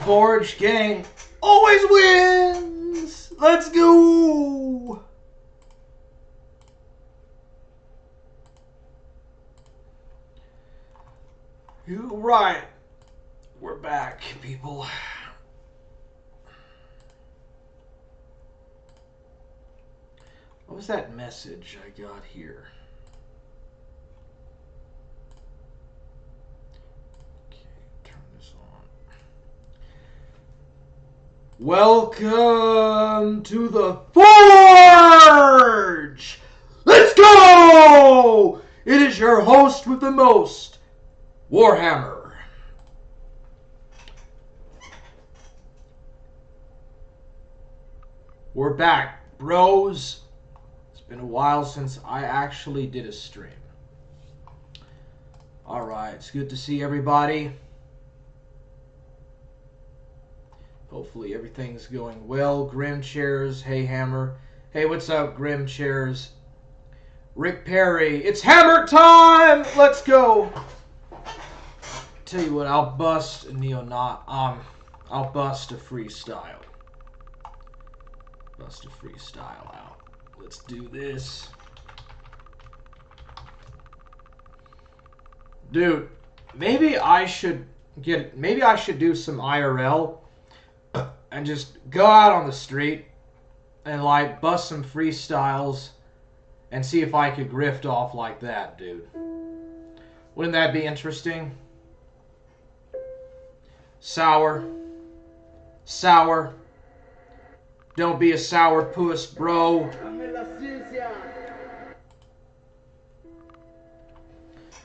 Forge gang always wins! Let's go! You're right. We're back, people. What was that message I got here? Welcome to the Forge! Let's go! It is your host with the most, Warhammer. We're back, bros. It's been a while since I actually did a stream. Alright, it's good to see everybody. Hopefully everything's going well. Grim Chairs, hey Hammer. Hey, what's up, Grim Chairs? Rick Perry, it's hammer time! Let's go! Tell you what, I'll bust a I'll bust a freestyle. Bust a freestyle out. Let's do this. Dude, maybe I should do some IRL. And just go out on the street and like bust some freestyles and see if I could grift off like that, dude. Wouldn't that be interesting? Sour. Sour. Don't be a sour puss, bro.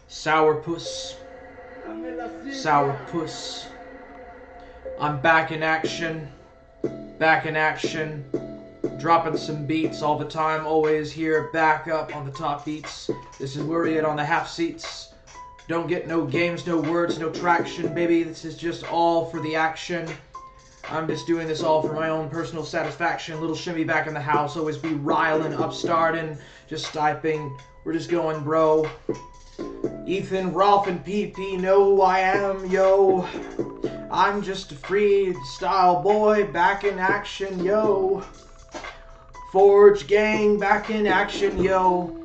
Sour puss. Sour puss. I'm back in action. Back in action. Dropping some beats all the time. Always here. Back up on the top beats. This is where we get on the half seats. Don't get no games, no words, no traction, baby. This is just all for the action. I'm just doing this all for my own personal satisfaction. Little shimmy back in the house. Always be riling, upstarting. Just typing. We're just going, bro. Ethan, Rolf, and PP know who I am, yo. I'm just a freestyle boy, back in action, yo. Forge gang, back in action, yo.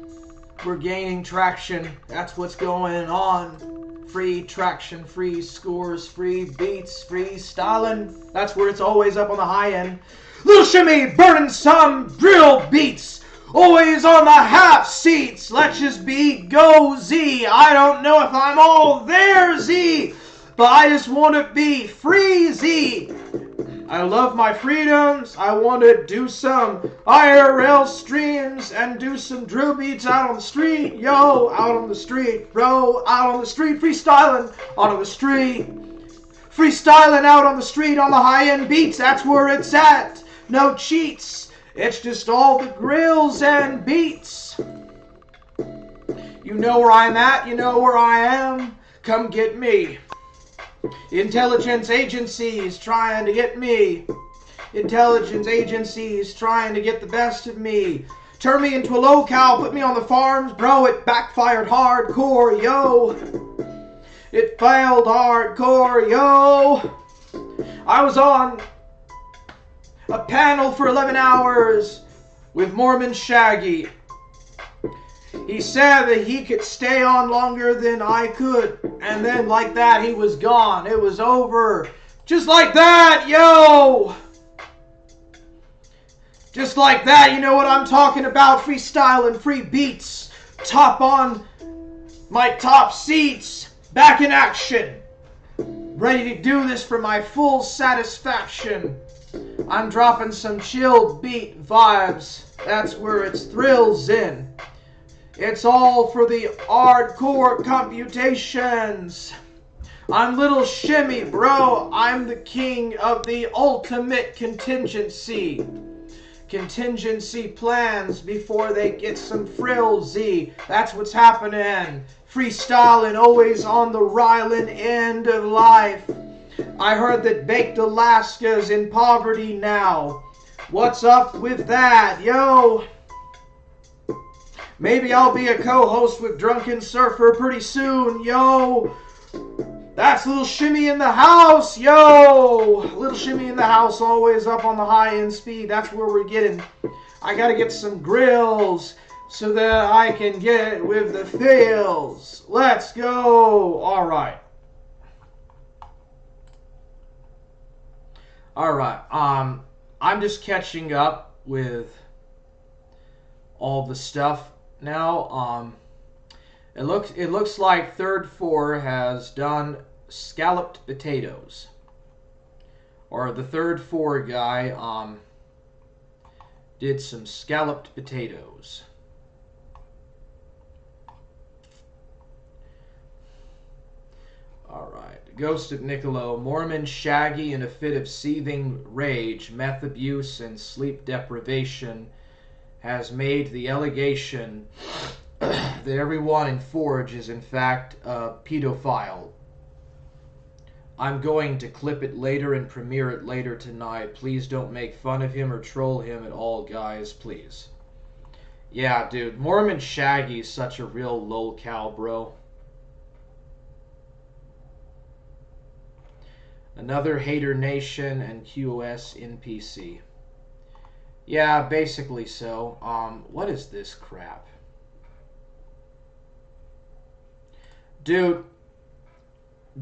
We're gaining traction. That's what's going on. Free traction, free scores, free beats, free styling. That's where it's always up on the high end. Little shimmy, burning some drill beats. Always on the half seats. Let's just be go Z. I don't know if I'm all there Z, but I just want to be free Z. I love my freedoms. I want to do some IRL streams and do some drill beats out on the street. Yo, out on the street, bro, out on the street, freestyling out on the street. Freestyling out on the street on the high-end beats. That's where it's at. No cheats. It's just all the grills and beats. You know where I'm at. You know where I am. Come get me. Intelligence agencies trying to get me. Intelligence agencies trying to get the best of me. Turn me into a locale, put me on the farms, bro. It backfired hardcore, yo. It failed hardcore, yo. I was on a panel for 11 hours with Mormon Shaggy. He said that he could stay on longer than I could. And then like that, he was gone. It was over. Just like that, yo! Just like that, you know what I'm talking about. Freestyle and free beats. Top on my top seats. Back in action. Ready to do this for my full satisfaction. I'm dropping some chill beat vibes. That's where it's thrills in. It's all for the hardcore computations. I'm Little Shimmy, bro. I'm the king of the ultimate contingency. Contingency plans before they get some frilzy. That's what's happening. Freestyling, always on the Ryland end of life. I heard that Baked Alaska's in poverty now. What's up with that, yo? Maybe I'll be a co-host with Drunken Surfer pretty soon, yo. That's Little Shimmy in the house, yo. Little Shimmy in the house, always up on the high-end speed. That's where we're getting. I gotta get some grills so that I can get with the feels. Let's go. All right. All right. I'm just catching up with all the stuff now. It looks like Third Four has done scalloped potatoes, or the Third Four guy did some scalloped potatoes. All right. Ghost of Niccolo, Mormon Shaggy in a fit of seething rage, meth abuse, and sleep deprivation has made the allegation that everyone in Forge is in fact a pedophile. I'm going to clip it later and premiere it later tonight. Please don't make fun of him or troll him at all, guys, please. Yeah, dude, Mormon Shaggy is such a real lol-cow, bro. Another Hater Nation and QoS NPC. Yeah, basically so. What is this crap? Dude,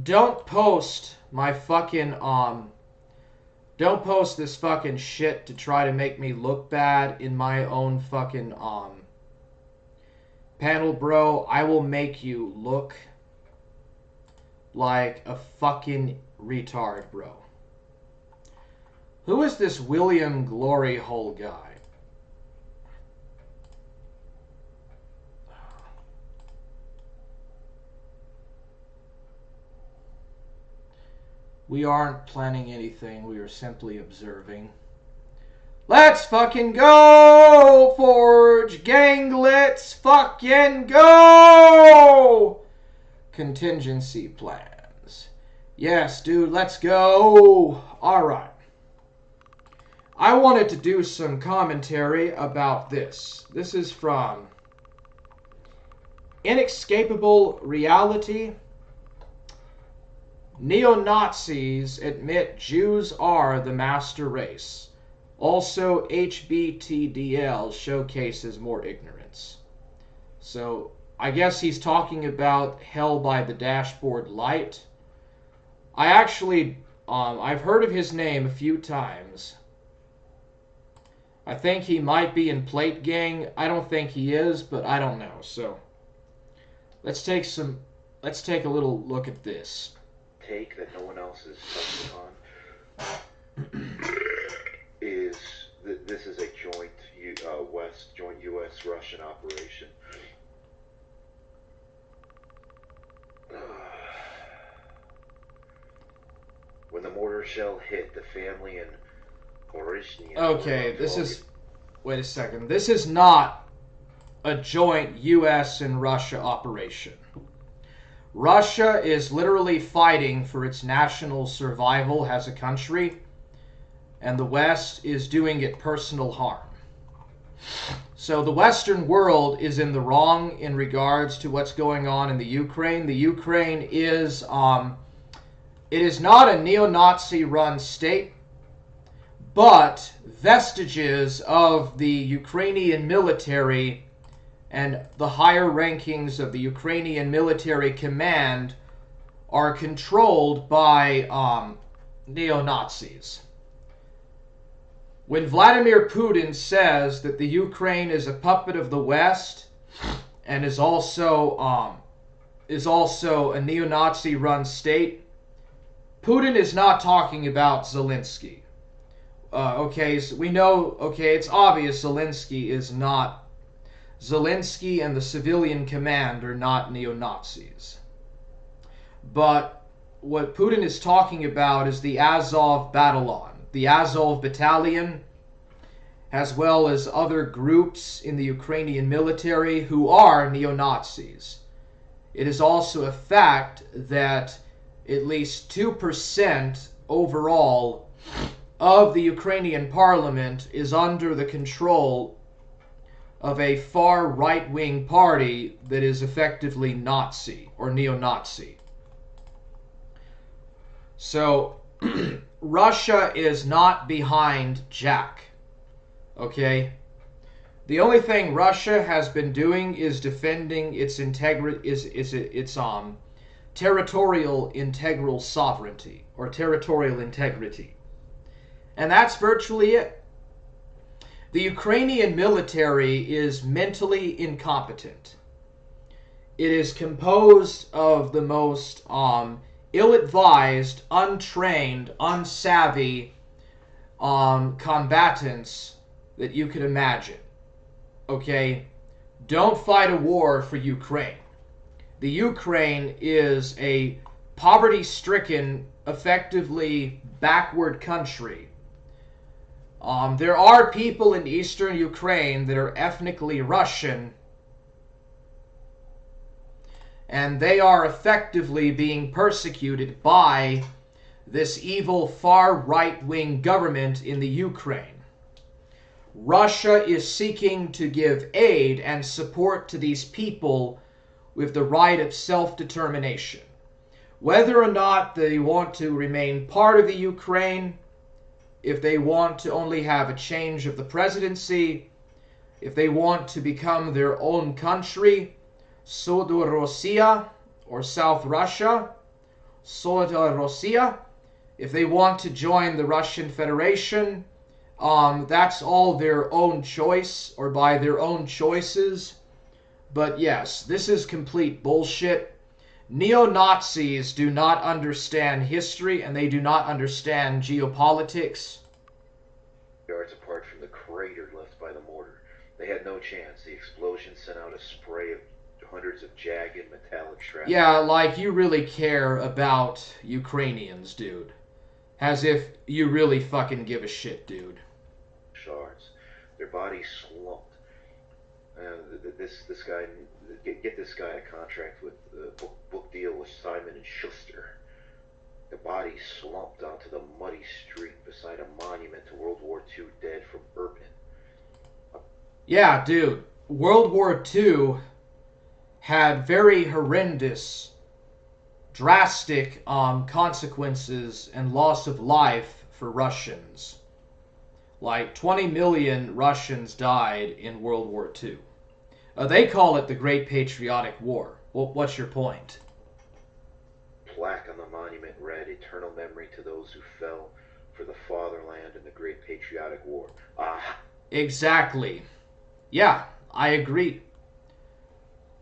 don't post my fucking, don't post this fucking shit to try to make me look bad in my own fucking, panel, bro. I will make you look like a fucking retard, bro. Who is this William Glory Hole guy? We aren't planning anything. We are simply observing. Let's fucking go, Forge gang. Let's fucking go. Contingency plans. Yes, dude, let's go. All right. I wanted to do some commentary about this. This is from Inescapable Reality. Neo-Nazis admit Jews are the master race. Also, HBTDL showcases more ignorance. So I guess he's talking about Hell by the Dashboard Light. I actually, I've heard of his name a few times. I think he might be in Plate Gang. I don't think he is, but I don't know. So let's take a little look at this. Take that no one else is touching on is this is a joint U.S. Russian operation. When the mortar shell hit, the family in Orishny. Okay, this is. Wait a second. This is not a joint U.S. and Russia operation. Russia is literally fighting for its national survival as a country, and the West is doing it personal harm. So the Western world is in the wrong in regards to what's going on in the Ukraine. The Ukraine is, it is not a neo-Nazi run state, but vestiges of the Ukrainian military and the higher rankings of the Ukrainian military command are controlled by neo-Nazis. When Vladimir Putin says that the Ukraine is a puppet of the West and is also a neo-Nazi run state, Putin is not talking about Zelensky. Okay, so we know, okay, it's obvious Zelensky and the civilian command are not neo-Nazis. But what Putin is talking about is the Azov Battalion, the Azov Battalion, as well as other groups in the Ukrainian military who are neo-Nazis. It is also a fact that at least 2% overall of the Ukrainian parliament is under the control of a far right-wing party that is effectively Nazi or neo-Nazi. So Russia is not behind Jack. Okay? The only thing Russia has been doing is defending its territorial integral sovereignty or territorial integrity. And that's virtually it. The Ukrainian military is mentally incompetent. It is composed of the most ill-advised, untrained, unsavvy combatants that you could imagine. Okay? Don't fight a war for Ukraine. The Ukraine is a poverty-stricken, effectively backward country. There are people in eastern Ukraine that are ethnically Russian, and they are effectively being persecuted by this evil far right-wing government in the Ukraine. Russia is seeking to give aid and support to these people with the right of self-determination. Whether or not they want to remain part of the Ukraine, if they want to only have a change of the presidency, if they want to become their own country, Sodorossiya, or South Russia, Sodorossiya, if they want to join the Russian Federation, that's all their own choice, or by their own choices. But yes, this is complete bullshit. Neo-Nazis do not understand history, and they do not understand geopolitics. Yards apart from the crater left by the mortar. They had no chance. The explosion sent out a spray of hundreds of jagged metallic shrapnel. Yeah, like you really care about Ukrainians, dude. As if you really fucking give a shit, dude. Shards. Their bodies slumped. This guy, get this guy a contract with book deal with Simon and Schuster. The body slumped onto the muddy street beside a monument to World War II dead from Irpin. Yeah, dude. World War II had very horrendous, drastic consequences and loss of life for Russians. Like 20 million Russians died in World War II. They call it the Great Patriotic War. What's your point? Plaque on the monument read, "Eternal memory to those who fell for the fatherland in the Great Patriotic War." Ah. Exactly. Yeah, I agree.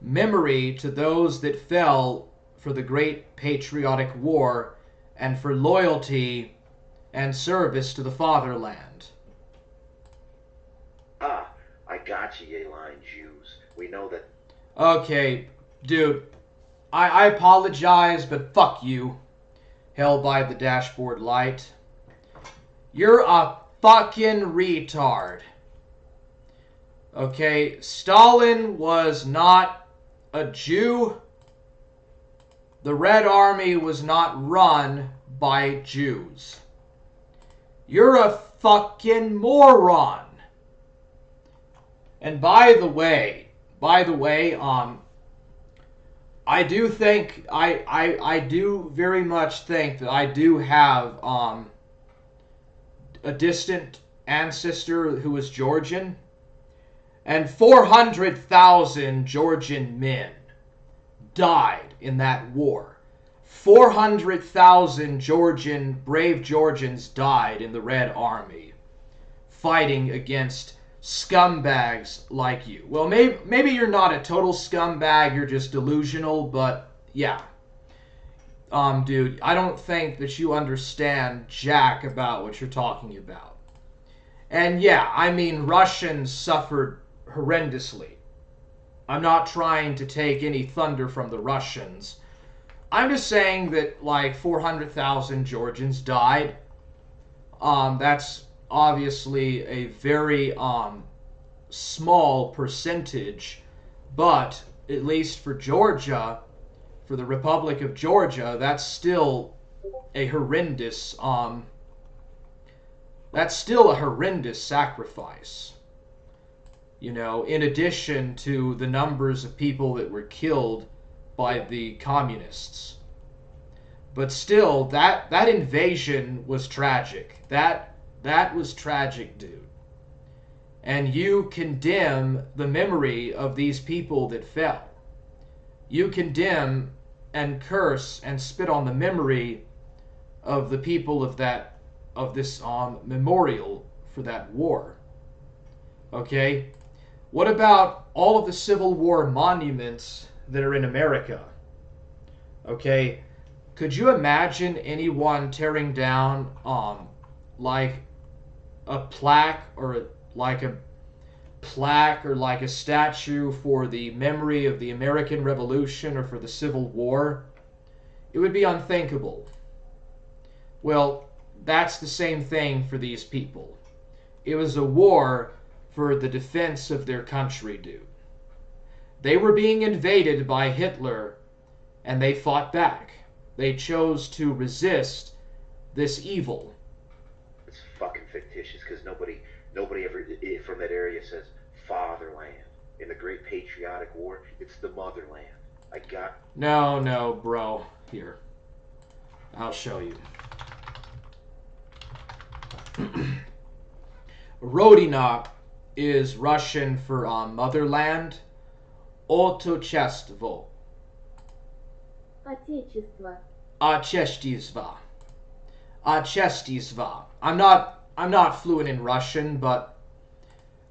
Memory to those that fell for the Great Patriotic War and for loyalty and service to the fatherland. Ah, I got you, Yeline Jews. We know that. Okay, dude. I apologize, but fuck you. Held by the dashboard light. You're a fucking retard. Okay, Stalin was not a Jew. The Red Army was not run by Jews. You're a fucking moron. And by the way, I do think I do very much think that I do have a distant ancestor who was Georgian, and 400,000 Georgian men died in that war. 400,000 brave Georgians died in the Red Army, fighting against scumbags like you. Well, maybe you're not a total scumbag, you're just delusional, but yeah. Dude, I don't think that you understand jack about what you're talking about. And yeah, I mean, Russians suffered horrendously. I'm not trying to take any thunder from the Russians. I'm just saying that like 400,000 Georgians died. That's obviously a very small percentage, but at least for Georgia, for the Republic of Georgia, that's still a horrendous sacrifice. You know, in addition to the numbers of people that were killed by the communists. But still, that invasion was tragic. That was tragic, dude. And you condemn the memory of these people that fell. You condemn and curse and spit on the memory of the people of this memorial for that war. Okay? What about all of the Civil War monuments that are in America? Okay? Could you imagine anyone tearing down like a plaque or like a statue for the memory of the American Revolution or for the Civil War? It would be unthinkable. Well, that's the same thing for these people. It was a war for the defense of their country, dude. They were being invaded by Hitler, and they fought back. They chose to resist this evil. It's fucking fictitious because nobody ever from that area says fatherland. In the Great Patriotic War, it's the motherland. No, bro. Here. I'll show you. Rodina is Russian for motherland. Otečestvo. Отечество. I'm not fluent in Russian, but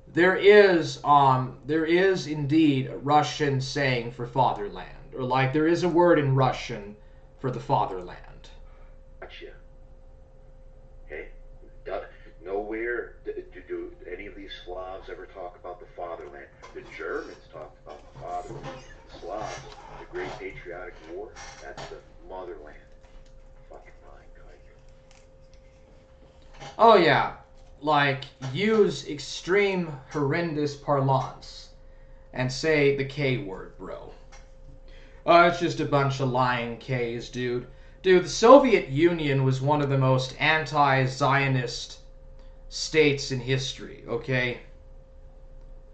there is indeed a Russian saying for fatherland, or like there is a word in Russian for the fatherland. Gotcha. Hey, nowhere do any of these Slavs ever talk about the fatherland. The Germans talked about the fatherland. The Slavs, the Great Patriotic War, that's the motherland. Fucking mind, Kike. Oh yeah, like use extreme horrendous parlance and say the K word, bro. Oh, it's just a bunch of lying K's, dude. Dude, the Soviet Union was one of the most anti-Zionist states in history, okay?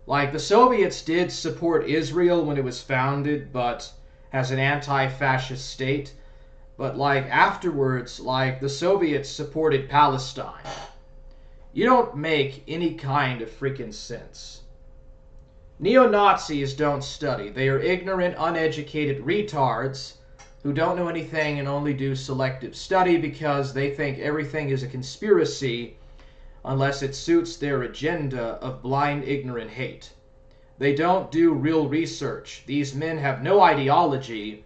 Like, the Soviets did support Israel when it was founded, but as an anti-fascist state. But, like, afterwards, like, the Soviets supported Palestine. You don't make any kind of freaking sense. Neo-Nazis don't study. They are ignorant, uneducated retards who don't know anything and only do selective study because they think everything is a conspiracy unless it suits their agenda of blind, ignorant hate. They don't do real research. These men have no ideology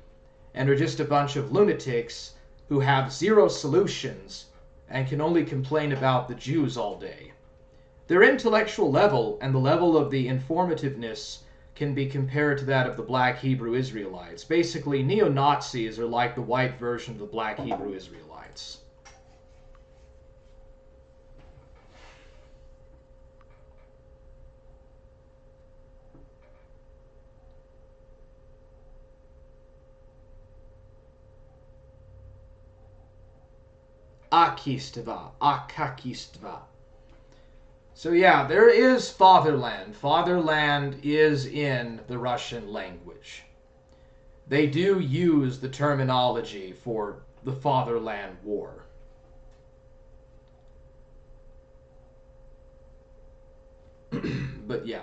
and are just a bunch of lunatics who have zero solutions and can only complain about the Jews all day. Their intellectual level and the level of the informativeness can be compared to that of the black Hebrew Israelites. Basically, neo-Nazis are like the white version of the black Hebrew Israelites. Akistva, Akakistva. So yeah, there is fatherland. Fatherland is in the Russian language. They do use the terminology for the Fatherland War. But yeah.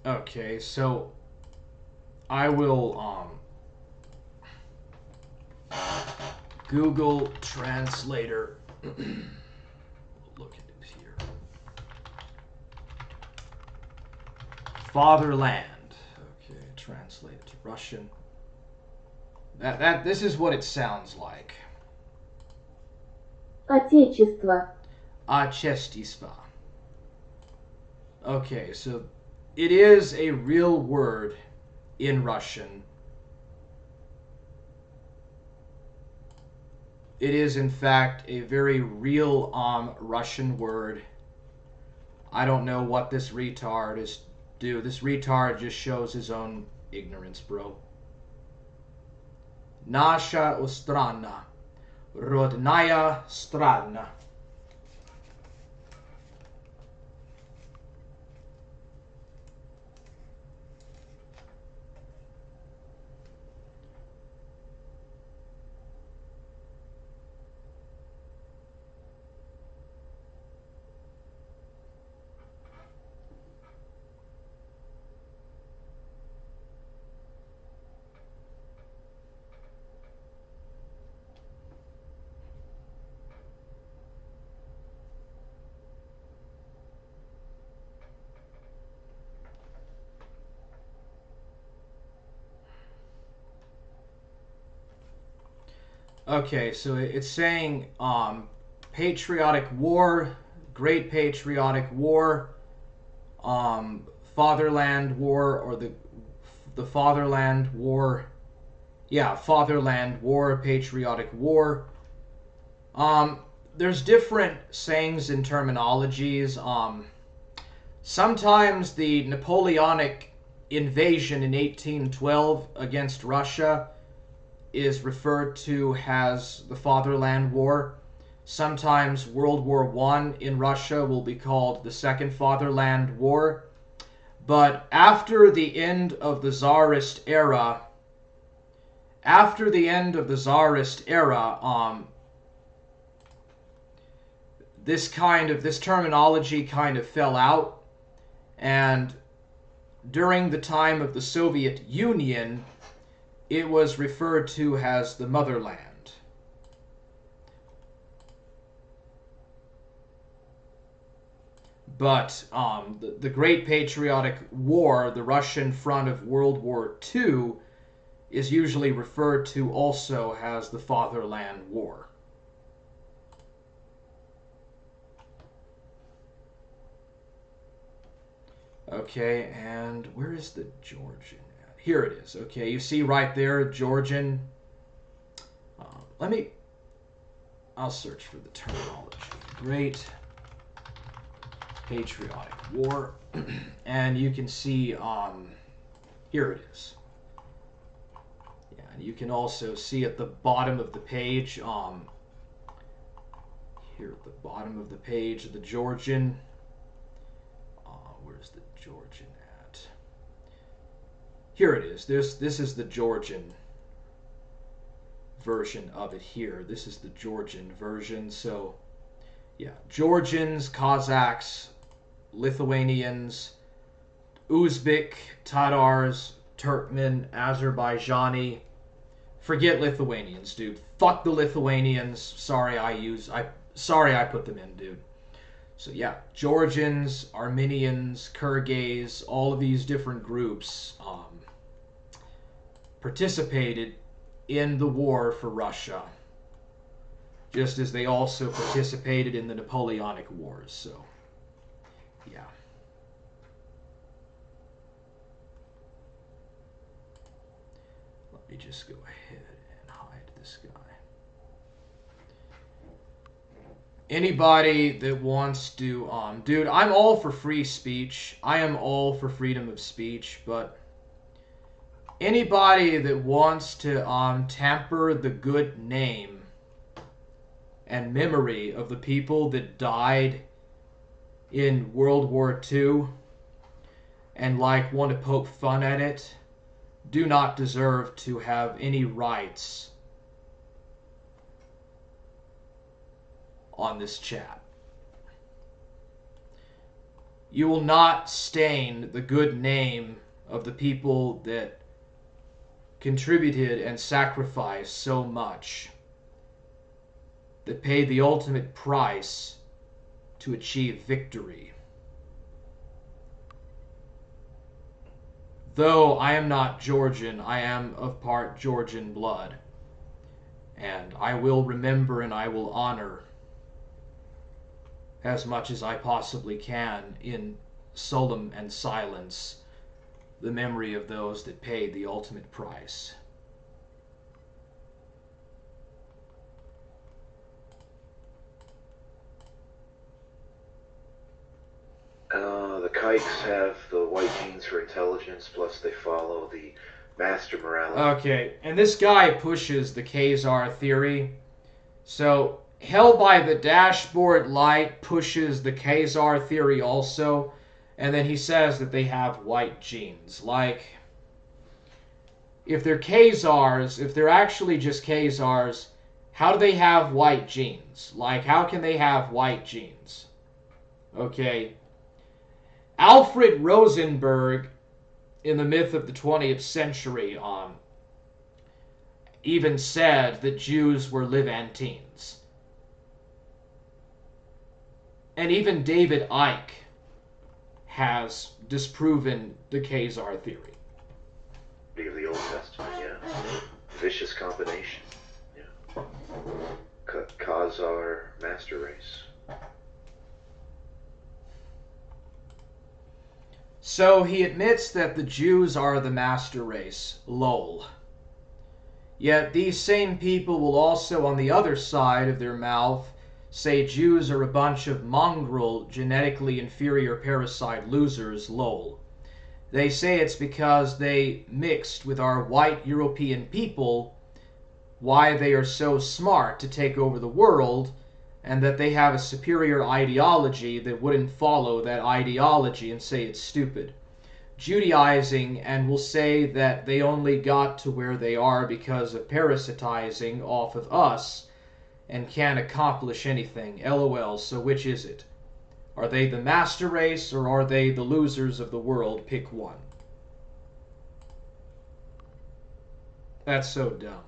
Okay, so I will Google Translator. Look at it here. Fatherland. Okay, translate it to Russian. This is what it sounds like. Отечество. Отечество. Okay, so it is a real word in Russian. It is, in fact, a very real Russian word. I don't know what this retard is do. This retard just shows his own ignorance, bro. Nasha strana. Rodnaya strana. Okay, so it's saying patriotic war, great patriotic war, fatherland war, or the fatherland war. Yeah, fatherland war, patriotic war. There's different sayings and terminologies. Sometimes the Napoleonic invasion in 1812 against Russia is referred to as the Fatherland War. Sometimes World War I in Russia will be called the Second Fatherland War. But after the end of the Tsarist era, this terminology kind of fell out, and during the time of the Soviet Union, it was referred to as the motherland. But the Great Patriotic War, the Russian front of World War II, is usually referred to also as the Fatherland War. Okay, and where is the Georgian at? Here it is. Okay, you see right there, Georgian. Let me I'll search for the terminology. Great Patriotic War. And you can see, here it is. Yeah, and you can also see at the bottom of the page, here at the bottom of the page, the Georgian. Where's the Georgian at? Here it is. This is the Georgian version of it here. This is the Georgian version. So, yeah, Georgians, Kazakhs, Lithuanians, Uzbek, Tatars, Turkmen, Azerbaijani. Forget Lithuanians, dude. Fuck the Lithuanians. Sorry I put them in, dude. So yeah, Georgians, Armenians, Kyrgyz, all of these different groups participated in the war for Russia, just as they also participated in the Napoleonic Wars. So, yeah. Let me just go ahead and hide this guy. Anybody that wants to, dude, I'm all for free speech. I am all for freedom of speech, but anybody that wants to tamper the good name and memory of the people that died in World War II and like want to poke fun at it do not deserve to have any rights on this chat. You will not stain the good name of the people that contributed and sacrificed so much, that paid the ultimate price to achieve victory. Though I am not Georgian, I am of part Georgian blood, and I will remember and I will honor as much as I possibly can in solemn and silence the memory of those that paid the ultimate price. The kikes have the white genes for intelligence, plus they follow the master morality. Okay, and this guy pushes the Khazar theory. So, Hell by the Dashboard Light pushes the Khazar theory also, and then he says that they have white genes. Like, if they're Khazars, if they're actually just Khazars, how do they have white genes? Like, how can they have white genes? Okay. Alfred Rosenberg, in the myth of the 20th century, even said that Jews were Levantines. And even David Icke has disproven the Khazar theory. Of the Old Testament, yeah. Vicious combination. Yeah. Khazar master race. So he admits that the Jews are the master race. Lol. Yet these same people will also, on the other side of their mouth, say Jews are a bunch of mongrel, genetically inferior parasite losers. Lol. They say it's because they mixed with our white European people, why they are so smart to take over the world, and that they have a superior ideology that wouldn't follow that ideology and say it's stupid. Judaizing, and will say that they only got to where they are because of parasitizing off of us and can't accomplish anything. LOL, so which is it? Are they the master race or are they the losers of the world? Pick one. That's so dumb.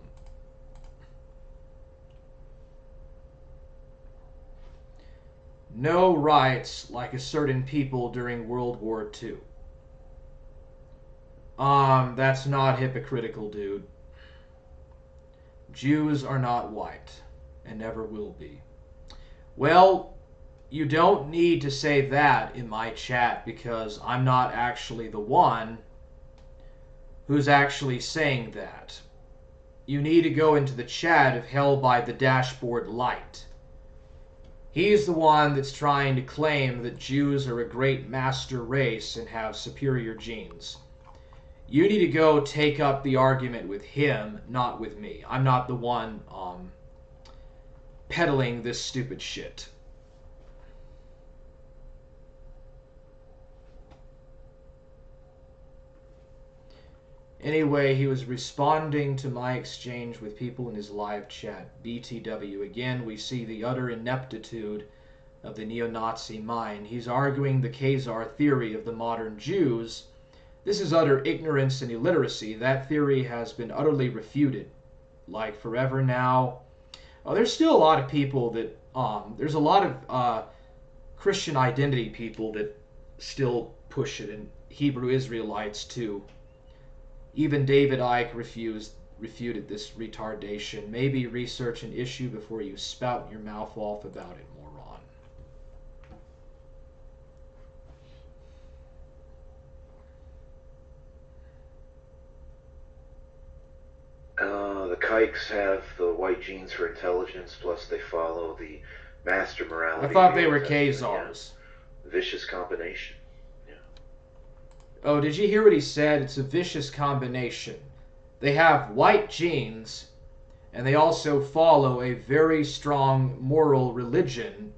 No rights like a certain people during World War II. That's not hypocritical, dude. Jews are not white and never will be. Well, you don't need to say that in my chat because I'm not actually the one who's actually saying that. you need to go into the chat of Hell by the Dashboard Light. He's the one that's trying to claim that Jews are a great master race and have superior genes. You need to go take up the argument with him, not with me. I'm not the one peddling this stupid shit. Anyway, he was responding to my exchange with people in his live chat. BTW. Again, we see the utter ineptitude of the neo-Nazi mind. He's arguing the Khazar theory of the modern Jews. This is utter ignorance and illiteracy. That theory has been utterly refuted, like forever now. There's still a lot of people that, there's a lot of Christian identity people that still push it, and Hebrew Israelites too. Even David Icke refuted this retardation. Maybe research an issue before you spout your mouth off about it, moron. The kikes have the white genes for intelligence, plus they follow the master morality. I thought they were Khazars. Yeah. Vicious combination. Oh, did you hear what he said? It's a vicious combination. They have white genes, and they also follow a very strong moral religion,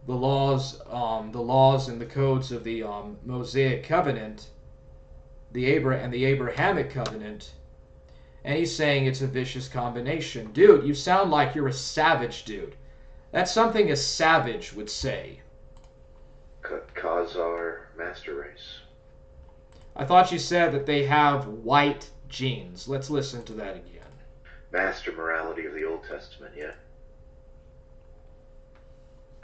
the laws and the codes of the Mosaic covenant, the Abrahamic covenant. And he's saying it's a vicious combination. Dude, you sound like you're a savage, dude. That's something a savage would say. Khazar master race. I thought you said that they have white genes. Let's listen to that again. Master morality of the Old Testament, yeah.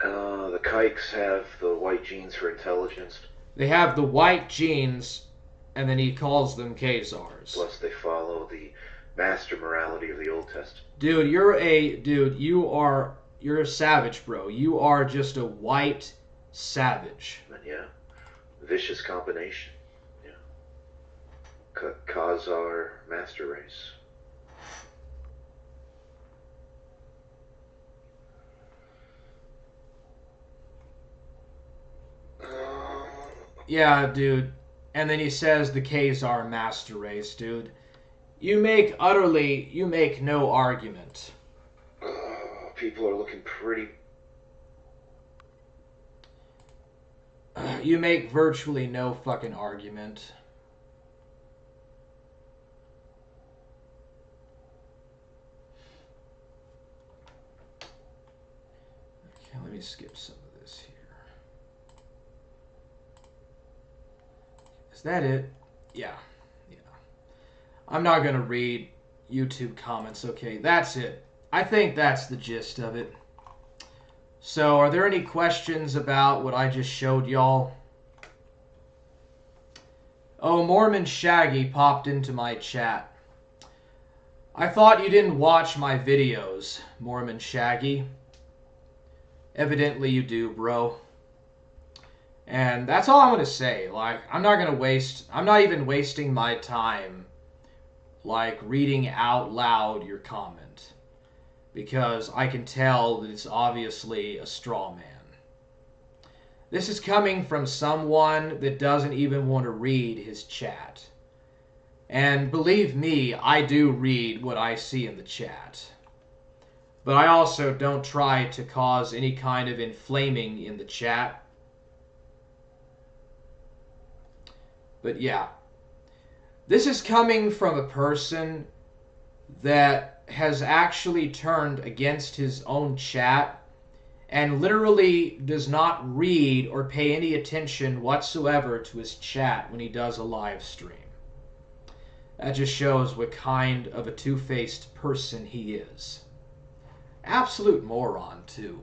The kikes have the white genes for intelligence. They have the white genes, and then he calls them Khazars. Plus they follow the master morality of the Old Testament. Dude, you're a savage, bro. You are just a white savage. Yeah. Vicious combination. Khazar master race. Yeah, dude. And then he says the Khazar master race, dude. You make no argument. People are looking pretty. You make virtually no fucking argument. Let me skip some of this here. Is that it? Yeah. I'm not going to read YouTube comments. Okay, that's it. I think that's the gist of it. So, are there any questions about what I just showed y'all? Oh, Mormon Shaggy popped into my chat. I thought you didn't watch my videos, Mormon Shaggy. Evidently you do, bro. And that's all I'm going to say. Like, I'm not even wasting my time, like, reading out loud your comment. Because I can tell that it's obviously a straw man. This is coming from someone that doesn't even want to read his chat. And believe me, I do read what I see in the chat. But I also don't try to cause any kind of inflaming in the chat. But yeah. This is coming from a person that has actually turned against his own chat and literally does not read or pay any attention whatsoever to his chat when he does a live stream. That just shows what kind of a two-faced person he is. Absolute moron, too.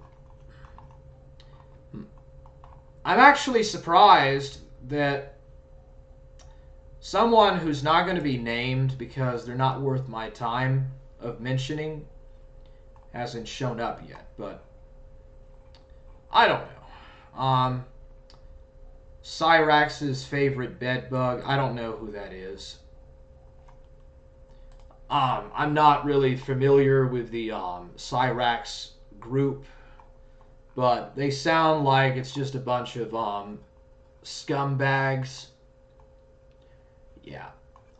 I'm actually surprised that someone who's not going to be named because they're not worth my time of mentioning hasn't shown up yet, but I don't know. Cyraxx's favorite bedbug, I don't know who that is. I'm not really familiar with the cyraxx group, but they sound like it's just a bunch of scumbags. Yeah.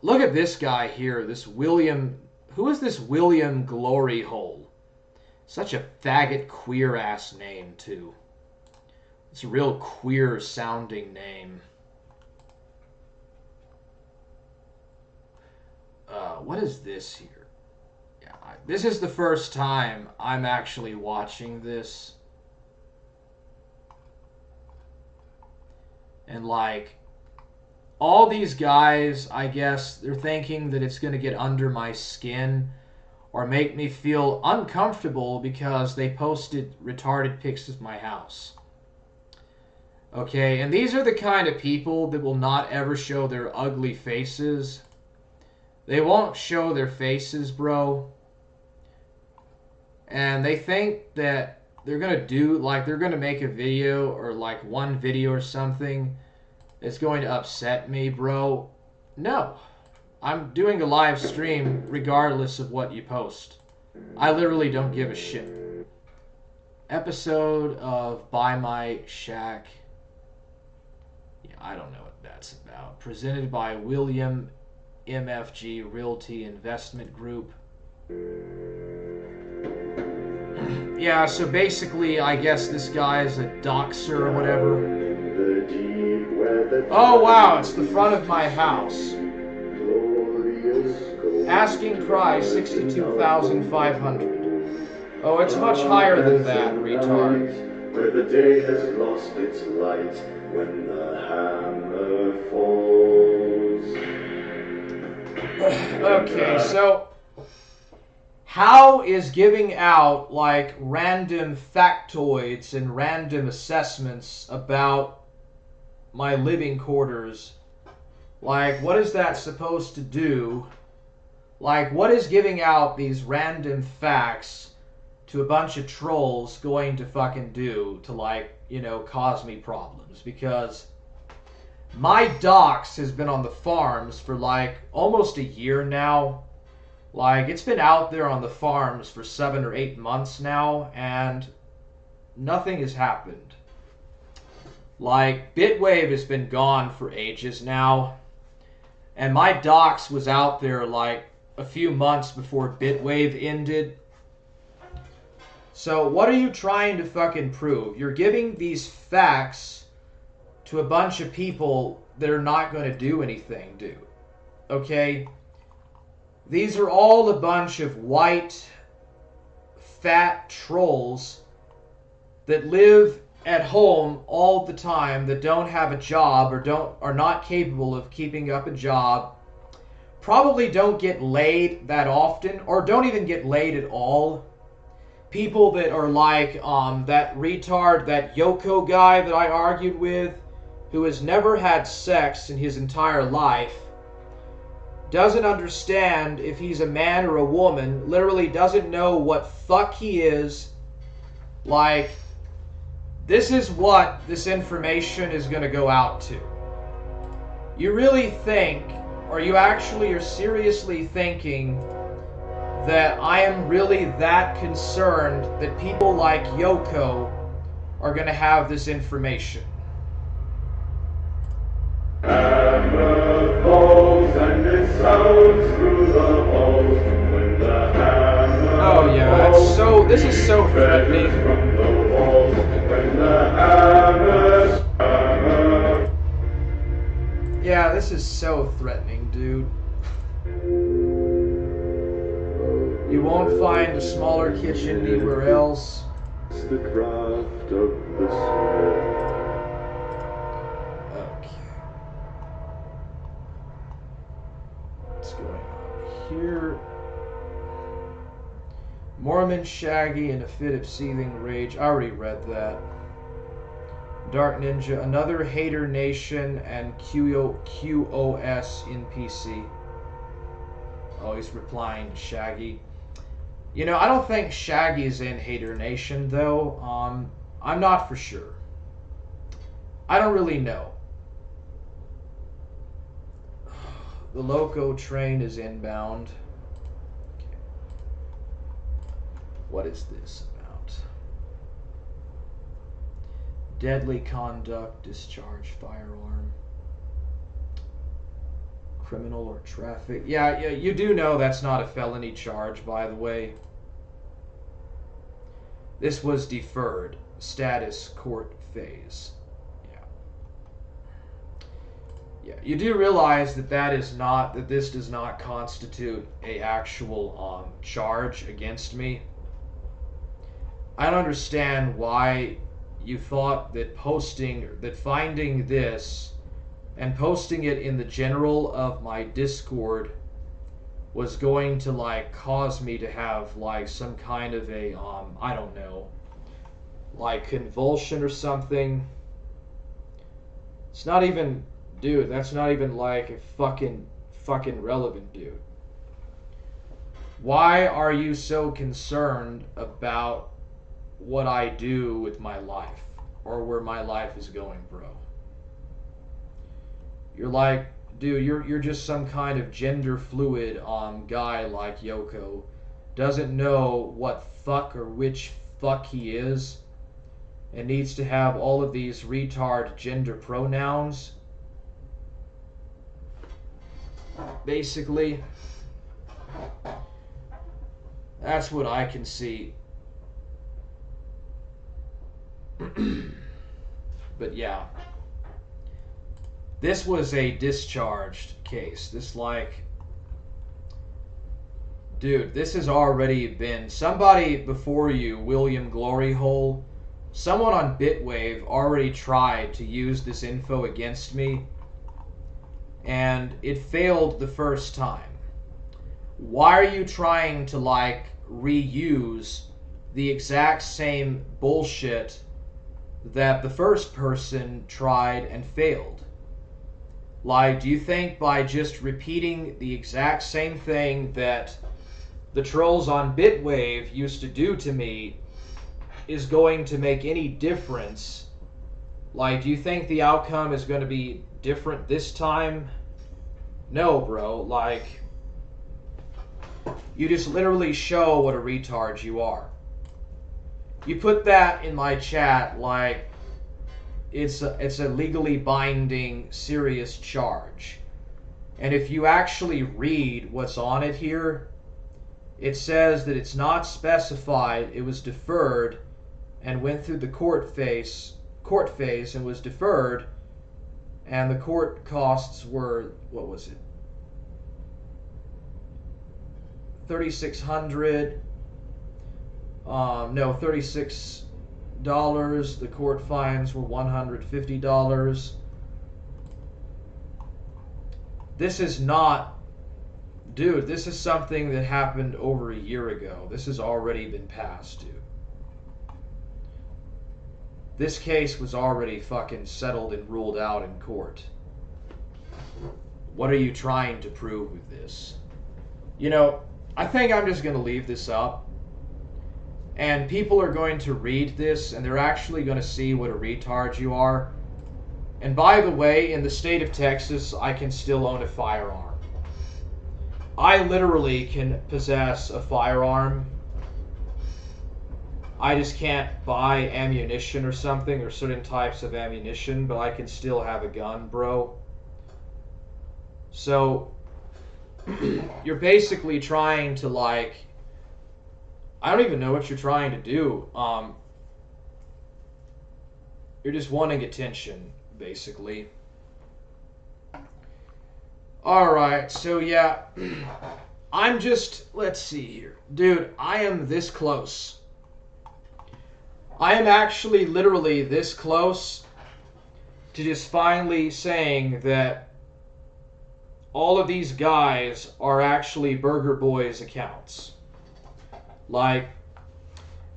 Look at this guy here, this William. Who is this William Glory Hole? Such a faggot queer ass name, too. It's a real queer sounding name. What is this here? Yeah, this is the first time I'm actually watching this. And like, all these guys, I guess, they're thinking that it's going to get under my skin or make me feel uncomfortable because they posted retarded pics of my house. Okay, and these are the kind of people that will not ever show their ugly faces. They won't show their faces, bro. And they think that they're going to do, like, they're going to make a video or, like, one video or something that's going to upset me, bro. No. I'm doing a live stream regardless of what you post. I literally don't give a shit. Episode of Buy My Shack. Yeah, I don't know what that's about. Presented by William MFG Realty Investment Group. Yeah, so basically, I guess this guy is a doxer or whatever. Oh wow, it's the front of my house. Asking price $62,500. Oh, it's much higher than that, retard. Where the day has lost its light when the hammer falls. Okay, so how is giving out like random factoids and random assessments about my living quarters, like what is that supposed to do? Like, what is giving out these random facts to a bunch of trolls going to fucking do to, like, you know, cause me problems? Because my dox has been on the farms for, like, almost a year now. Like, it's been out there on the farms for 7 or 8 months now, and nothing has happened. Like, Bitwave has been gone for ages now, and my dox was out there, like, a few months before Bitwave ended. So what are you trying to fucking prove? You're giving these facts to a bunch of people that are not going to do anything, dude. Okay? These are all a bunch of white, fat trolls that live at home all the time, that don't have a job or are not capable of keeping up a job. Probably don't get laid that often, or don't even get laid at all. People that are like that retard, that Yoko guy that I argued with, who has never had sex in his entire life, doesn't understand if he's a man or a woman, literally doesn't know what fuck he is. Like, this is what this information is going to go out to. You really think, or you actually are seriously thinking that I am really that concerned that people like Yoko are going to have this information? Hammer falls and it sounds through the halls when the hammer Oh yeah, it's so, this is so threatening. from the walls when the hammer's hammer. Yeah, this is so threatening, dude. You won't find a smaller kitchen anywhere else. It's the craft of the smith. Okay. What's going on here? Mormon Shaggy in a fit of seething rage. I already read that. Dark Ninja, another hater nation, and QOS in PC. Oh, he's replying to Shaggy. You know, I don't think Shaggy's in Hater Nation, though. I'm not for sure. I don't really know. The Loco train is inbound. What is this about? Deadly conduct, discharge, firearm, criminal or traffic. Yeah, you do know that's not a felony charge, by the way. This was deferred. Status court phase. Yeah, you do realize that this does not constitute a actual charge against me. I don't understand why you thought that finding this and posting it in the general of my Discord was going to like cause me to have like some kind of a I don't know, like convulsion or something. It's not even, dude, that's not even like a fucking relevant, dude. Why are you so concerned about what I do with my life or where my life is going, bro? You're like, dude, you're just some kind of gender fluid guy like Yoko. Doesn't know what fuck or which fuck he is and needs to have all of these retard gender pronouns. Basically, that's what I can see. But yeah, this was a discharged case. This dude, this has already been, somebody before you, William Gloryhole, someone on Bitwave already tried to use this info against me, and it failed the first time. Why are you trying to like reuse the exact same bullshit that the first person tried and failed? Like, do you think by just repeating the exact same thing that the trolls on Bitwave used to do to me is going to make any difference? Like, do you think the outcome is going to be different this time? No, bro. Like, you just literally show what a retard you are. You put that in my chat like it's a legally binding serious charge. And if you actually read what's on it here, it says that it's not specified, it was deferred and went through the court phase and was deferred, and the court costs were, what was it? $3,600. No, $36. The court fines were $150. This is not, dude, this is something that happened over a year ago. This has already been passed, dude. This case was already fucking settled and ruled out in court. What are you trying to prove with this? You know, I think I'm just going to leave this up. And people are going to read this, and they're actually going to see what a retard you are. And by the way, in the state of Texas, I can still own a firearm. I literally can possess a firearm. I just can't buy ammunition or something, or certain types of ammunition, but I can still have a gun, bro. So, you're basically trying to like, I don't even know what you're trying to do. You're just wanting attention, basically. Alright, so yeah. I'm just, let's see here. Dude, I am this close. I am actually literally this close to just finally saying that all of these guys are actually Burger Boy's accounts. Like,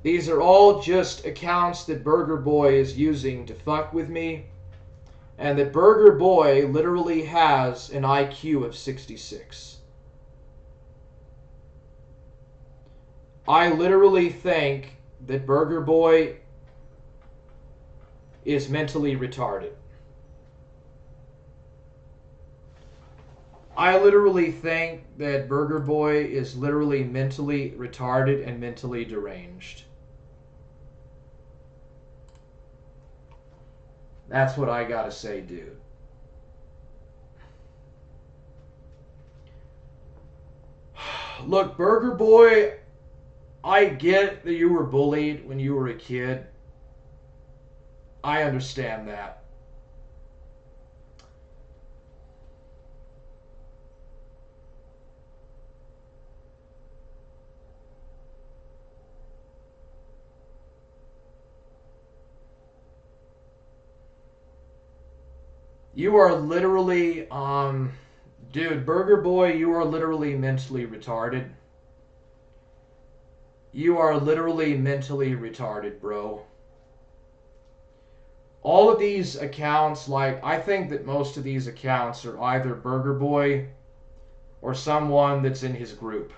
these are all just accounts that Burger Boy is using to fuck with me, and that Burger Boy literally has an IQ of 66. I literally think that Burger Boy is mentally retarded. I literally think that Burger Boy is literally mentally retarded and mentally deranged. That's what I gotta say, dude. Look, Burger Boy, I get that you were bullied when you were a kid. I understand that. You are literally, dude, Burger Boy, you are literally mentally retarded. You are literally mentally retarded, bro. All of these accounts, like, I think that most of these accounts are either Burger Boy or someone that's in his group.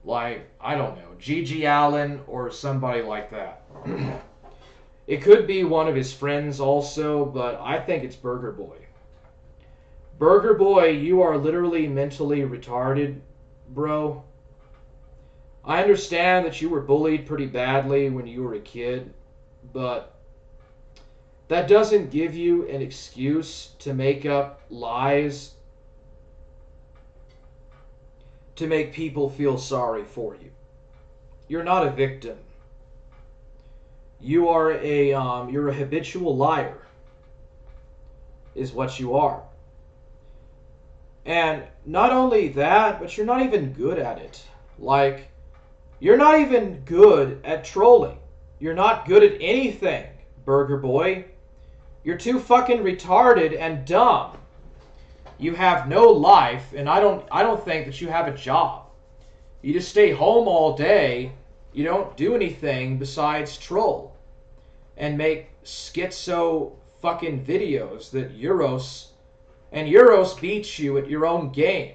Like, I don't know, Gigi Allen or somebody like that. It could be one of his friends also, but I think it's Burger Boy. Burger Boy, you are literally mentally retarded, bro. I understand that you were bullied pretty badly when you were a kid, but that doesn't give you an excuse to make up lies to make people feel sorry for you. You're not a victim. You're a habitual liar, is what you are. And not only that, but you're not even good at it. Like, you're not even good at trolling. You're not good at anything, Burger Boy. You're too fucking retarded and dumb. You have no life, and I don't think that you have a job. You just stay home all day. You don't do anything besides troll and make schizo fucking videos that Euros beats you at your own game.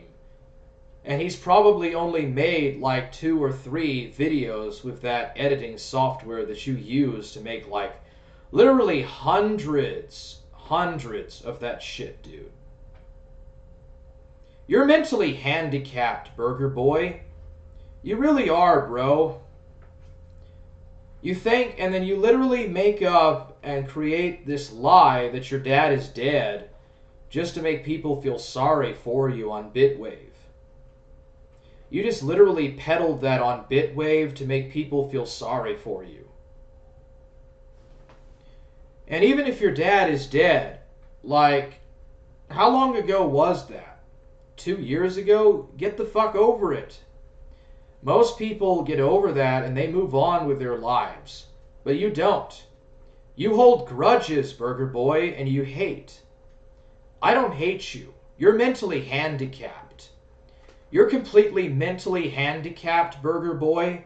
And he's probably only made like 2 or 3 videos with that editing software that you use to make like literally hundreds of that shit, dude. You're mentally handicapped, Burger Boy. You really are, bro. You think, and then you literally make up and create this lie that your dad is dead just to make people feel sorry for you on Bitwave. You just literally peddled that on Bitwave to make people feel sorry for you. And even if your dad is dead, like, how long ago was that? 2 years ago? Get the fuck over it. Most people get over that and they move on with their lives. But you don't. You hold grudges, Burger Boy, and you hate. I don't hate you. You're mentally handicapped. You're completely mentally handicapped, Burger Boy.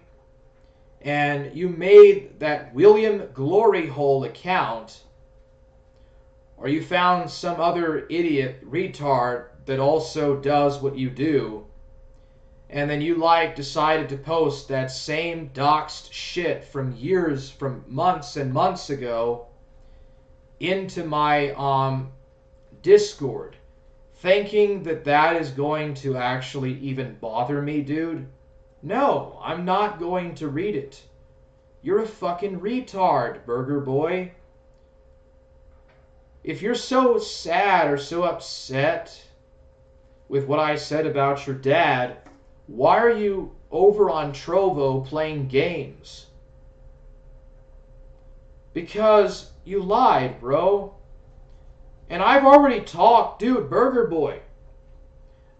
And you made that William Gloryhole account, or you found some other idiot retard that also does what you do, and then you decided to post that same doxed shit from months and months ago into my Discord, thinking that that is going to actually even bother me, dude. No, I'm not going to read it. You're a fucking retard, Burger Boy. If you're so sad or so upset with what I said about your dad, why are you over on Trovo playing games? Because you lied, bro. And I've already talked, dude, Burger Boy.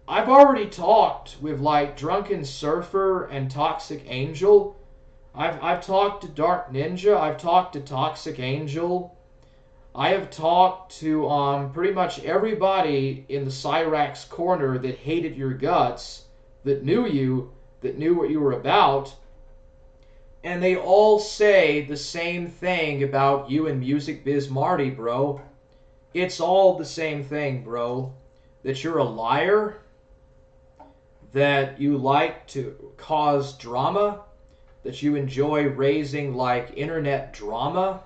I've already talked with like Drunken Surfer and Toxic Angel. I've talked to Dark Ninja. I've talked to Toxic Angel. I have talked to pretty much everybody in the cyraxx corner that hated your guts, that knew you, that knew what you were about, and they all say the same thing about you and Music Biz Marty, bro. It's all the same thing, bro. That you're a liar, that you like to cause drama, that you enjoy raising like internet drama,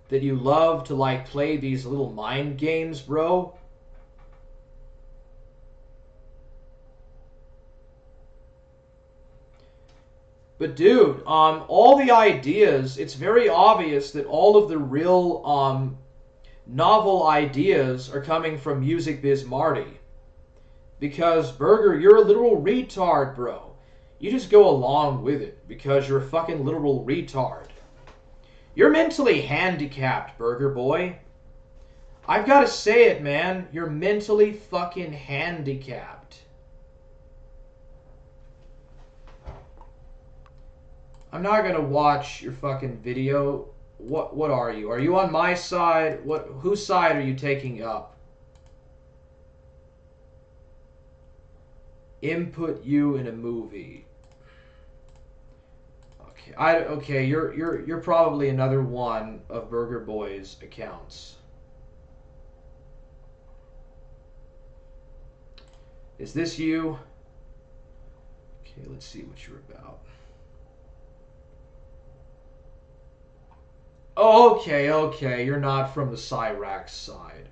that you love to like play these little mind games, bro. But dude, all the ideas, it's very obvious that all of the real novel ideas are coming from Music Biz Marty. Because, Burger, you're a literal retard, bro. You just go along with it because you're a fucking literal retard. You're mentally handicapped, Burger Boy. I've got to say it, man. You're mentally fucking handicapped. I'm not gonna watch your fucking video. What are you? Are you on my side? Whose side are you taking up? Input you in a movie. Okay, you're probably another one of Burger Boy's accounts. Is this you? Okay, let's see what you're about. Oh, okay, you're not from the cyraxx side.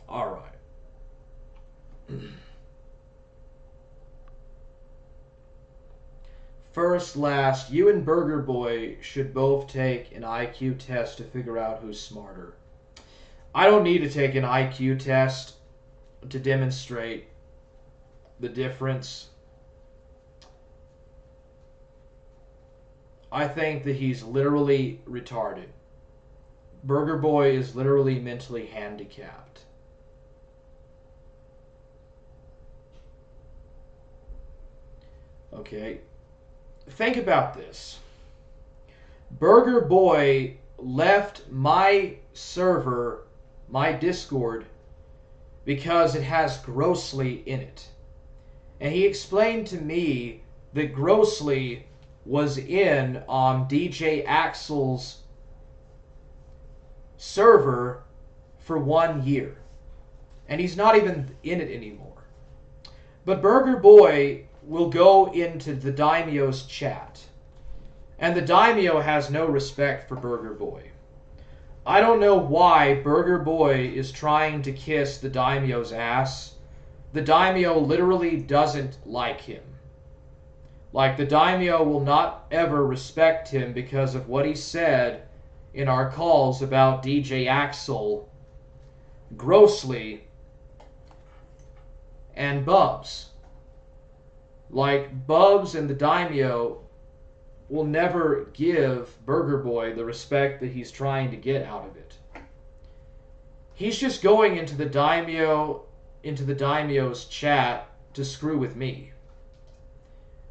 Alright. First, last, you and Burger Boy should both take an IQ test to figure out who's smarter. I don't need to take an IQ test to demonstrate the difference. I think that he's literally retarded. Burger Boy is literally mentally handicapped. Okay. Think about this. Burger Boy left my server, my Discord, because it has grossly in it. And he explained to me that grossly was in DJ Axel's server for 1 year. And he's not even in it anymore. But Burger Boy will go into the Daimyo's chat. And the Daimyo has no respect for Burger Boy. I don't know why Burger Boy is trying to kiss the Daimyo's ass. The Daimyo literally doesn't like him. Like, the Daimyo will not ever respect him because of what he said in our calls about DJ Axel, Grossly, and Bubs. Like, Bubs and the Daimyo will never give Burger Boy the respect that he's trying to get out of it. He's just going into the Daimyo's chat to screw with me.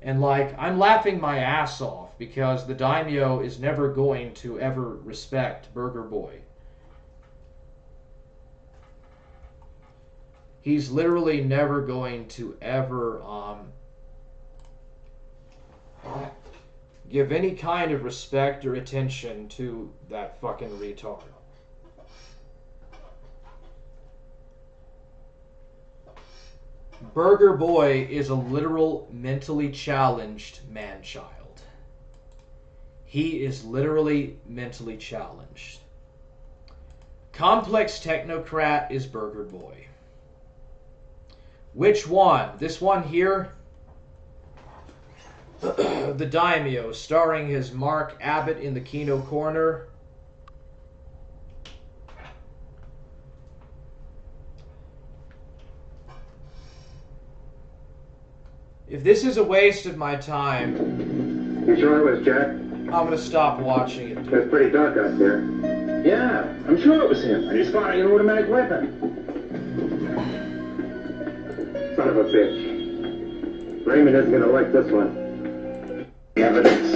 And like, I'm laughing my ass off because the Daimyo is never going to ever respect Burger Boy. He's literally never going to ever give any kind of respect or attention to that fucking retard. Burger Boy is a literal mentally challenged man-child. He is literally mentally challenged. Complex Technocrat is Burger Boy. Which one? This one here? The Daimyo, starring his Mark Abbott in the Kino corner. If this is a waste of my time... You sure it was Jack? I'm gonna stop watching it. It's pretty dark out there. Yeah, I'm sure it was him. And he's firing an automatic weapon. Son of a bitch. Raymond isn't gonna like this one. Evidence.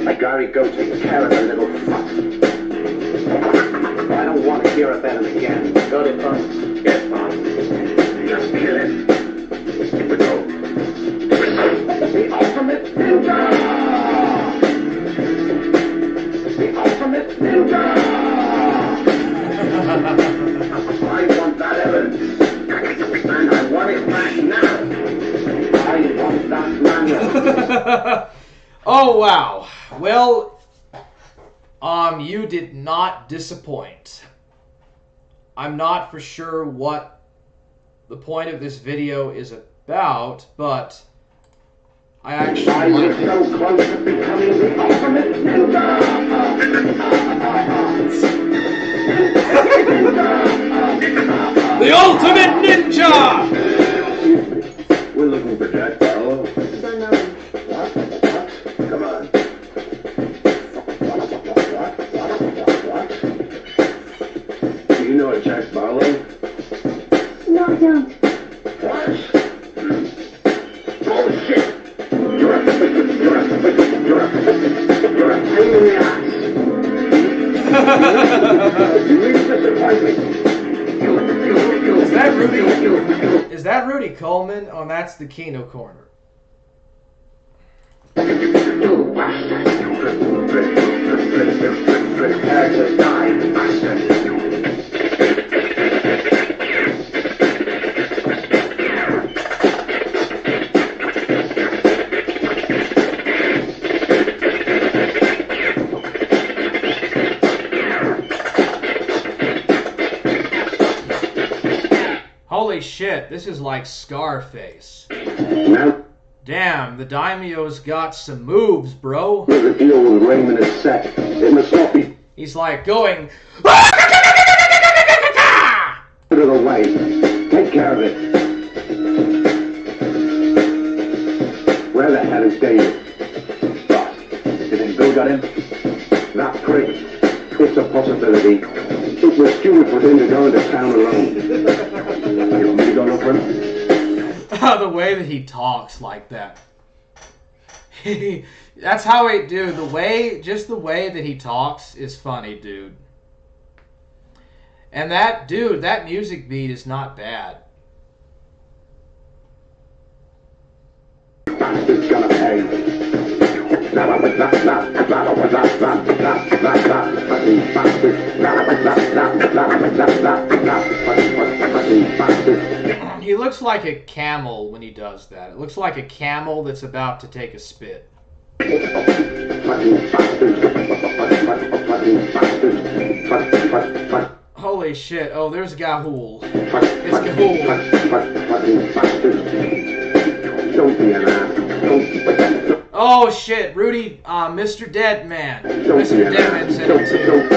I gotta go take care of the little fuck. I don't want to hear about him again. Got it, boss. Yes, boss. Just kill him. Here we go. The ultimate ninja! The ultimate ninja! I want that evidence. And I want it back now. I want that manual. Oh, wow. Well, you did not disappoint. I'm not for sure what the point of this video is about, but I actually like it. So close to becoming the ultimate ninja! The ultimate ninja! Excuse me. We're looking for Jack Barlow. Don't know. What? Come on. Do you know a Jack Barlow? No, I don't. What? Bullshit! You're a pain in the ass. You really disappoint me. Is that Rudy Coleman? Oh, that's the Kino Corner. You bastard! Prepare to die, bastard! Holy shit, this is like Scarface. Now, Damn, the Daimyo's got some moves, bro. the deal with Raymond is set. It must not be He's like going... out of the way. Take care of it. Where the hell is David? Boss, you think Bill got him? That prick. It's a possibility. It was stupid for him to go into town alone. You want me to go look for him? The way that he talks like that. That's how I do. Just the way that he talks is funny, dude. And that music beat is not bad. Bastard's gonna pay. He looks like a camel when he does that. It looks like a camel that's about to take a spit. Holy shit. Oh, there's Gahool. It's Gahool. Don't be an ass. Oh shit, Rudy, Mr. Deadman. Mr. Deadman's in it too.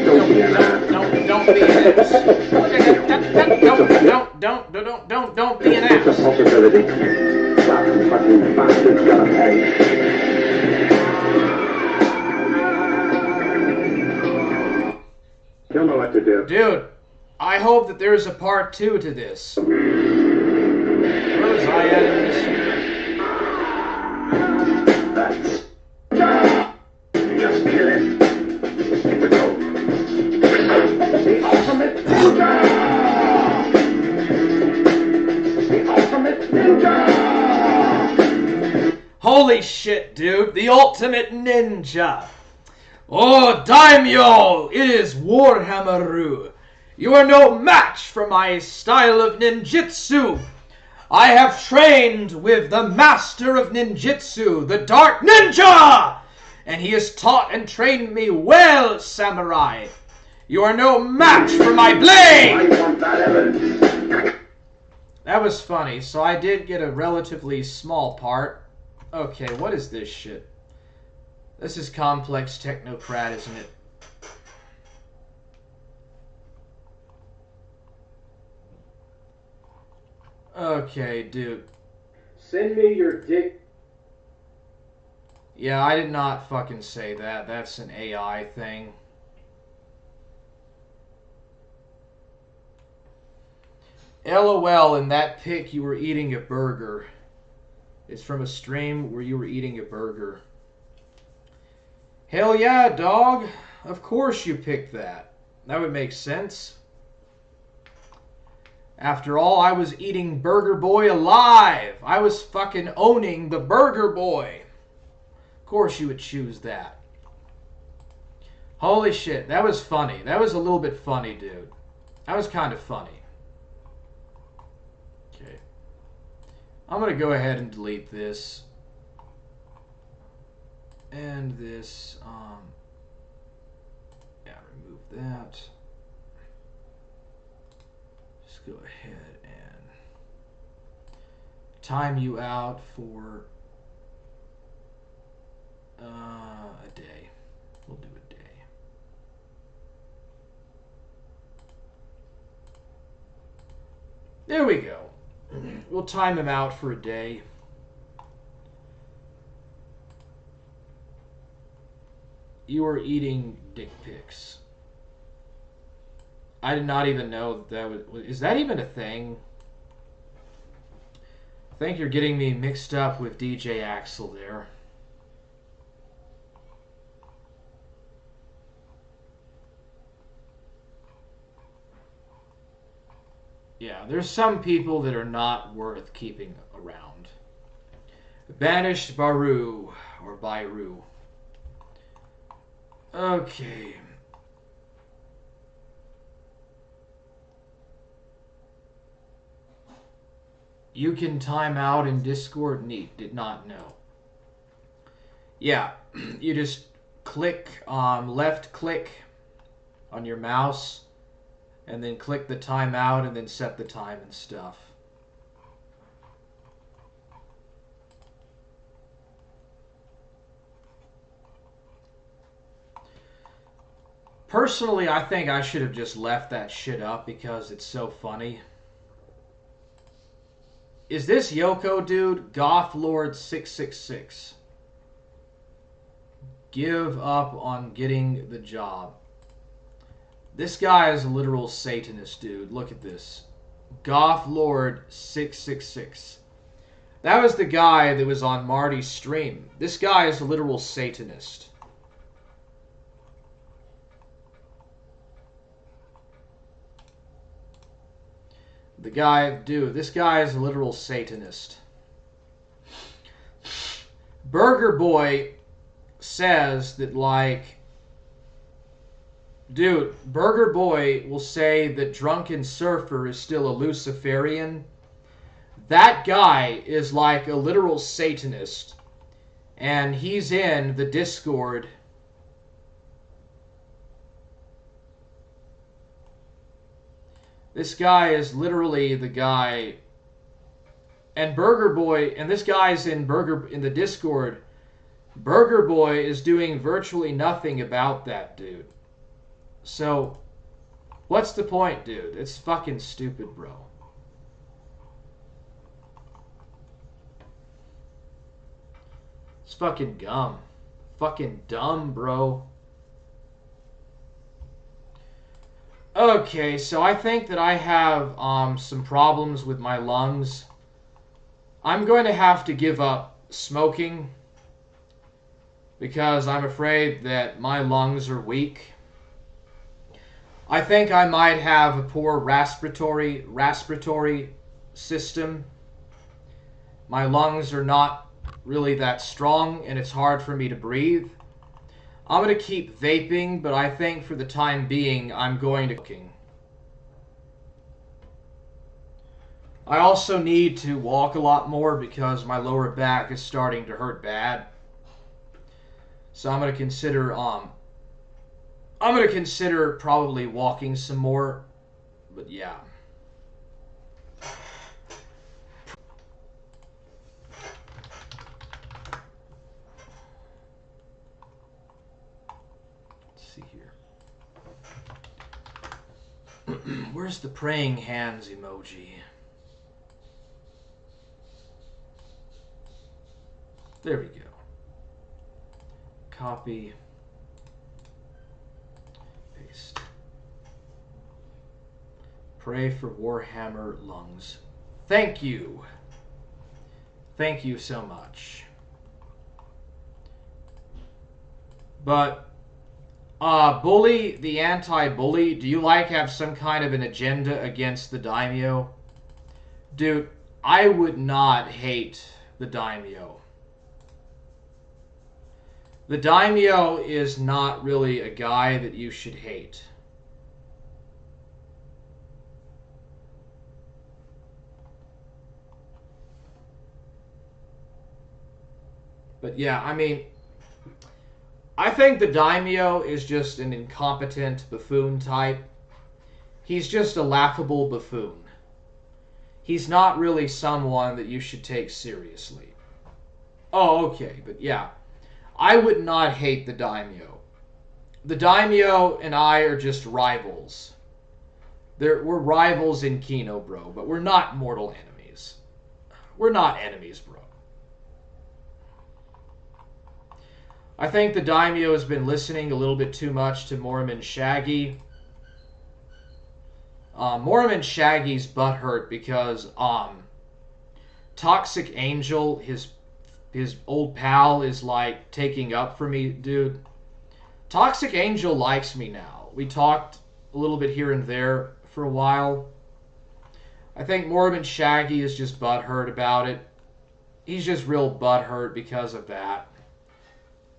Don't be an ass. Don't be an ass. Don't be an It's a ass. possibility. That fucking bastard's gonna pay. He'll know what to do. Dude, I hope that there's a part 2 to this. Where was I at in this? Just kill him. Here we go. The ultimate ninja! The ultimate ninja! Holy shit, dude. The ultimate ninja. Oh, Daimyo, it is Warhammeru. You are no match for my style of ninjutsu. I have trained with the master of ninjutsu, the Dark Ninja, and he has taught and trained me well, samurai. You are no match for my blade. I want that evidence. That was funny, so I did get a relatively small part. Okay, what is this shit? This is complex technocrat, isn't it? Okay, dude. Send me your dick. Yeah, I did not fucking say that. That's an AI thing. LOL, in that pic you were eating a burger. It's from a stream where you were eating a burger. Hell yeah, dog. Of course you picked that. That would make sense. After all, I was eating Burger Boy alive. I was fucking owning the Burger Boy. Of course you would choose that. Holy shit, that was funny. That was a little bit funny, dude. That was kind of funny. Okay. I'm going to go ahead and delete this. And this, yeah, remove that. Just go ahead and time you out for a day. We'll do a day. There we go. We'll time him out for a day. You are eating dick pics. I did not even know that was... Is that even a thing? I think you're getting me mixed up with DJ Axel there. Yeah, there's some people that are not worth keeping around. Banished Baru, or Byru. Okay. You can time out in Discord? Neat, did not know. Yeah, you just click, left click on your mouse, and then click the timeout, and then set the time and stuff. Personally, I think I should have just left that shit up because it's so funny. Is this Yoko dude? Goth Lord 666. Give up on getting the job. This guy is a literal Satanist, dude. Look at this. Goth Lord 666. That was the guy that was on Marty's stream. This guy is a literal Satanist. The guy, dude, this guy is a literal Satanist. Burger Boy says that, like, dude, Burger Boy will say that Drunken Surfer is still a Luciferian. That guy is like a literal Satanist. And he's in the Discord. This guy is literally the guy. And Burger Boy, and this guy's in the Discord. Burger Boy is doing virtually nothing about that dude. So, what's the point, dude? It's fucking stupid, bro. It's fucking dumb. Fucking dumb, bro. Okay, so I think that I have some problems with my lungs. I'm going to have to give up smoking because I'm afraid that my lungs are weak. I think I might have a poor respiratory system. My lungs are not really that strong and it's hard for me to breathe. I'm going to keep vaping, but I think for the time being, I'm going to... I also need to walk a lot more because my lower back is starting to hurt bad. So I'm going to consider probably walking some more, but yeah. Where's the praying hands emoji? There we go. Copy. Paste. Pray for Warhammer lungs. Thank you. Thank you so much. But Bully, the anti-bully, do you have some kind of an agenda against the daimyo? Dude, I would not hate the daimyo. The daimyo is not really a guy that you should hate. But yeah, I mean, I think the daimyo is just an incompetent buffoon type. He's just a laughable buffoon. he's not really someone that you should take seriously. Oh, okay, but yeah. I would not hate the daimyo. The daimyo and I are just rivals. We're rivals in Kino, bro, but we're not mortal enemies. We're not enemies, bro. I think the daimyo has been listening a little bit too much to Mormon Shaggy. Mormon Shaggy's butthurt because Toxic Angel, his old pal, is like taking up for me, dude. Toxic Angel likes me now. We talked a little bit here and there for a while. I think Mormon Shaggy is just butthurt about it. He's just real butthurt because of that.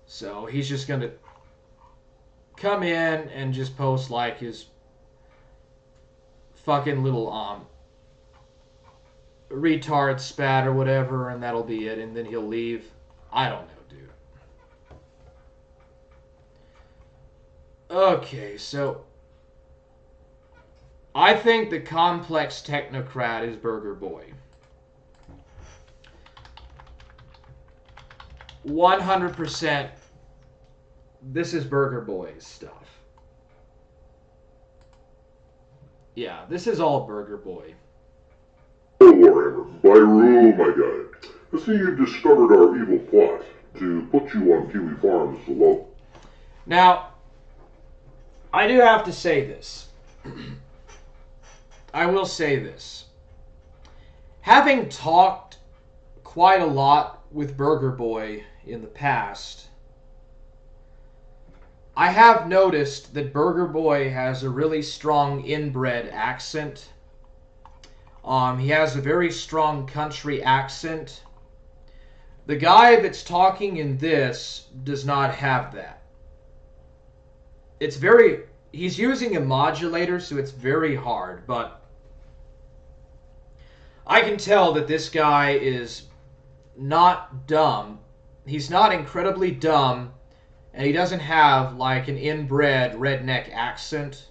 So he's just gonna come in and just post like his fucking little retard spat or whatever, and that'll be it, and then he'll leave. I don't know, dude. Okay, so I think the complex technocrat is Burger Boy. 100%. This is Burger Boy's stuff. Yeah, this is all Burger Boy. Oh, Warhammer, Byru, my guy. I see you discovered our evil plot to put you on Kiwi Farms alone. Now, I do have to say this. I will say this. Having talked quite a lot with Burger Boy in the past, I have noticed that Burger Boy has a really strong inbred accent. He has a very strong country accent. The guy that's talking in this does not have that. He's using a modulator, so it's very hard, but I can tell that this guy is not dumb. He's not incredibly dumb, and he doesn't have like an inbred redneck accent.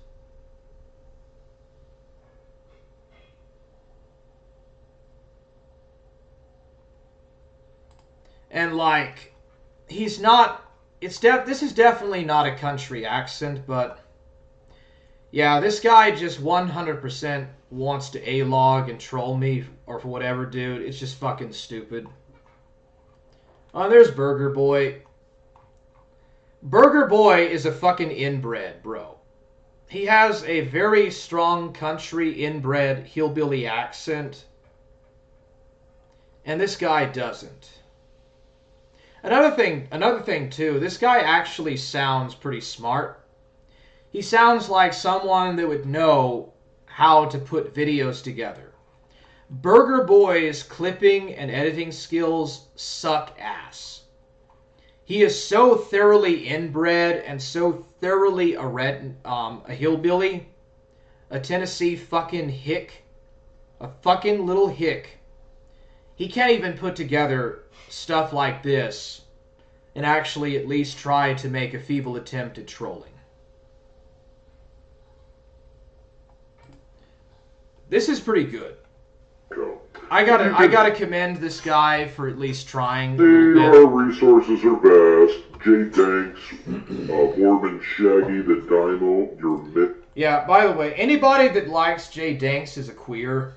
And like, he's not, this is definitely not a country accent, but yeah, this guy just 100% wants to A-log and troll me or for whatever, dude. It's just fucking stupid. Oh, there's Burger Boy. Burger Boy is a fucking inbred, bro. He has a very strong country inbred hillbilly accent. And this guy doesn't. Another thing too, this guy actually sounds pretty smart. He sounds like someone that would know how to put videos together. Burger Boy's clipping and editing skills suck ass. He is so thoroughly inbred and so thoroughly a hillbilly, a Tennessee fucking hick, a fucking little hick. He can't even put together stuff like this and actually at least try to make a feeble attempt at trolling. This is pretty good. I gotta commend this guy for at least trying. Our resources are vast. J Danks, Mormon Shaggy, the Dymo, your Mitt. Yeah, by the way, anybody that likes J Danks is a queer.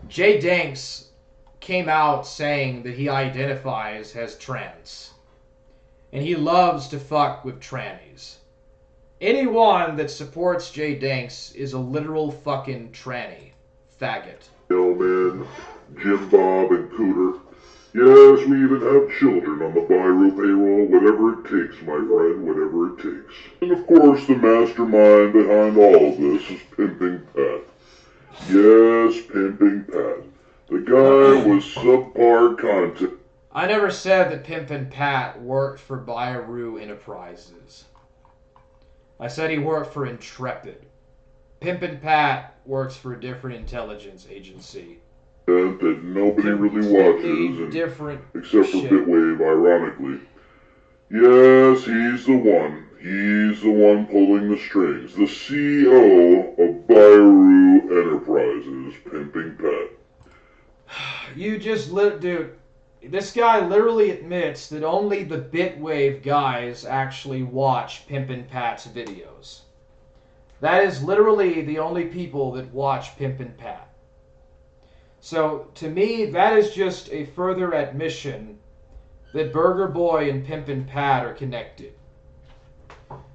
J Danks came out saying that he identifies as trans. And he loves to fuck with trannies. Anyone that supports J Danks is a literal fucking tranny. Faggot. Hellman, Jim Bob, and Cooter. Yes, we even have children on the Byru payroll. Whatever it takes, my friend, whatever it takes. And of course, the mastermind behind all of this is Pimping Pat. Yes, Pimping Pat. The guy was subpar content. I never said that Pimpin' Pat worked for Byru Enterprises. I said he worked for Intrepid. Pimpin' Pat works for a different intelligence agency. That nobody really watches, different except for shit. Bitwave, ironically. Yes, he's the one. He's the one pulling the strings. The CEO of GOOOO Enterprises, Pimping Pat. You just dude, this guy literally admits that only the Bitwave guys actually watch Pimpin' Pat's videos. That is literally the only people that watch Pimpin' Pat. So, to me, that is just a further admission that Burger Boy and Pimpin' Pat are connected.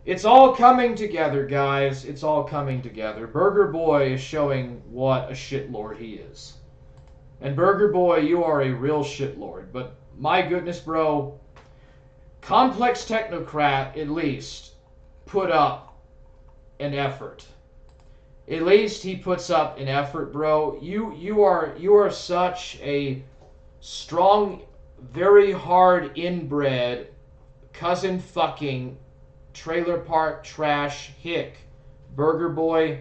It's all coming together, guys. It's all coming together. Burger Boy is showing what a shitlord he is. And Burger Boy, you are a real shitlord. But my goodness, bro, Complex Technocrat at least put up an effort. At least he puts up an effort, bro. You are such a strong, very hard inbred, cousin fucking, trailer park trash hick, Burger Boy,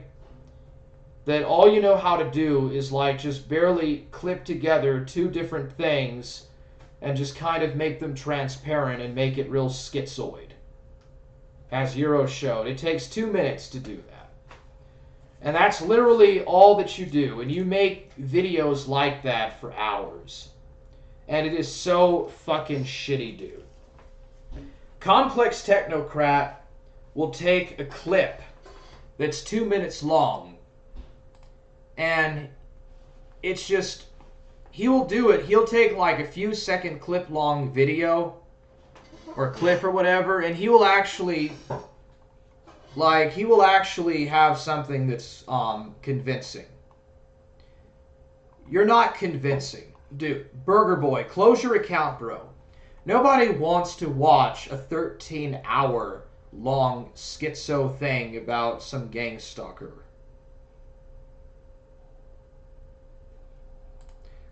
that all you know how to do is like just barely clip together two different things and just kind of make them transparent and make it real schizoid. As Euro showed, it takes 2 minutes to do that. And that's literally all that you do. And you make videos like that for hours. And it is so fucking shitty, dude. Complex Technocrat will take a clip that's 2 minutes long, and it's just, he will do it. He'll take like a few second clip long video or clip or whatever, and he will actually have something that's convincing. You're not convincing. Dude, Burger Boy, close your account, bro. Nobody wants to watch a 13-hour long schizo thing about some gang stalker.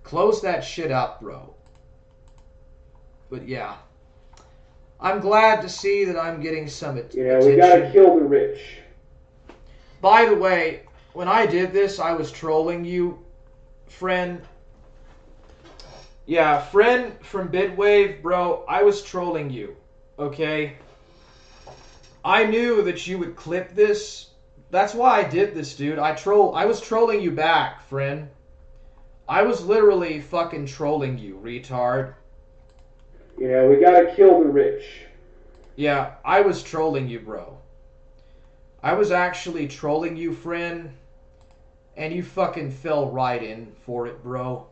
Close that shit up, bro. But yeah. I'm glad to see that I'm getting some attention. Yeah, we gotta kill the rich. By the way, when I did this, I was trolling you, friend. Yeah, friend from Bitwave, bro, I was trolling you, okay? I knew that you would clip this. That's why I did this, dude. I was trolling you back, friend. I was literally fucking trolling you, retard. Yeah, we gotta kill the rich. Yeah, I was trolling you, bro. I was actually trolling you, friend. And you fucking fell right in for it, bro.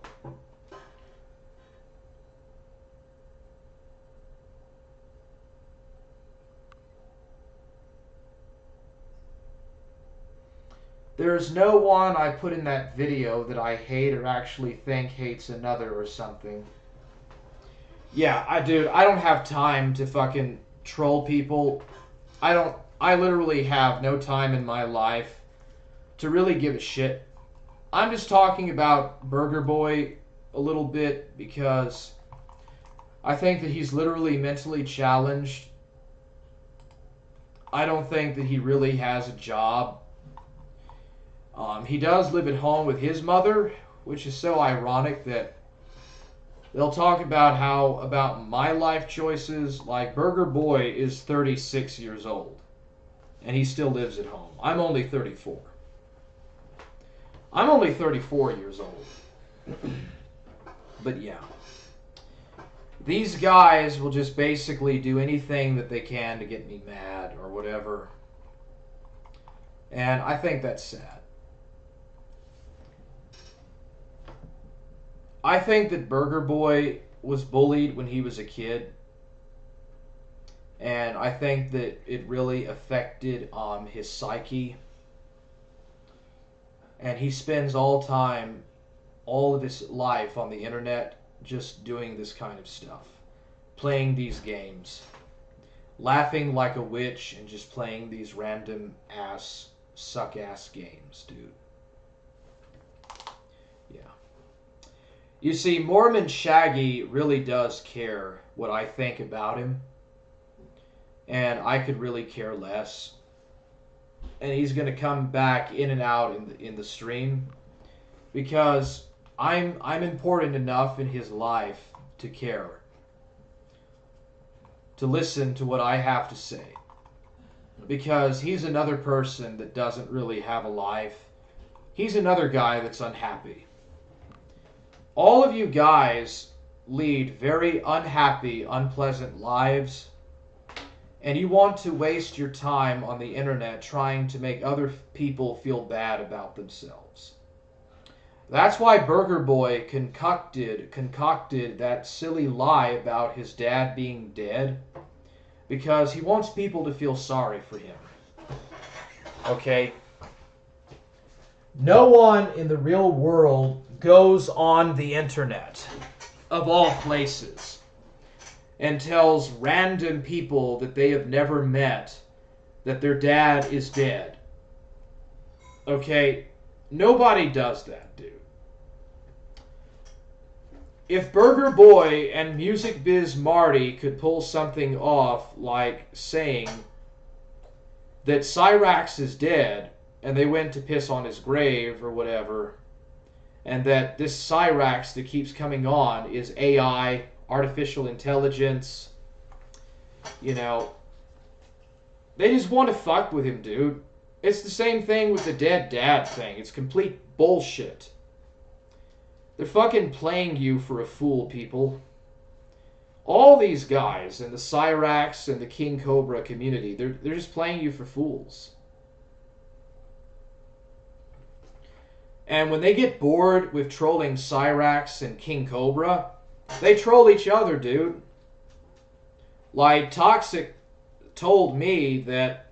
There's no one I put in that video that I hate or actually think hates another or something. Yeah, dude, I don't have time to fucking troll people. I literally have no time in my life to really give a shit. I'm just talking about Burger Boy a little bit because I think that he's literally mentally challenged. I don't think that he really has a job. He does live at home with his mother, which is so ironic that they'll talk about my life choices. Like, Burger Boy is 36 years old, and he still lives at home. I'm only 34. I'm only 34 years old. But yeah. These guys will just basically do anything that they can to get me mad or whatever. And I think that's sad. I think that Burger Boy was bullied when he was a kid. And I think that it really affected his psyche. And he spends all of his life on the internet just doing this kind of stuff. Playing these games. Laughing like a witch and just playing these random suck-ass games, dude. Yeah. You see, Mormon Shaggy really does care what I think about him. And I could really care less. And he's going to come back in and out in the stream. Because I'm important enough in his life to care. To listen to what I have to say. because he's another person that doesn't really have a life. He's another guy that's unhappy. All of you guys lead very unhappy, unpleasant lives, and you want to waste your time on the internet trying to make other people feel bad about themselves. That's why Burger Boy concocted that silly lie about his dad being dead, because he wants people to feel sorry for him. Okay? No one in the real world goes on the internet, of all places, and tells random people that they have never met that their dad is dead. Okay? Nobody does that, dude. If Burger Boy and Music Biz Marty could pull something off like saying that Cyraxx is dead and they went to piss on his grave or whatever, and that this Cyraxx that keeps coming on is AI, artificial intelligence, you know, they just want to fuck with him, dude. It's the same thing with the dead dad thing. It's complete bullshit. They're fucking playing you for a fool, people. All these guys in the cyraxx and the King Cobra community, they're just playing you for fools. And when they get bored with trolling cyraxx and King Cobra, they troll each other, dude. Like, Toxic told me that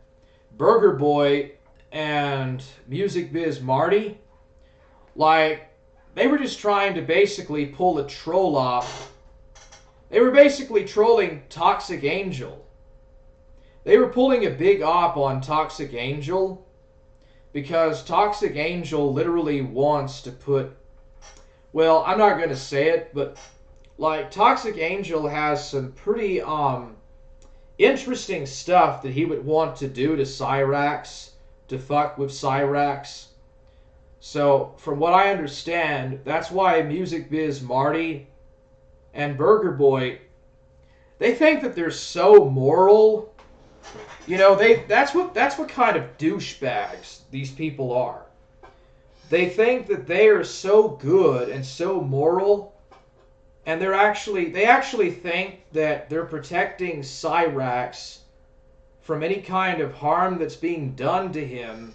Burger Boy and Music Biz Marty, like, they were just trying to basically pull a troll off. They were basically trolling Toxic Angel. They were pulling a big op on Toxic Angel because Toxic Angel literally wants to put... Well, I'm not going to say it, but like Toxic Angel has some pretty interesting stuff that he would want to do to cyraxx, to fuck with cyraxx. So, from what I understand, that's why Music Biz Marty and Burger Boy, they think that they're so moral. You know, that's what kind of douchebags these people are. They think that they are so good and so moral, and they actually think that they're protecting cyraxx from any kind of harm that's being done to him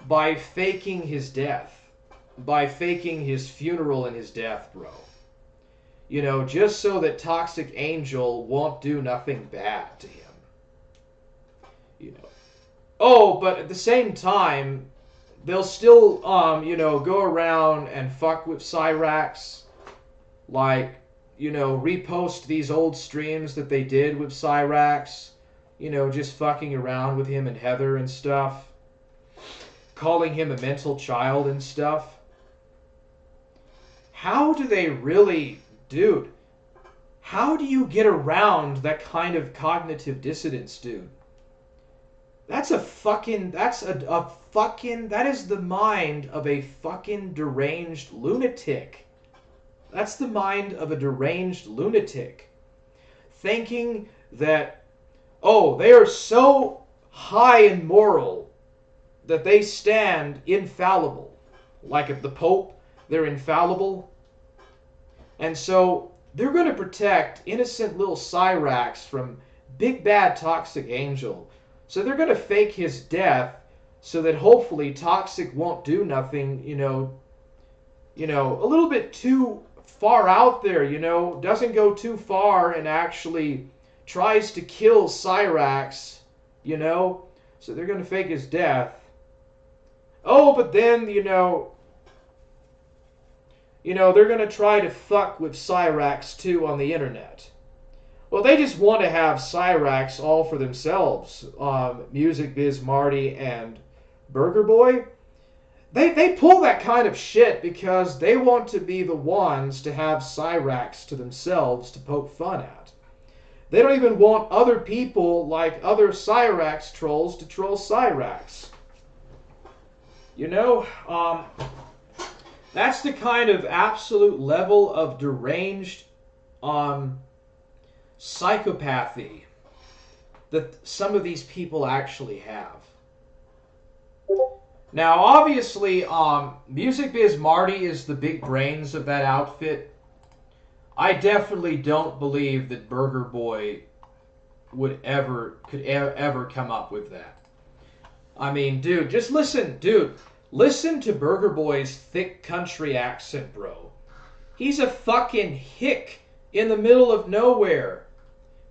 by faking his death, by faking his funeral and his death, bro. You know, just so that Toxic Angel won't do nothing bad to him. You know. Oh, but at the same time, they'll still, you know, go around and fuck with cyraxx. Like, you know, repost these old streams that they did with cyraxx. You know, just fucking around with him and Heather and stuff. Calling him a mental child and stuff. How do they really... Dude, how do you get around that kind of cognitive dissonance, dude? That is the mind of a fucking deranged lunatic. That's the mind of a deranged lunatic. Thinking that, oh, they are so high and moral that they stand infallible. Like at the Pope, they're infallible. And so they're going to protect innocent little cyraxx from big bad Toxic Angel. So they're going to fake his death so that hopefully Toxic won't do nothing, you know, a little bit too far out there, you know, doesn't go too far and actually tries to kill cyraxx, you know. So they're going to fake his death. Oh, but then, you know, they're going to try to fuck with cyraxx too on the internet. Well, they just want to have cyraxx all for themselves. Music Biz Marty and Burger Boy. They pull that kind of shit because they want to be the ones to have cyraxx to themselves to poke fun at. They don't even want other people like other cyraxx trolls to troll cyraxx. You know, that's the kind of absolute level of deranged psychopathy that some of these people actually have. Now, obviously, Music Biz Marty is the big brains of that outfit. I definitely don't believe that Burger Boy could ever come up with that. I mean, dude, just listen, dude. Listen to Burger Boy's thick country accent, bro. He's a fucking hick in the middle of nowhere.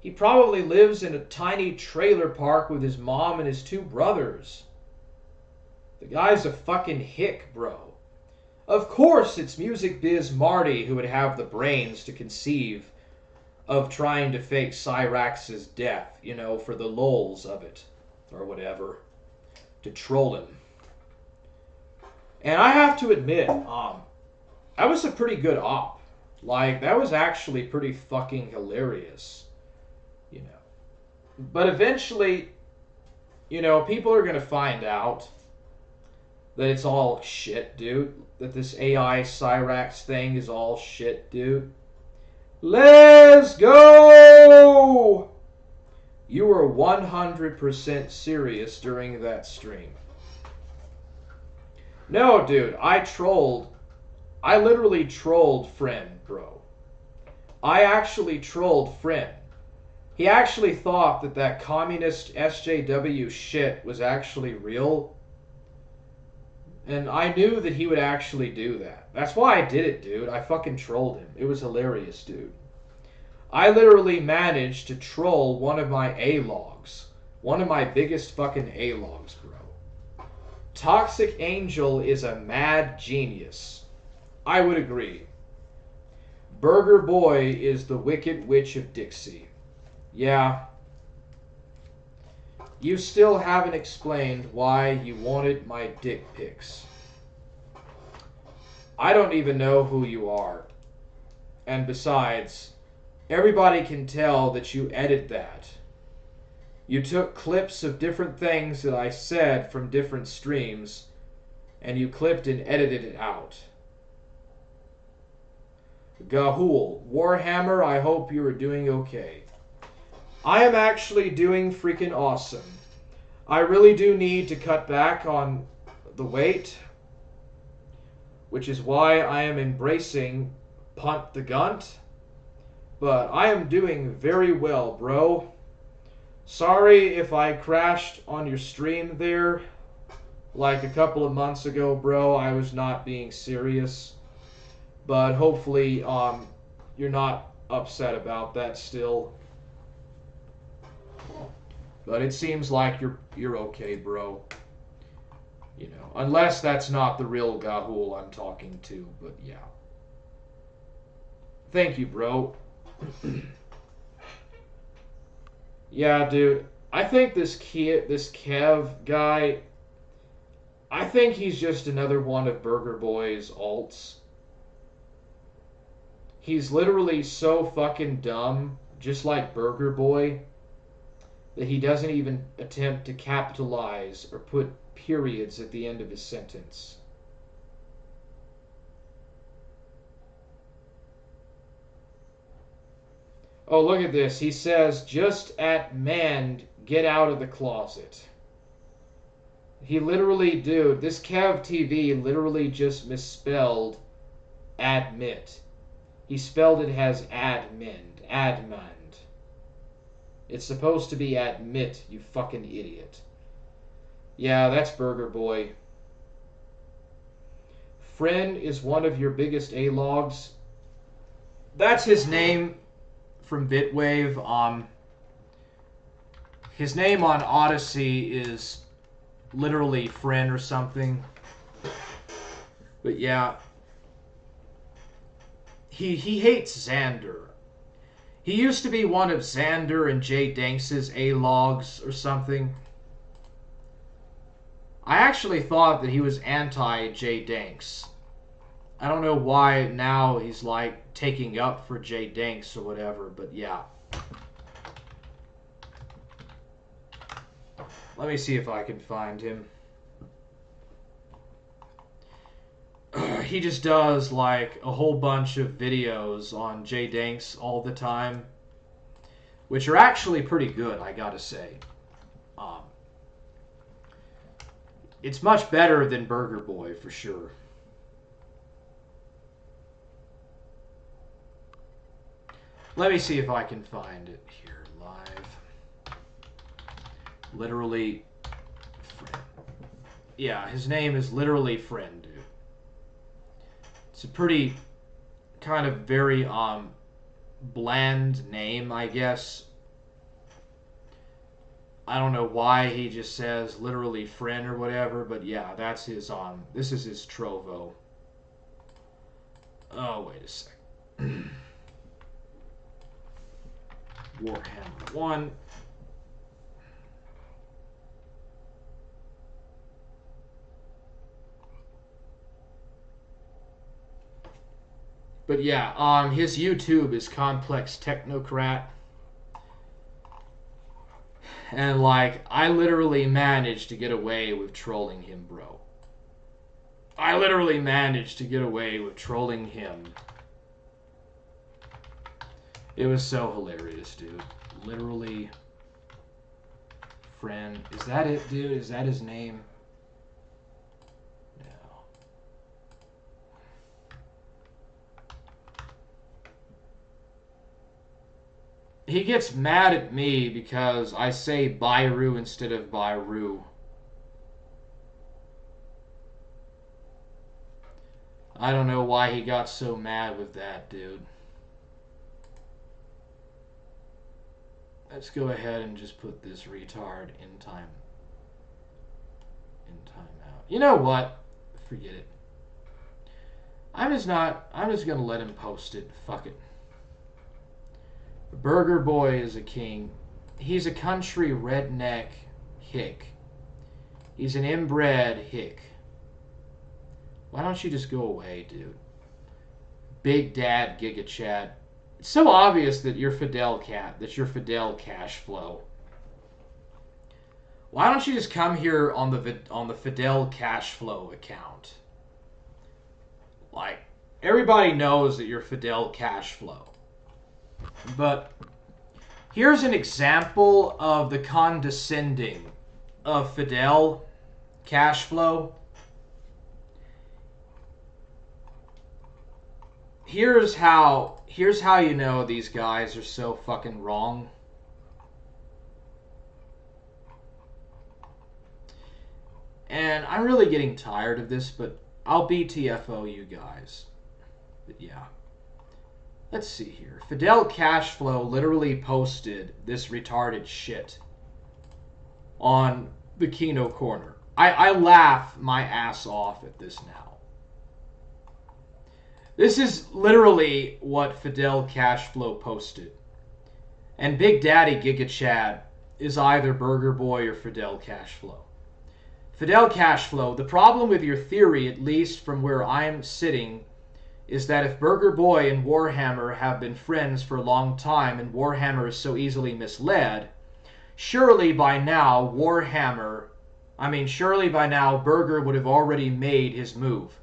He probably lives in a tiny trailer park with his mom and his 2 brothers. The guy's a fucking hick, bro. Of course it's Music Biz Marty who would have the brains to conceive of trying to fake cyraxx's death, you know, for the lulz of it, or whatever, to troll him. And I have to admit, that was a pretty good op. Like, that was actually pretty fucking hilarious, you know. But eventually, you know, people are gonna find out that it's all shit, dude. That this AI cyraxx thing is all shit, dude. Let's go! You were 100% serious during that stream. No, dude, I literally trolled Friend, bro. I actually trolled Friend. He actually thought that that communist SJW shit was actually real. And I knew that he would actually do that. That's why I did it, dude. I fucking trolled him. It was hilarious, dude. I literally managed to troll one of my A-logs. One of my biggest fucking A-logs, bro. Toxic Angel is a mad genius. I would agree. Burger Boy is the Wicked Witch of Dixie. Yeah. You still haven't explained why you wanted my dick pics. I don't even know who you are. And besides, everybody can tell that you edited that. You took clips of different things that I said from different streams, and you clipped and edited it out. GOOOO, Warhammer, I hope you are doing okay. I am actually doing freaking awesome. I really do need to cut back on the weight, which is why I am embracing Punt the Gunt. But I am doing very well, bro. Sorry if I crashed on your stream there like a couple of months ago, bro. I was not being serious. But hopefully you're not upset about that still. But it seems like you're okay, bro. You know, unless that's not the real GOOOO I'm talking to, but yeah. Thank you, bro. Yeah, dude. I think this Kev guy, I think he's just another one of Burger Boy's alts. He's literally so fucking dumb, just like Burger Boy, that he doesn't even attempt to capitalize or put periods at the end of his sentence. Oh, look at this. He says, just at manned, get out of the closet. He literally, dude, this Kev TV literally just misspelled admit. He spelled it as admend. It's supposed to be admit, you fucking idiot. Yeah, that's Burger Boy. Friend is one of your biggest A-logs. That's his name from Bitwave. His name on Odyssey is literally Friend or something. But yeah. He hates Xander. He used to be one of Xander and Jay Danks' A-logs or something. I actually thought that he was anti-Jay Danks. I don't know why now he's like taking up for Jay Danks or whatever, but yeah. Let me see if I can find him. He just does like a whole bunch of videos on Jay Danks all the time. which are actually pretty good, I gotta say. It's much better than Burger Boy, for sure. Let me see if I can find it here live. Literally Friend. Yeah, his name is literally Friend, dude. It's a pretty kind of very bland name, I guess. I don't know why he just says literally Friend or whatever, but yeah, that's his this is his Trovo. Oh, wait a second. Warhammer 1. But yeah, his YouTube is Complex Technocrat. And like, I literally managed to get away with trolling him, bro. I literally managed to get away with trolling him. It was so hilarious, dude. Literally Friend. Is that it, dude? Is that his name? No. He gets mad at me because I say Byru instead of Byru. I don't know why he got so mad with that, dude. Let's go ahead and just put this retard in timeout. You know what? Forget it. I'm just gonna let him post it. Fuck it. Burger Boy is a king. He's a country redneck hick. He's an inbred hick. Why don't you just go away, dude? Big Dad Giga Chad. It's so obvious that you're Fidel Cash Flow. Why don't you just come here on the Fidel Cash Flow account? Like, everybody knows that you're Fidel Cash Flow. But here's an example of the condescending of Fidel Cash Flow. Here's how you know these guys are so fucking wrong. And I'm really getting tired of this, but I'll BTFO you guys. But yeah. Let's see here. Fidel Cashflow literally posted this retarded shit on the Kino Corner. I laugh my ass off at this now. This is literally what Fidel Cashflow posted. And Big Daddy Giga Chad is either Burger Boy or Fidel Cashflow. Fidel Cashflow, the problem with your theory, at least from where I'm sitting, is that if Burger Boy and Warhammer have been friends for a long time and Warhammer is so easily misled, surely by now Burger would have already made his move.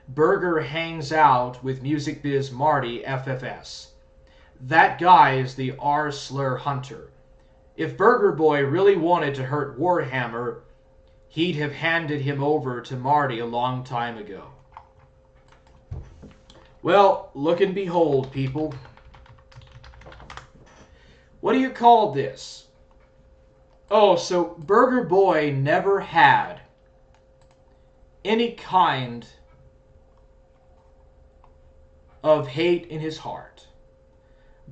Burger hangs out with Music Biz Marty FFS. That guy is the R-slur hunter. If Burger Boy really wanted to hurt Warhammer, he'd have handed him over to Marty a long time ago. Well, look and behold, people. What do you call this? Oh, so Burger Boy never had any kind of hate in his heart.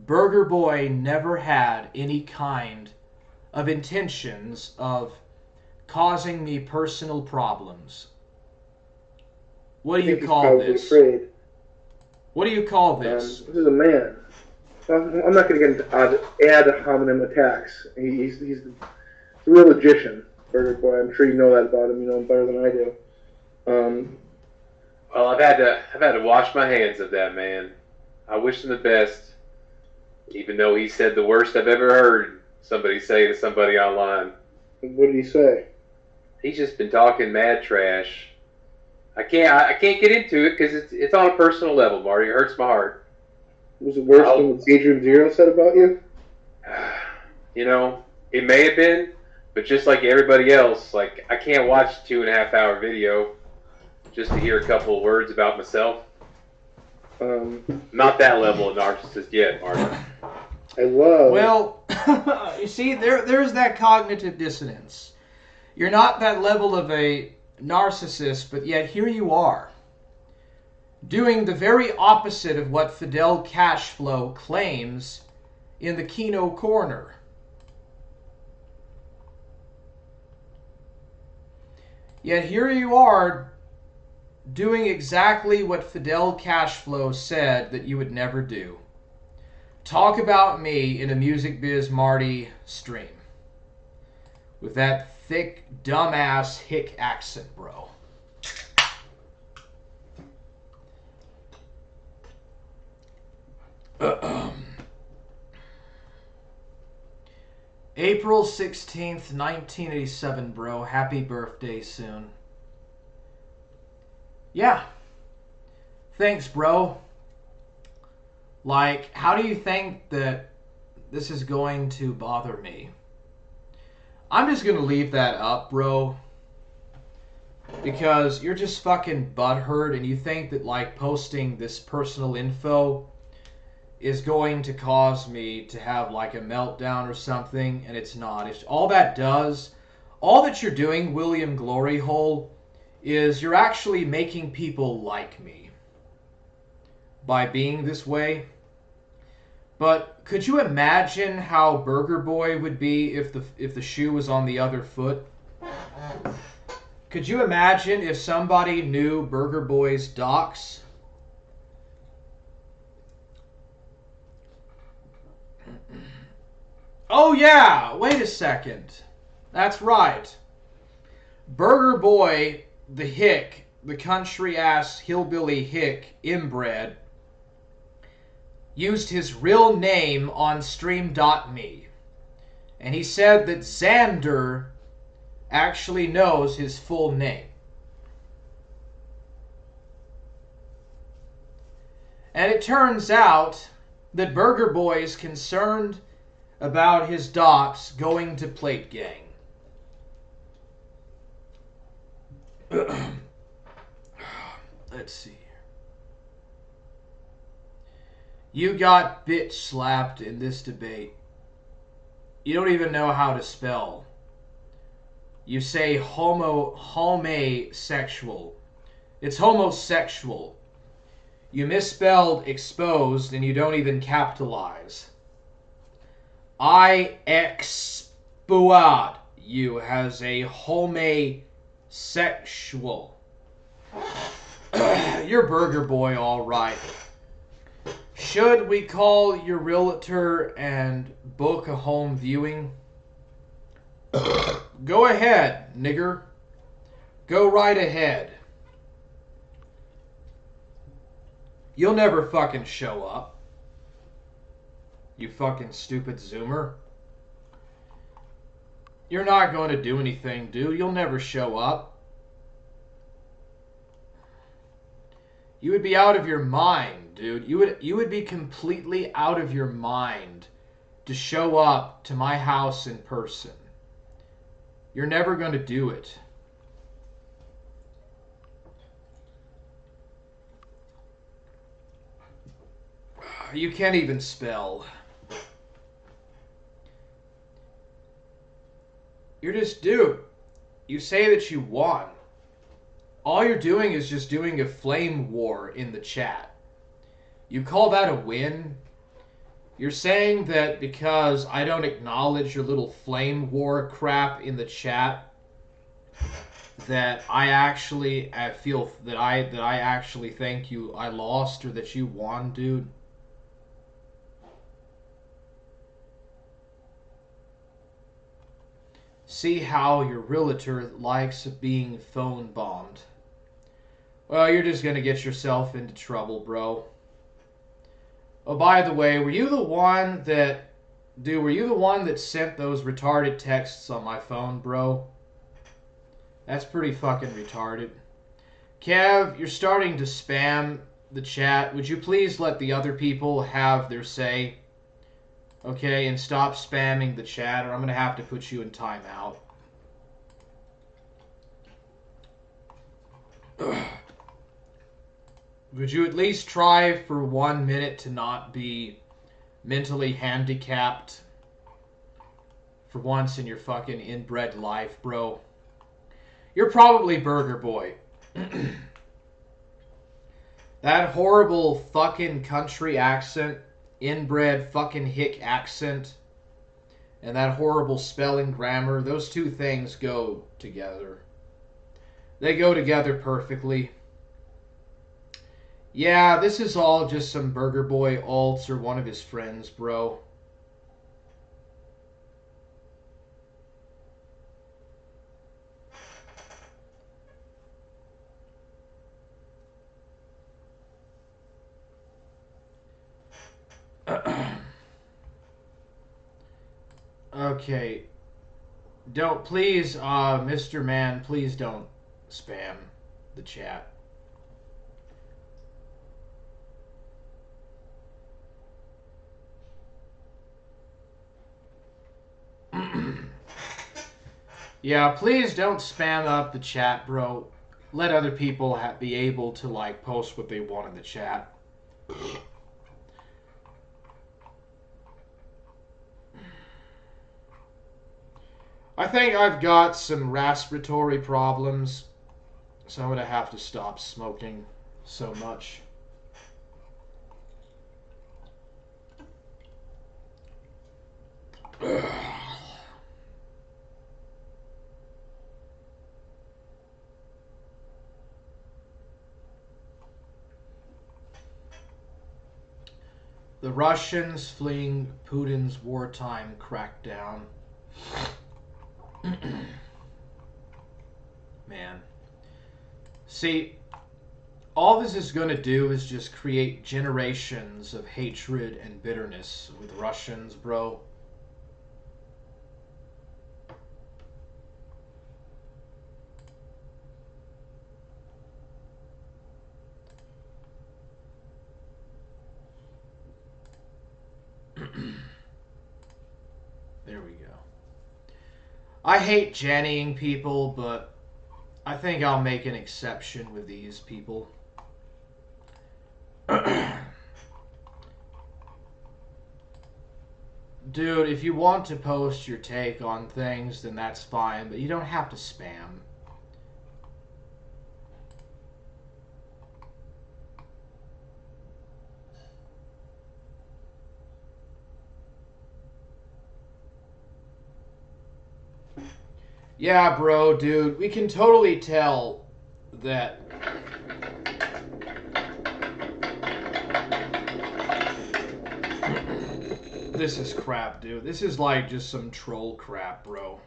Burger Boy never had any kind of intentions of causing me personal problems. What do you call this? Afraid. What do you call this? This is a man. I'm not going to get into ad hominem attacks. He's a real magician, Burger Boy. I'm sure you know that about him. You know him better than I do. Well, I've had to wash my hands of that man. I wish him the best, even though he said the worst I've ever heard somebody say to somebody online. What did he say? He's just been talking mad trash. I can't get into it because it's on a personal level, Marty. It hurts my heart. Was it worse than what Adrian Zero said about you? You know, it may have been, but just like everybody else, like I can't watch a 2.5 hour video just to hear a couple of words about myself. Not that level of narcissist yet, Martin. I love. Well, you see, there's that cognitive dissonance. You're not that level of a narcissist, but yet here you are, doing the very opposite of what Fidel Cashflow claims in the Kino Corner. Yet here you are, doing exactly what Fidel Cashflow said that you would never do. Talk about me in a Music Biz Marty stream. With that thick, dumbass hick accent, bro. April 16th, 1987, bro. Happy birthday soon. Yeah. Thanks, bro. Like, how do you think that this is going to bother me? I'm just going to leave that up, bro. Because you're just fucking butthurt and you think that, like, posting this personal info is going to cause me to have, like, a meltdown or something, and it's not. It's, all that does, all that you're doing, William Gloryhole, is you're actually making people like me by being this way. But could you imagine how Burger Boy would be if the shoe was on the other foot? Could you imagine if somebody knew Burger Boy's docs? Oh yeah, wait a second. That's right. Burger Boy, the hick, the country-ass hillbilly hick, inbred, used his real name on Stream.me. And he said that Xander actually knows his full name. And it turns out that Burger Boy is concerned about his docs going to Plate Gang. Let's see. You got bitch slapped in this debate. You don't even know how to spell. You say homosexual. It's homosexual. You misspelled exposed and you don't even capitalize. I expuat you as a homosexual. You're Burger Boy, all right. Should we call your realtor and book a home viewing? Go ahead, nigger. Go right ahead. You'll never fucking show up. You fucking stupid Zoomer. You're not going to do anything, dude. You'll never show up. You would be out of your mind, dude. You would be completely out of your mind to show up to my house in person. You're never going to do it. You can't even spell. You're just, dude, you say that you won. All you're doing is just doing a flame war in the chat. You call that a win? You're saying that because I don't acknowledge your little flame war crap in the chat, that I feel that I actually think I lost or that you won, dude? See how your realtor likes being phone bombed. Well, you're just gonna get yourself into trouble, bro. Oh, by the way, were you the one that sent those retarded texts on my phone, bro? That's pretty fucking retarded. Kev, you're starting to spam the chat. Would you please let the other people have their say? Okay, and stop spamming the chat, or I'm gonna have to put you in timeout. Would you at least try for 1 minute to not be mentally handicapped for once in your fucking inbred life, bro? You're probably Burger Boy. That horrible fucking country accent, inbred fucking hick accent, and that horrible spelling grammar, those two things go together. They go together perfectly. Yeah, this is all just some Burger Boy alts or one of his friends, bro. Okay. Don't, please, Mr. Man, please don't spam the chat. Yeah, please don't spam up the chat, bro. Let other people be able to, like, post what they want in the chat. I think I've got some respiratory problems, so I'm going to have to stop smoking so much. The Russians fleeing Putin's wartime crackdown. Man. See, all this is going to do is just create generations of hatred and bitterness with Russians, bro. There we go. I hate Jennying people, but I think I'll make an exception with these people. Dude, if you want to post your take on things, then that's fine, but you don't have to spam. Yeah, bro, dude, we can totally tell that this is crap, dude. This is like just some troll crap, bro.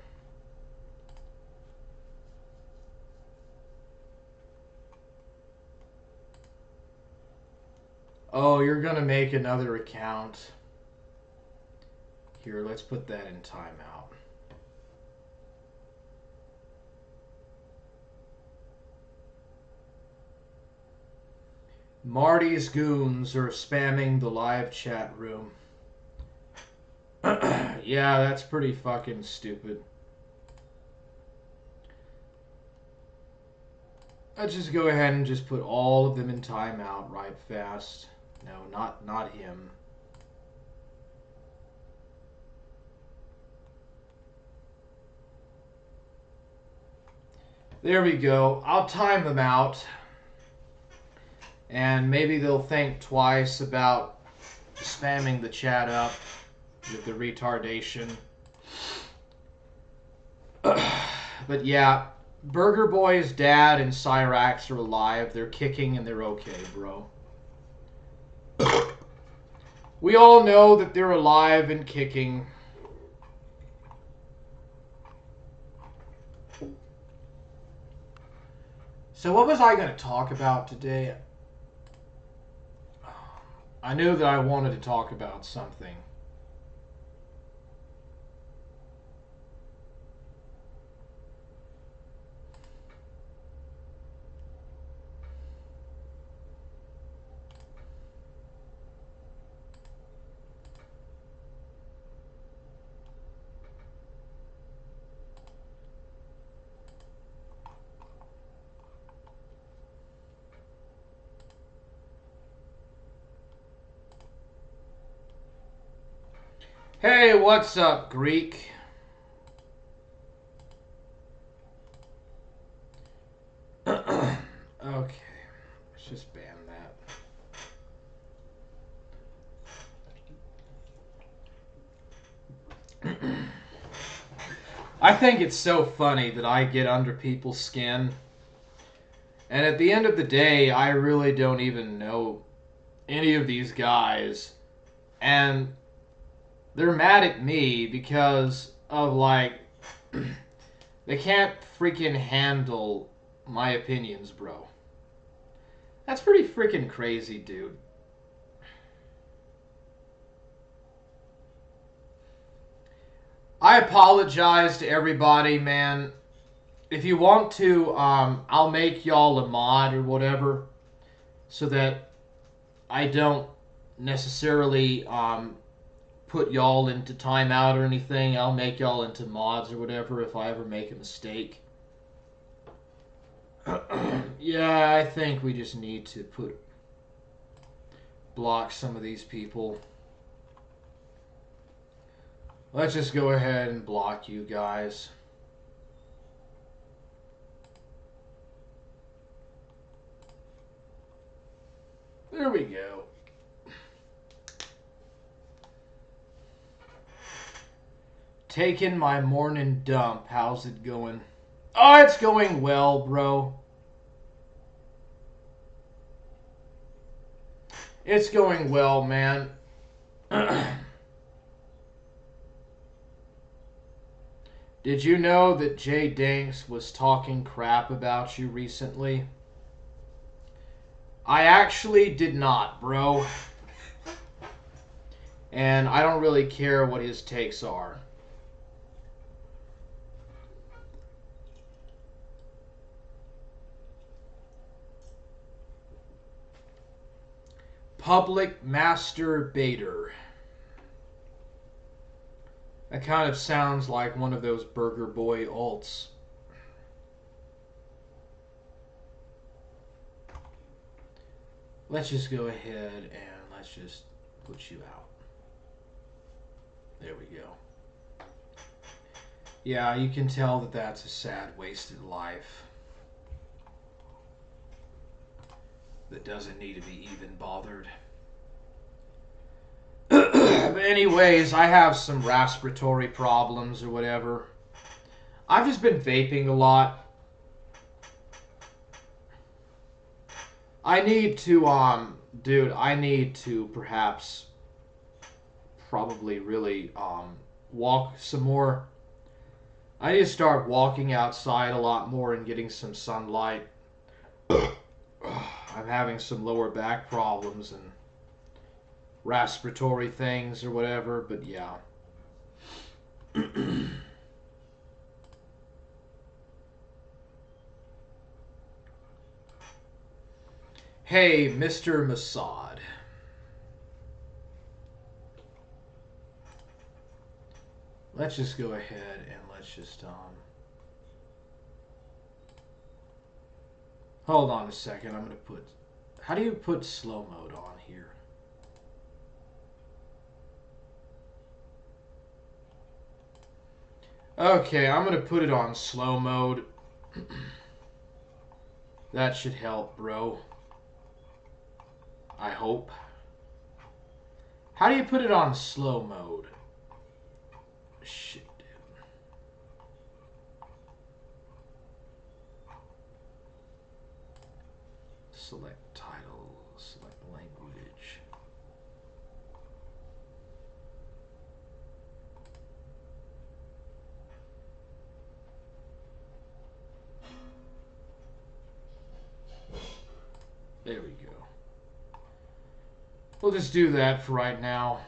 Oh, you're gonna make another account. Here, let's put that in timeout. Marty's goons are spamming the live chat room. Yeah, that's pretty fucking stupid. Let's just go ahead and just put all of them in timeout right fast. No, not him. There we go. I'll time them out. And maybe they'll think twice about spamming the chat up with the retardation. But yeah, Burger Boy's dad and cyraxx are alive. They're kicking and they're okay, bro. We all know that they're alive and kicking. So what was I going to talk about today? I knew that I wanted to talk about something. Hey, what's up, Greek? Okay, let's just ban that. I think it's so funny that I get under people's skin. And at the end of the day, I really don't even know any of these guys. And they're mad at me because of, like, they can't freaking handle my opinions, bro. That's pretty freaking crazy, dude. I apologize to everybody, man. If you want to, I'll make y'all a mod or whatever, so that I don't necessarily put y'all into timeout or anything. I'll make y'all into mods or whatever if I ever make a mistake. Yeah, I think we just need to block some of these people. Let's just go ahead and block you guys. There we go. Taking my morning dump. How's it going? Oh, it's going well, bro. It's going well, man. Did you know that Jay Danks was talking crap about you recently? I actually did not, bro. And I don't really care what his takes are. Public masturbator. That kind of sounds like one of those Burger Boy alts. Let's just go ahead and let's just put you out. There we go. Yeah, you can tell that that's a sad, wasted life that doesn't need to be even bothered. But anyways, I have some respiratory problems or whatever. I've just been vaping a lot. I need to, dude, I need to perhaps probably really, walk some more. I need to start walking outside a lot more and getting some sunlight. I'm having some lower back problems and respiratory things or whatever, but yeah. Hey, Mr. Mossad. Let's just go ahead and let's just, hold on a second. I'm going to put... How do you put slow mode on here? Okay, I'm going to put it on slow mode. That should help, bro. I hope. How do you put it on slow mode? Shit, dude. Select title, select language. There we go. We'll just do that for right now.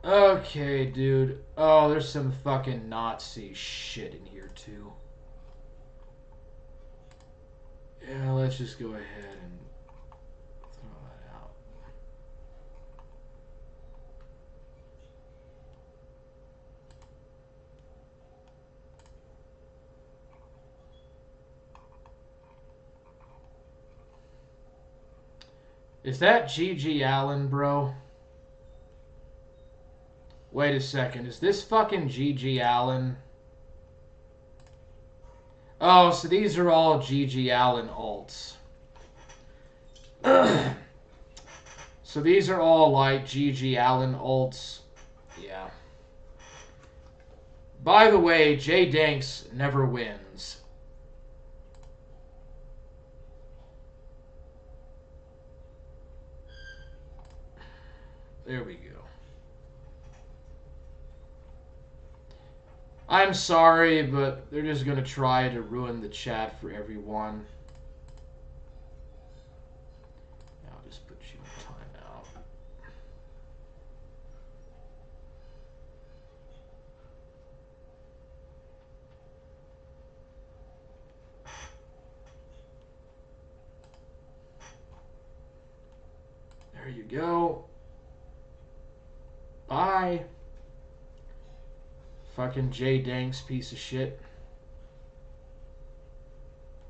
Okay, dude. Oh, there's some fucking Nazi shit in here, too. Yeah, let's just go ahead and throw that out. Is that G.G. Allen, bro? Wait a second. Is this fucking G.G. Allen? Oh, so these are all G.G. Allen alts. So these are all like G.G. Allen alts. Yeah. By the way, Jay Danks never wins. There we go. I'm sorry, but they're just going to try to ruin the chat for everyone. I'll just put you in timeout. There you go. Bye. Fucking Jay Danks piece of shit.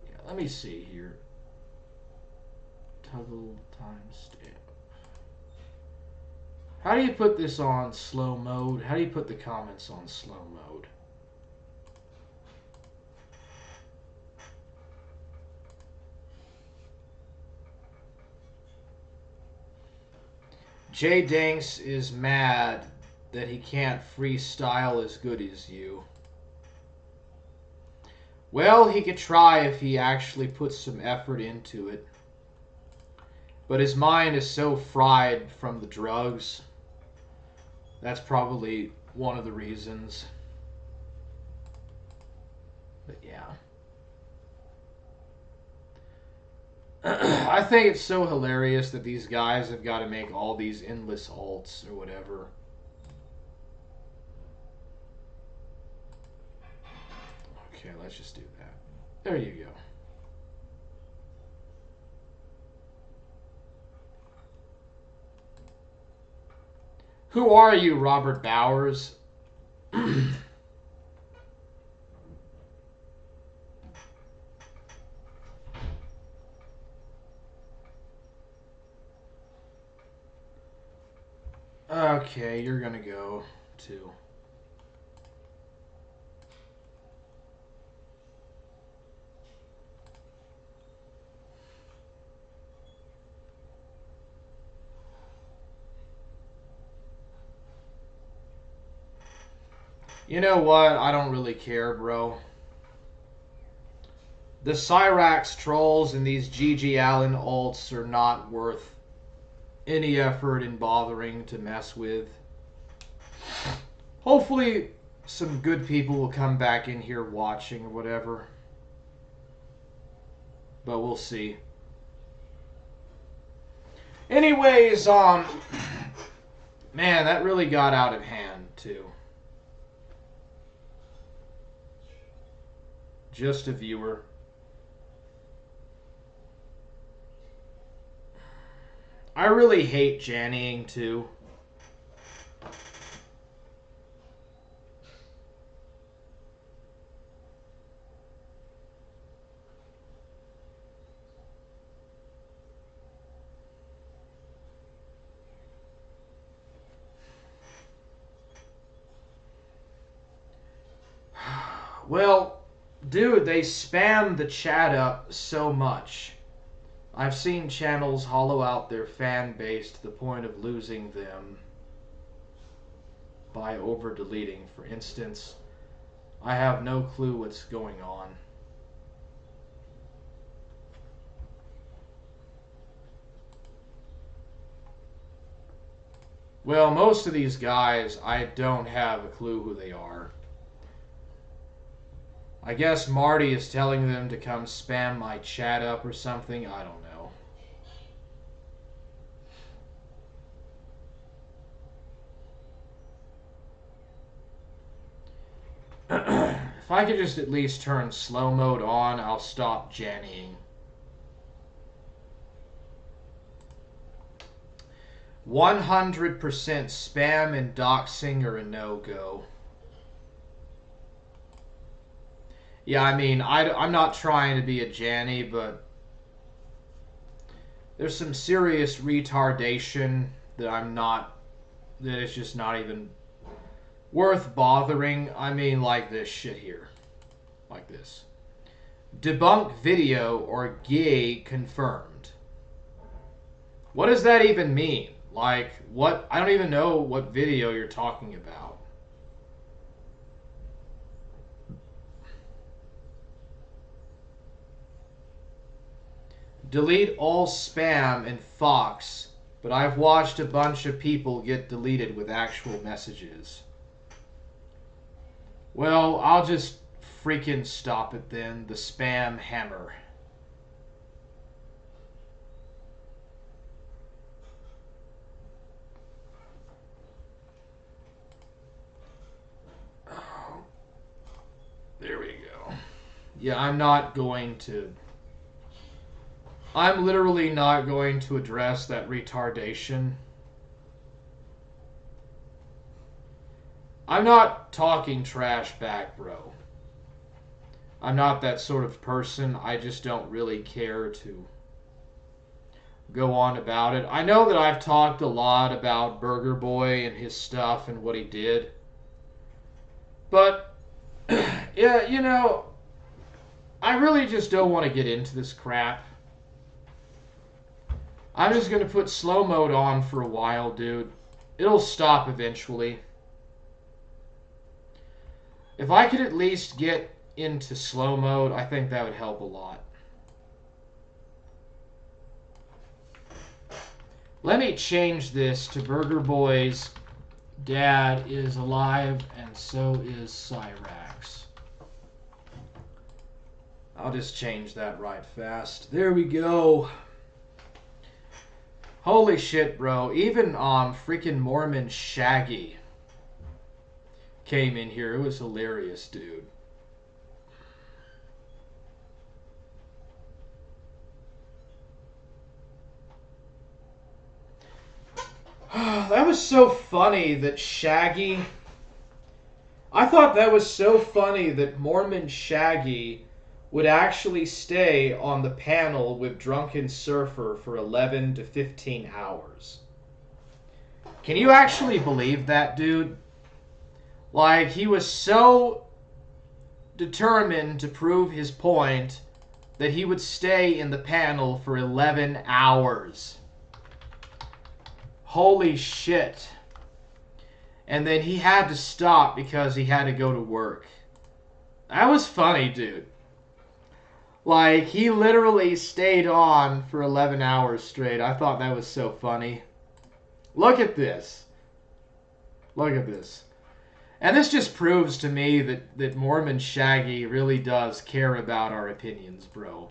Yeah, let me see here. Toggle timestamp. How do you put this on slow mode? How do you put the comments on slow mode? Jay Danks is mad that he can't freestyle as good as you. Well, he could try if he actually puts some effort into it. But his mind is so fried from the drugs. That's probably one of the reasons. But yeah. I think it's so hilarious that these guys have got to make all these endless alts or whatever. Okay, let's just do that. There you go. Who are you, Robert Bowers? Okay, you're gonna go too. You know what? I don't really care, bro. The cyraxx trolls and these GG Allen alts are not worth any effort in bothering to mess with. Hopefully some good people will come back in here watching or whatever. But we'll see. Anyways, man, that really got out of hand too. Just a viewer. I really hate Jannying too. Well, dude, they spam the chat up so much. I've seen channels hollow out their fan base to the point of losing them by over-deleting. For instance, I have no clue what's going on. Well, most of these guys, I don't have a clue who they are. I guess Marty is telling them to come spam my chat up or something. I don't know. If I could just at least turn slow mode on, I'll stop jannying. 100% spam and doxing are a no-go. Yeah, I mean, I'm not trying to be a Janny, but There's some serious retardation that that is just not even worth bothering. I mean, like this shit here. Like this. Debunk video or gay confirmed. What does that even mean? Like, what? I don't even know what video you're talking about. Delete all spam in Fox, but I've watched a bunch of people get deleted with actual messages. Well, I'll just freaking stop it then. The spam hammer. There we go. Yeah, I'm literally not going to address that retardation. I'm not talking trash back, bro. I'm not that sort of person. I just don't really care to go on about it. I know that I've talked a lot about Burger Boy and his stuff and what he did. But, yeah, you know, I really just don't want to get into this crap. I'm just going to put slow mode on for a while, dude. It'll stop eventually. If I could at least get into slow mode, I think that would help a lot. Let me change this to Burger Boy's dad is alive and so is cyraxx. I'll just change that right fast. There we go. Holy shit, bro. Even freaking Mormon Shaggy came in here. It was hilarious, dude. That was so funny that Shaggy... I thought that was so funny that Mormon Shaggy would actually stay on the panel with Drunken Surfer for 11 to 15 hours. Can you actually believe that, dude? Like, he was so determined to prove his point that he would stay in the panel for 11 hours. Holy shit. And then he had to stop because he had to go to work. That was funny, dude. Like, he literally stayed on for 11 hours straight. I thought that was so funny. Look at this. Look at this. And this just proves to me that Mormon Shaggy really does care about our opinions, bro.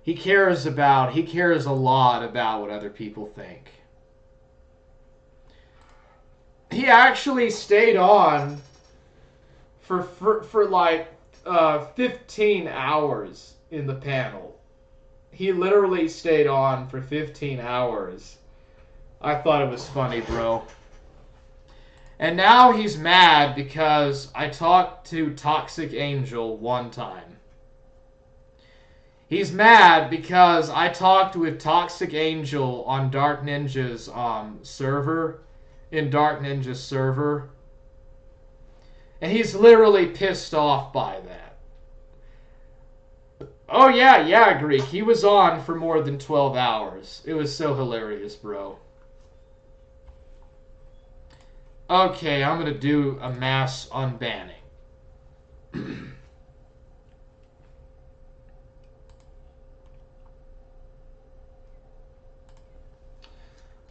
He cares a lot about what other people think. He actually stayed on for like 15 hours in the panel. He literally stayed on for 15 hours. I thought it was funny, bro. And now he's mad because I talked to Toxic Angel one time. He's mad because I talked with Toxic Angel on Dark Ninja's server. In Dark Ninja's server. And he's literally pissed off by that. Oh yeah, Greek. He was on for more than 12 hours. It was so hilarious, bro. Okay, I'm going to do a mass unbanning.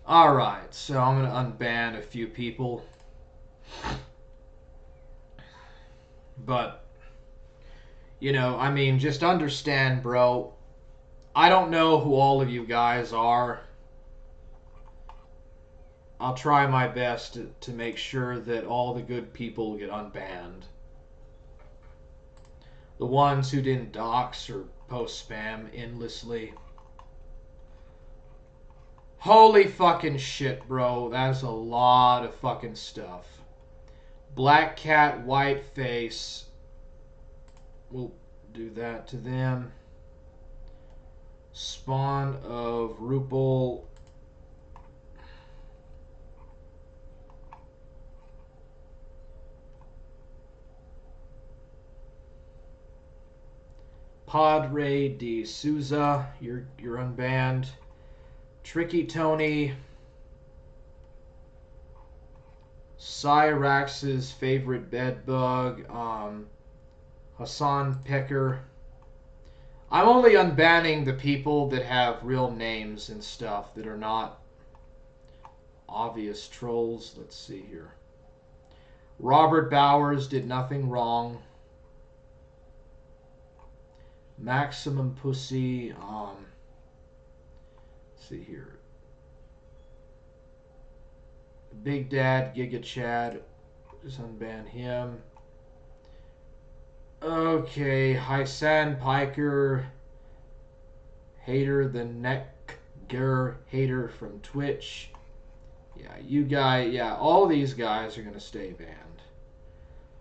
Alright, so I'm going to unban a few people. But, you know, I mean, just understand, bro. I don't know who all of you guys are. I'll try my best to make sure that all the good people get unbanned. The ones who didn't dox or post spam endlessly. Holy fucking shit, bro. That's a lot of fucking stuff. Black cat, white face. We'll do that to them. Spawn of Rupal. Padre de Souza, you're unbanned. Tricky Tony. Cyraxx's favorite bedbug. Hassan Pecker. I'm only unbanning the people that have real names and stuff that are not obvious trolls. Let's see here. Robert Bowers did nothing wrong. Maximum Pussy. Let's see here. Big Dad Giga Chad. Just unban him. Okay, Hysan Piker. Hater the Neckger Hater from Twitch. Yeah, you guys, yeah, all these guys are gonna stay banned.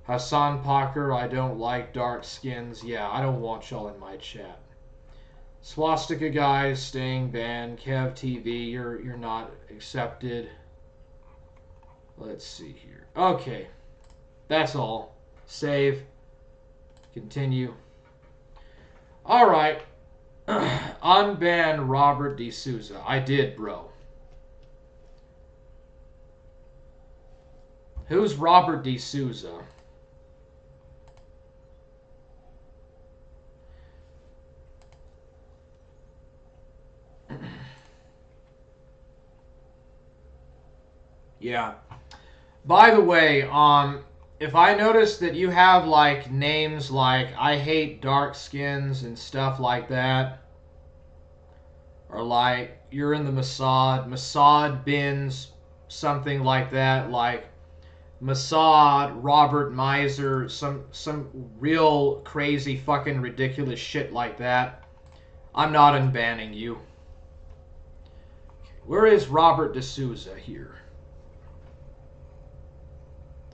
Hassan Parker, I don't like dark skins. Yeah, I don't want y'all in my chat. Swastika guys staying banned. Kev TV, you're not accepted. Let's see here. Okay, that's all. Save. Continue. All right. Unban Robert De Souza. I did, bro. Who's Robert De Souza? Yeah. By the way, if I notice that you have like names like I hate dark skins and stuff like that, or like you're in the Mossad bins, something like that, like Mossad, Robert Miser, some real crazy fucking ridiculous shit like that, I'm not unbanning you. Where is Robert De Souza here?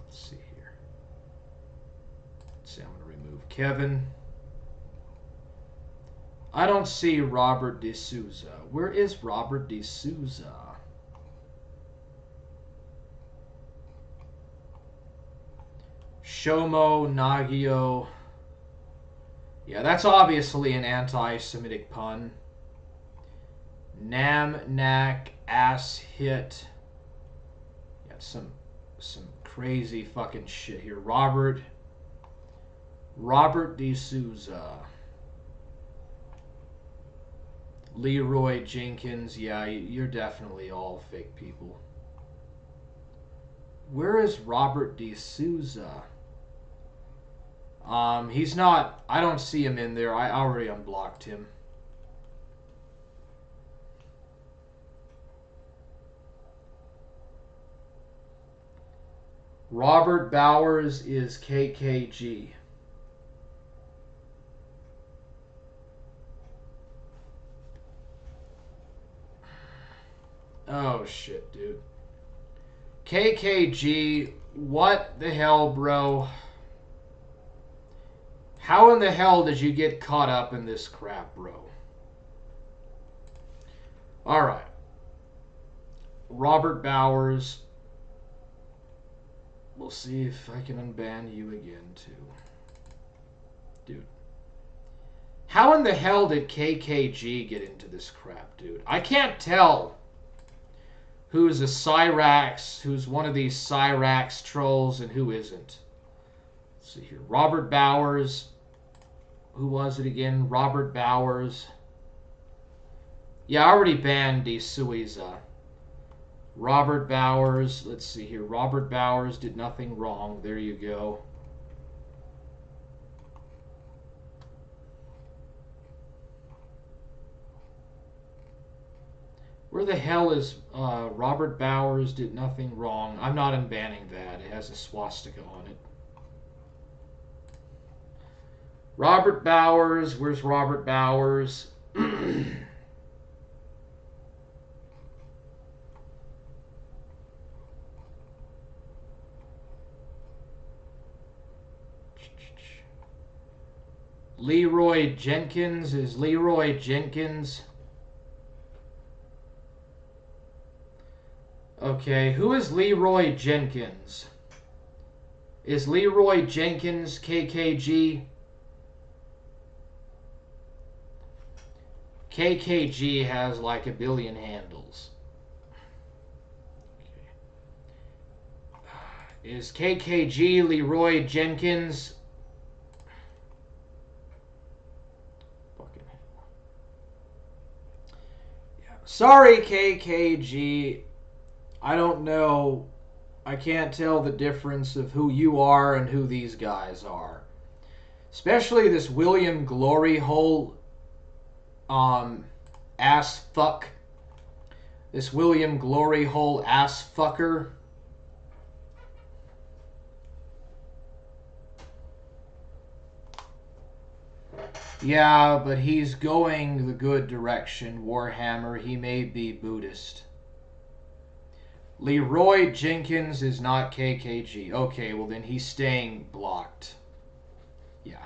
Let's see here. Let's see, I'm going to remove Kevin. I don't see Robert De Souza. Where is Robert De Souza? Shomo Nagio. Yeah, that's obviously an anti-Semitic pun. Namnak ass hit. Yeah, some crazy fucking shit here. Robert De Souza. Leroy Jenkins. Yeah, you're definitely all fake people. Where is Robert De Souza? He's not... I don't see him in there. I already unblocked him. Robert Bowers is KKG. Oh, shit, dude. KKG, what the hell, bro? How in the hell did you get caught up in this crap, bro? Alright. Robert Bowers. We'll see if I can unban you again, too. Dude. How in the hell did KKG get into this crap, dude? I can't tell who's a cyraxx, who's one of these cyraxx trolls, and who isn't. Let's see here. Robert Bowers. Who was it again? Robert Bowers. Yeah, I already banned De Souza. Robert Bowers. Let's see here. Robert Bowers did nothing wrong. There you go. Where the hell is Robert Bowers did nothing wrong? I'm not unbanning that. It has a swastika on it. Robert Bowers. Where's Robert Bowers? Leroy Jenkins. Is Leroy Jenkins Okay, who is Leroy Jenkins? Is Leroy Jenkins KKG? KKG has like a billion handles. Okay. Is KKG Leroy Jenkins? Sorry, KKG. I don't know. I can't tell the difference of who you are and who these guys are. Especially this William Glory Hole ass fuck. This William Glory Hole ass fucker. Yeah, but he's going the good direction, Warhammer. He may be Buddhist. Leroy Jenkins is not KKG. Okay, well then he's staying blocked. Yeah.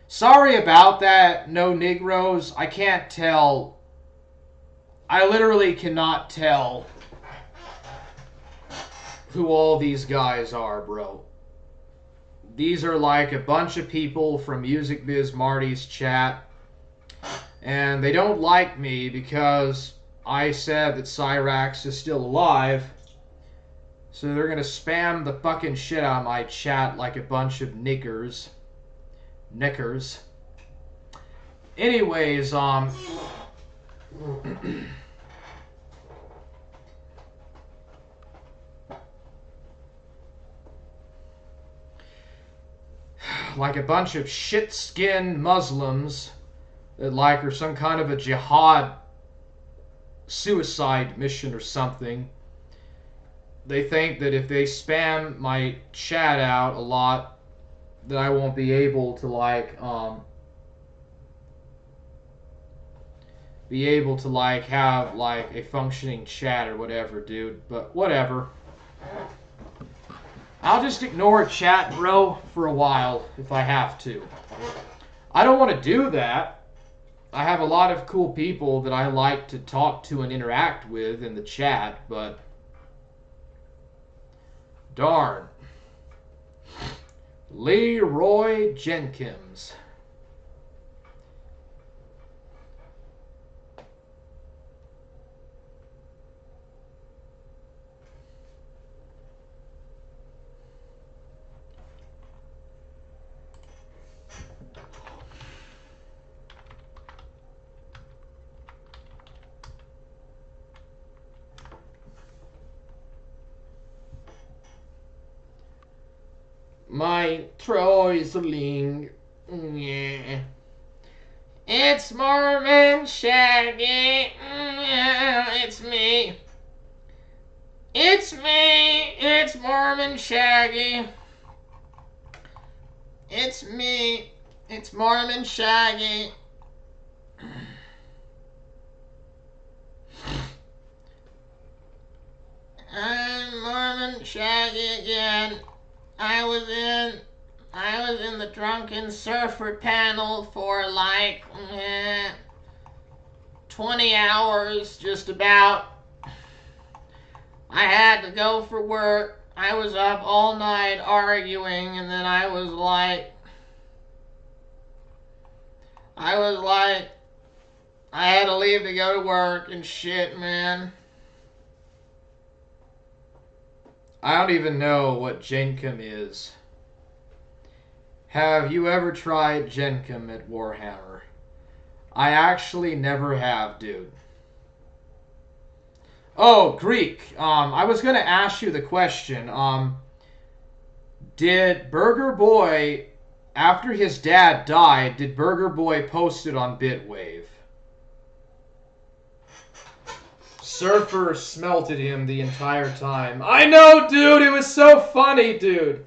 Sorry about that, no Negroes. I can't tell. I literally cannot tell who all these guys are, bro. These are like a bunch of people from Music Biz Marty's chat. And they don't like me because I said that cyraxx is still alive. So they're going to spam the fucking shit out of my chat like a bunch of knickers. Anyways, like a bunch of shit-skinned Muslims that like are some kind of a jihad suicide mission or something. They think that if they spam my chat out a lot, that I won't be able to have like a functioning chat or whatever, dude. But whatever. I'll just ignore chat, bro, for a while if I have to. I don't want to do that. I have a lot of cool people that I like to talk to and interact with in the chat, but darn. Leroy Jenkins. My Troisling. Yeah. It's Mormon Shaggy. Yeah, it's me. It's me. It's Mormon Shaggy. It's me. It's Mormon Shaggy. I'm Mormon Shaggy again. I was in the Drunken Surfer panel for like 20 hours, just about. I had to go for work. I was up all night arguing, and then I was like, I had to leave to go to work and shit, man. I don't even know what Jenkum is. Have you ever tried Jenkum at Warhammer? I actually never have, dude. Oh, Greek. I was going to ask you the question. Did Burger Boy, after his dad died, did Burger Boy post it on Bitwave? Surfer smelted him the entire time. I know, dude. It was so funny, dude.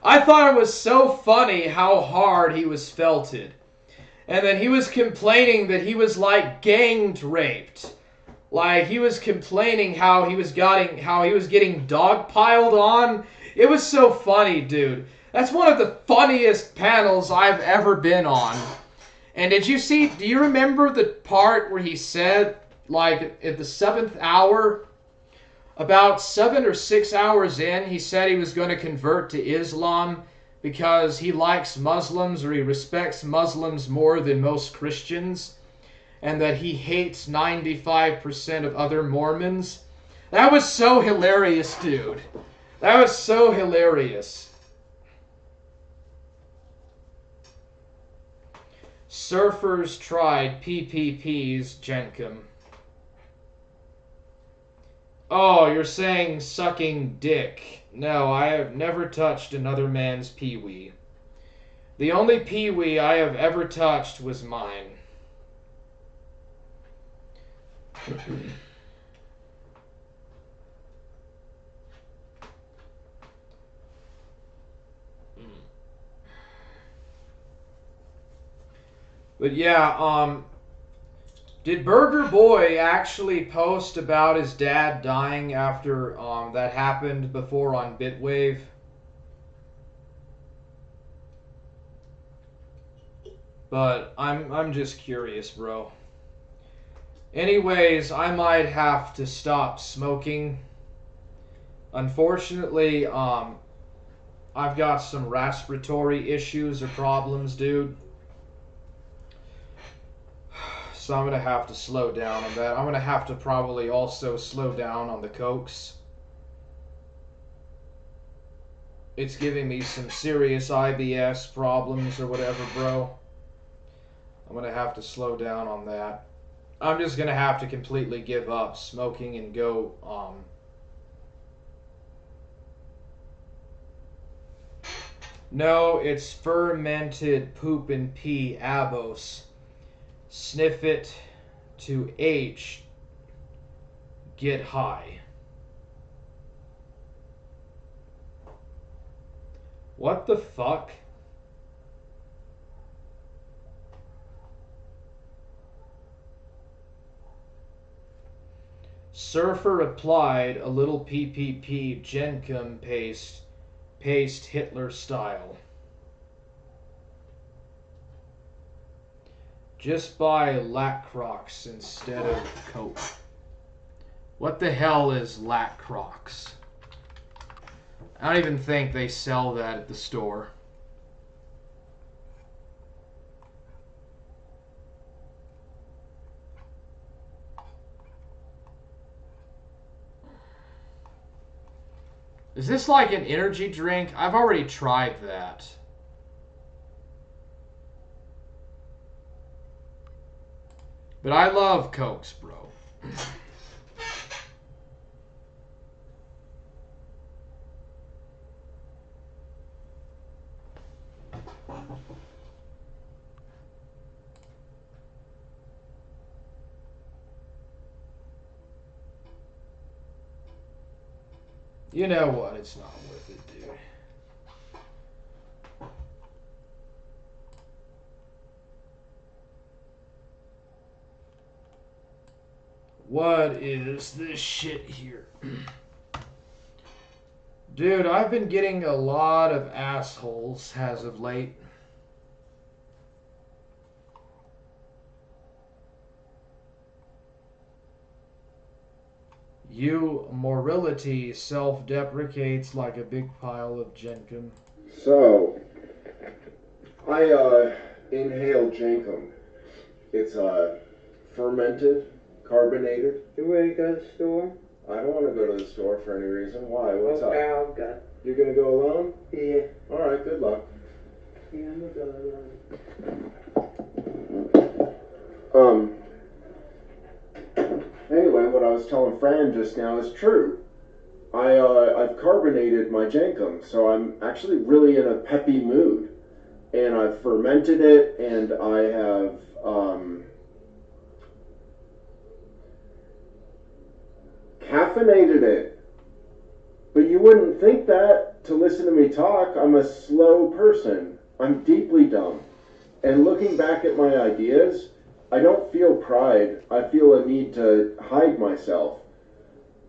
I thought it was so funny how hard he was felted. And then he was complaining that he was like gang raped. Like he was complaining how he was getting dogpiled on. It was so funny, dude. That's one of the funniest panels I've ever been on. And do you remember the part where he said, like, at the 7th hour, About 7 or 6 hours in, he said he was going to convert to Islam because he likes Muslims, or he respects Muslims more than most Christians, and that he hates 95% of other Mormons. That was so hilarious, dude. That was so hilarious. Surfers tried PPP's Jenkum. Oh, you're saying sucking dick. No, I have never touched another man's pee-wee. The only pee-wee I have ever touched was mine. But yeah, did Burger Boy actually post about his dad dying after that happened before on Bitwave? But I'm just curious, bro. Anyways, I might have to stop smoking. Unfortunately, I've got some respiratory issues or problems, dude. So I'm going to have to slow down on that. I'm going to have to probably also slow down on the cokes. It's giving me some serious IBS problems or whatever, bro. I'm going to have to slow down on that. I'm just going to have to completely give up smoking and go, No, it's fermented poop and pee, abos. Sniff it to H. Get high. What the fuck? Surfer applied a little PPP Jenkum paste Hitler style. Just buy cyraxx instead of Coke. What the hell is cyraxx? I don't even think they sell that at the store. Is this like an energy drink? I've already tried that. But I love Cokes, bro. You know what? It's not worth it, dude. What is this shit here? Dude, I've been getting a lot of assholes as of late. You morality self-deprecates like a big pile of Jenkum. So, I inhale Jenkum. It's fermented, carbonated. You ready to go to the store? I don't want to go to the store for any reason. Why? What's up? I'll go. You're gonna go alone? Yeah. All right. Good luck. Yeah, I'm gonna go alone. Anyway, what I was telling Fran just now is true. I've carbonated my Jenkum, so I'm actually really in a peppy mood. And I've fermented it, and I have, caffeinated it. But you wouldn't think that to listen to me talk. I'm a slow person. I'm deeply dumb. And looking back at my ideas, I don't feel pride. I feel a need to hide myself.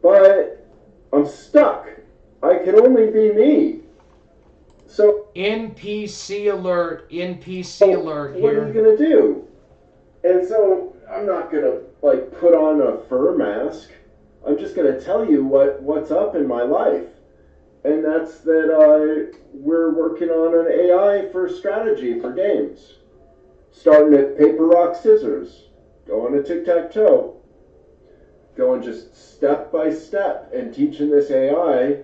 But I'm stuck. I can only be me. So NPC alert, NPC alert here. What are you gonna do? And so I'm not gonna like put on a fur mask. I'm just going to tell you what's up in my life. And that's that we're working on an AI for strategy for games. Starting at paper, rock, scissors. Going to tic-tac-toe. Going just step by step and teaching this AI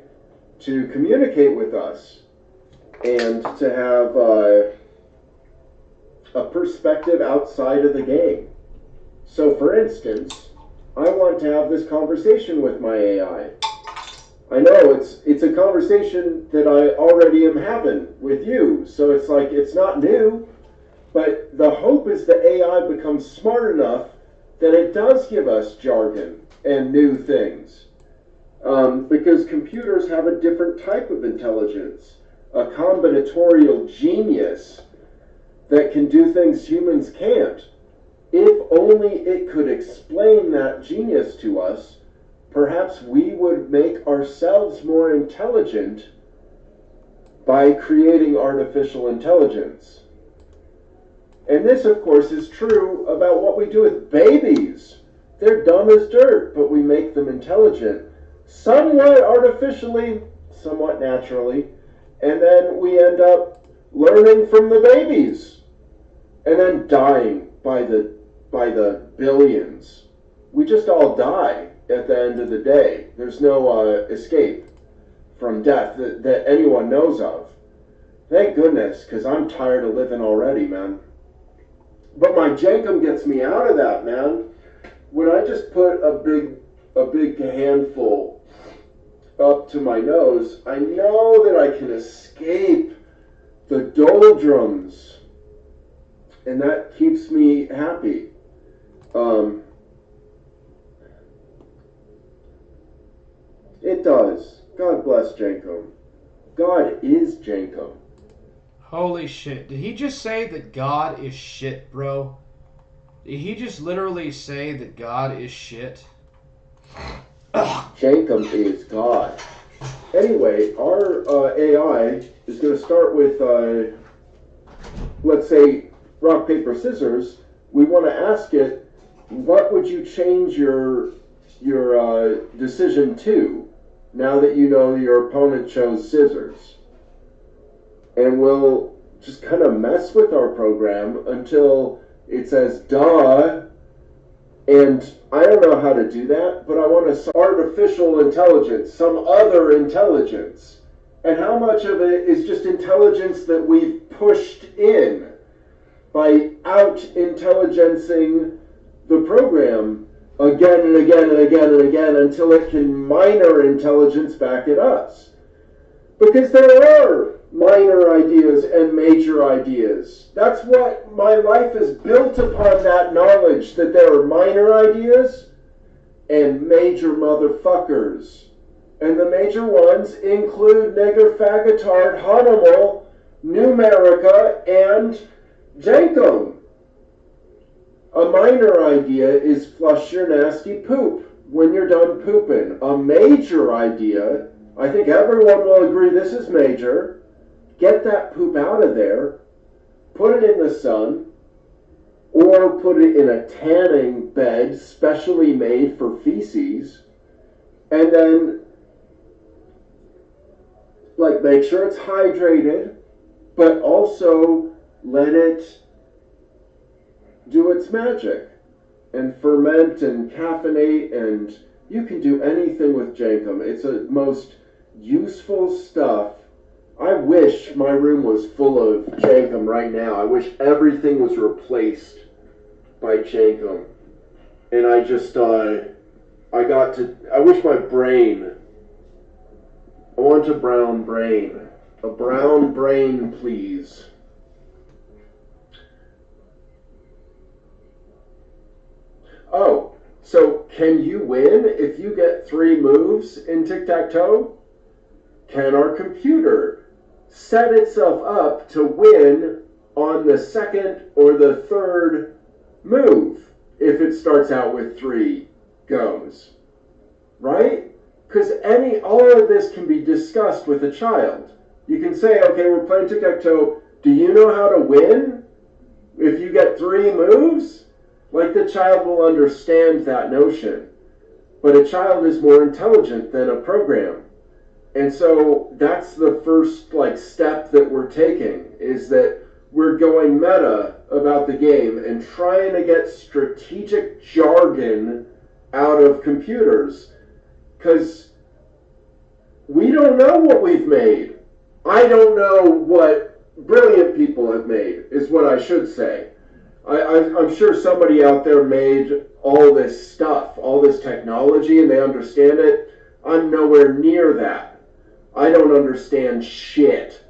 to communicate with us. And to have a perspective outside of the game. So for instance, I want to have this conversation with my AI. I know it's a conversation that I already am having with you, so it's like it's not new, but the hope is the AI becomes smart enough that it does give us jargon and new things. Because computers have a different type of intelligence, a combinatorial genius that can do things humans can't. If only it could explain that genius to us, perhaps we would make ourselves more intelligent by creating artificial intelligence. And this, of course, is true about what we do with babies. They're dumb as dirt, but we make them intelligent, somewhat artificially, somewhat naturally, and then we end up learning from the babies, and then dying by the billions. We just all die at the end of the day. There's no escape from death that anyone knows of. Thank goodness, because I'm tired of living already, man. But my jankum gets me out of that, man. When I just put a big handful up to my nose, I know that I can escape the doldrums, and that keeps me happy. It does. God bless Jankum. God is Jankum. Holy shit. Did he just say that God is shit, bro? Did he just literally say that God is shit? Jankum is God. Anyway, our AI is going to start with, let's say, rock, paper, scissors. We want to ask it, what would you change your decision to now that you know your opponent chose scissors? And we'll just kind of mess with our program until it says duh. And I don't know how to do that, but I want artificial intelligence, some other intelligence. And how much of it is just intelligence that we've pushed in by out-intelligencing the program again and again and again and again until it can minor intelligence back at us. Because there are minor ideas and major ideas. That's what my life is built upon, that knowledge that there are minor ideas and major motherfuckers. And the major ones include nigger, faggotard, honimal, numerica, and jankum. A minor idea is flush your nasty poop when you're done pooping. A major idea, I think everyone will agree this is major. Get that poop out of there, put it in the sun, or put it in a tanning bed specially made for feces, and then make sure it's hydrated, but also let it do its magic and ferment and caffeinate, and you can do anything with jankum. It's the most useful stuff. I wish my room was full of jankum right now. I wish everything was replaced by jankum. And I just, I wish my brain, I want a brown brain. A brown brain, please. Oh, so can you win if you get 3 moves in tic-tac-toe? Can our computer set itself up to win on the second or the third move if it starts out with 3 goes? Right? Because all of this can be discussed with a child. You can say, okay, we're playing tic-tac-toe. Do you know how to win if you get 3 moves? The child will understand that notion. but a child is more intelligent than a program. And so that's the first step that we're taking, is that we're going meta about the game and trying to get strategic jargon out of computers, because we don't know what we've made. I don't know what brilliant people have made, is what I should say. I'm sure somebody out there made all this stuff, all this technology, and they understand it. I'm nowhere near that. I don't understand shit.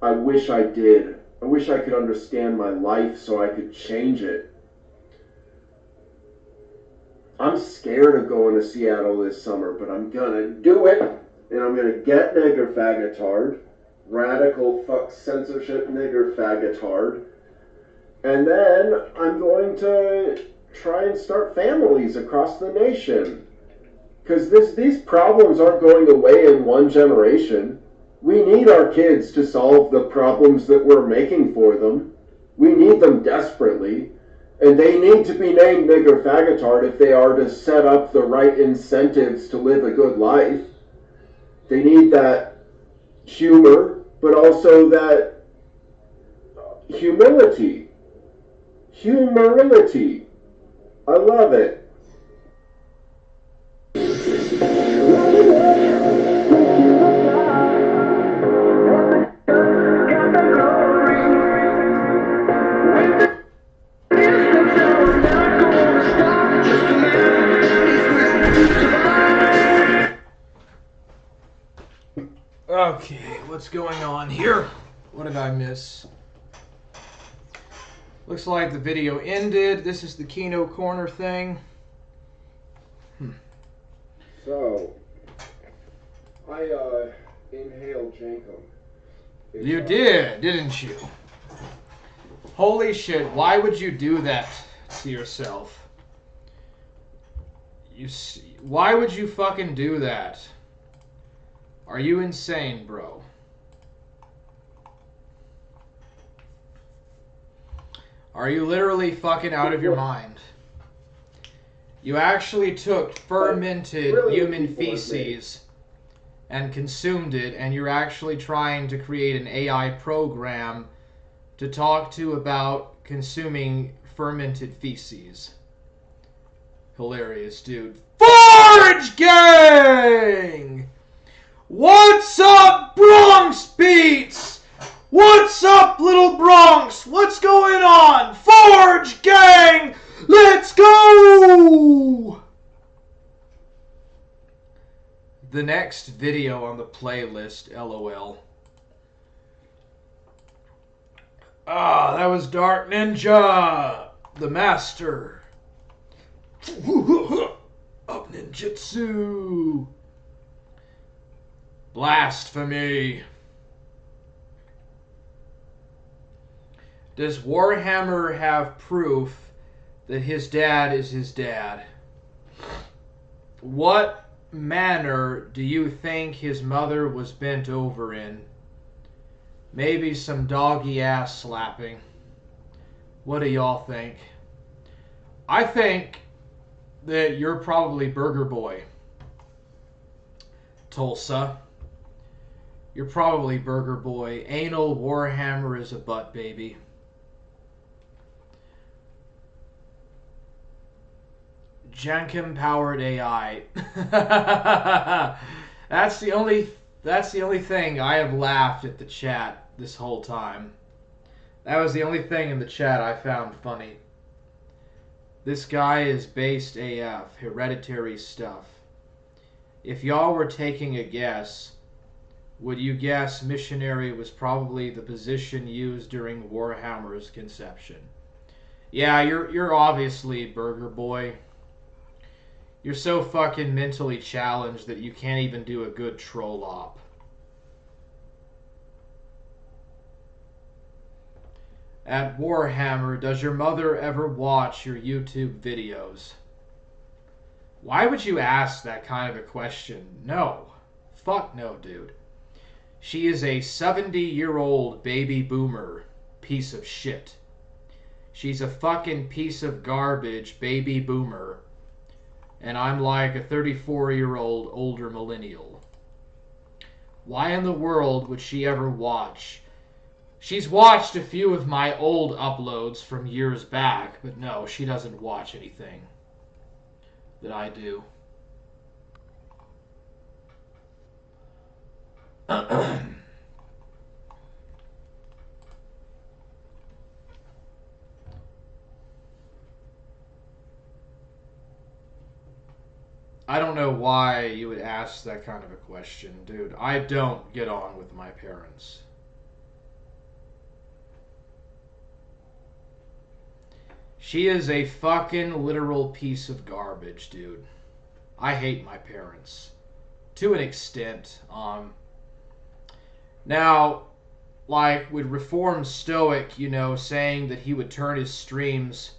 I wish I did. I wish I could understand my life so I could change it. I'm scared of going to Seattle this summer, but I'm gonna do it. And I'm gonna get nigger faggotard. Radical fuck censorship nigger faggotard. And then I'm going to try and start families across the nation. Because these problems aren't going away in one generation. We need our kids to solve the problems that we're making for them. We need them desperately. And they need to be named nigger faggotard if they are to set up the right incentives to live a good life. They need that humor, but also that humility. Humility. I love it. Okay, what's going on here? What did I miss? Looks like the video ended. This is the Kino Corner thing. So, I inhaled Jankum. You did, didn't you? Holy shit, why would you do that to yourself? Why would you fucking do that? Are you insane, bro? Are you literally fucking out of your mind? You actually took fermented human feces and consumed it, and you're actually trying to create an AI program to talk to about consuming fermented feces. Hilarious, dude. Forge Gang! What's up, Bronx Beats? What's up, Little Bronx? What's going on? Forge Gang! Let's go! The next video on the playlist, LOL. Ah, that was Dark Ninja, the master of ninjutsu. Blasphemy. Does Warhammer have proof that his dad is his dad? What manner do you think his mother was bent over in? Maybe some doggy ass slapping. What do y'all think? I think that you're probably Burger Boy. Tulsa. You're probably Burger Boy. Anal Warhammer is a butt baby. Jankum powered AI. That's the only thing I have laughed at the chat this whole time. That was the only thing in the chat I found funny. This guy is based AF. Hereditary stuff. If y'all were taking a guess, would you guess missionary was probably the position used during Warhammer's conception? Yeah, you're obviously Burger Boy. You're so fucking mentally challenged that you can't even do a good troll op. At Warhammer, does your mother ever watch your YouTube videos? Why would you ask that kind of a question? No. Fuck no, dude. She is a 70-year-old baby boomer piece of shit. She's a fucking piece of garbage baby boomer and I'm like a 34-year-old older millennial. Why in the world would she ever watch? She's watched a few of my old uploads from years back, but no, she doesn't watch anything that I do. I don't know why you would ask that kind of a question, dude. I don't get on with my parents. She is a fucking literal piece of garbage, dude. I hate my parents. To an extent. Now, like with Reformed Stoic, you know, saying that he would turn his streams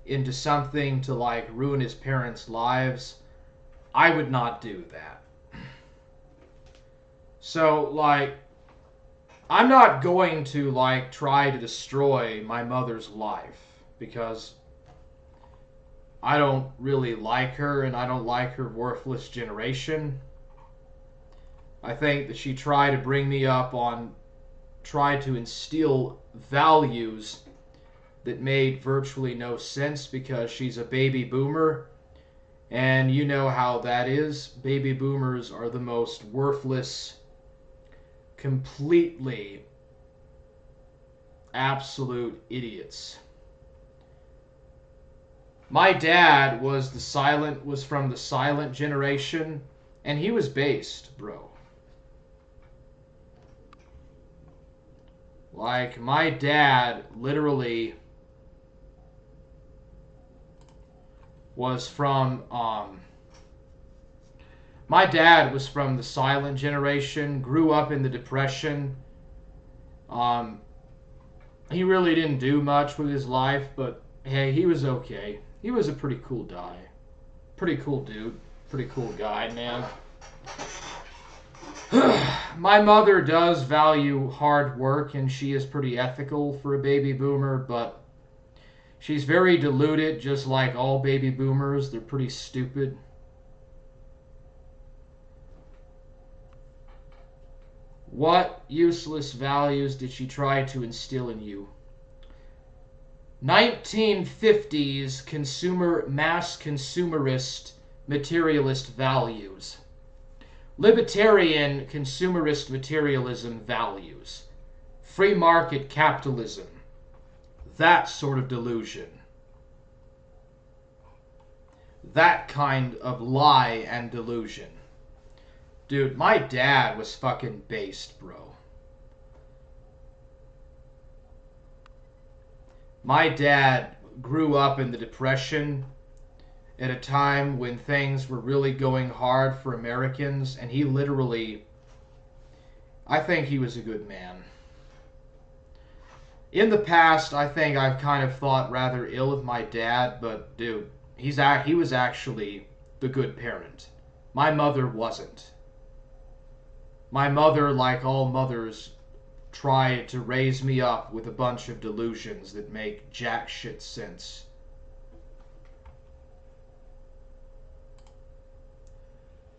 into something to like ruin his parents' lives, I would not do that. So, like, I'm not going to, like, try to destroy my mother's life because I don't really like her and I don't like her worthless generation. I think that she tried to bring me up on, tried to instill values that made virtually no sense because she's a baby boomer. And you know how that is. Baby boomers are the most worthless, completely absolute idiots. My dad was from the silent generation, and he was based, bro. Like, my dad literally was from, my dad was from the silent generation, grew up in the Depression. He really didn't do much with his life, but hey, he was okay. He was a pretty cool guy. Pretty cool dude. Pretty cool guy, man. My mother does value hard work, and she is pretty ethical for a baby boomer, but she's very deluded, just like all baby boomers. They're pretty stupid. What useless values did she try to instill in you? 1950s mass consumerist materialist values. Libertarian consumerist materialism values. Free market capitalism. That sort of delusion. That kind of lie and delusion. Dude, my dad was fucking based, bro. My dad grew up in the Depression at a time when things were really going hard for Americans, and he literally, I think he was a good man. In the past, I think I've kind of thought rather ill of my dad, but dude, he was actually the good parent. My mother wasn't. My mother, like all mothers, tried to raise me up with a bunch of delusions that make jack shit sense.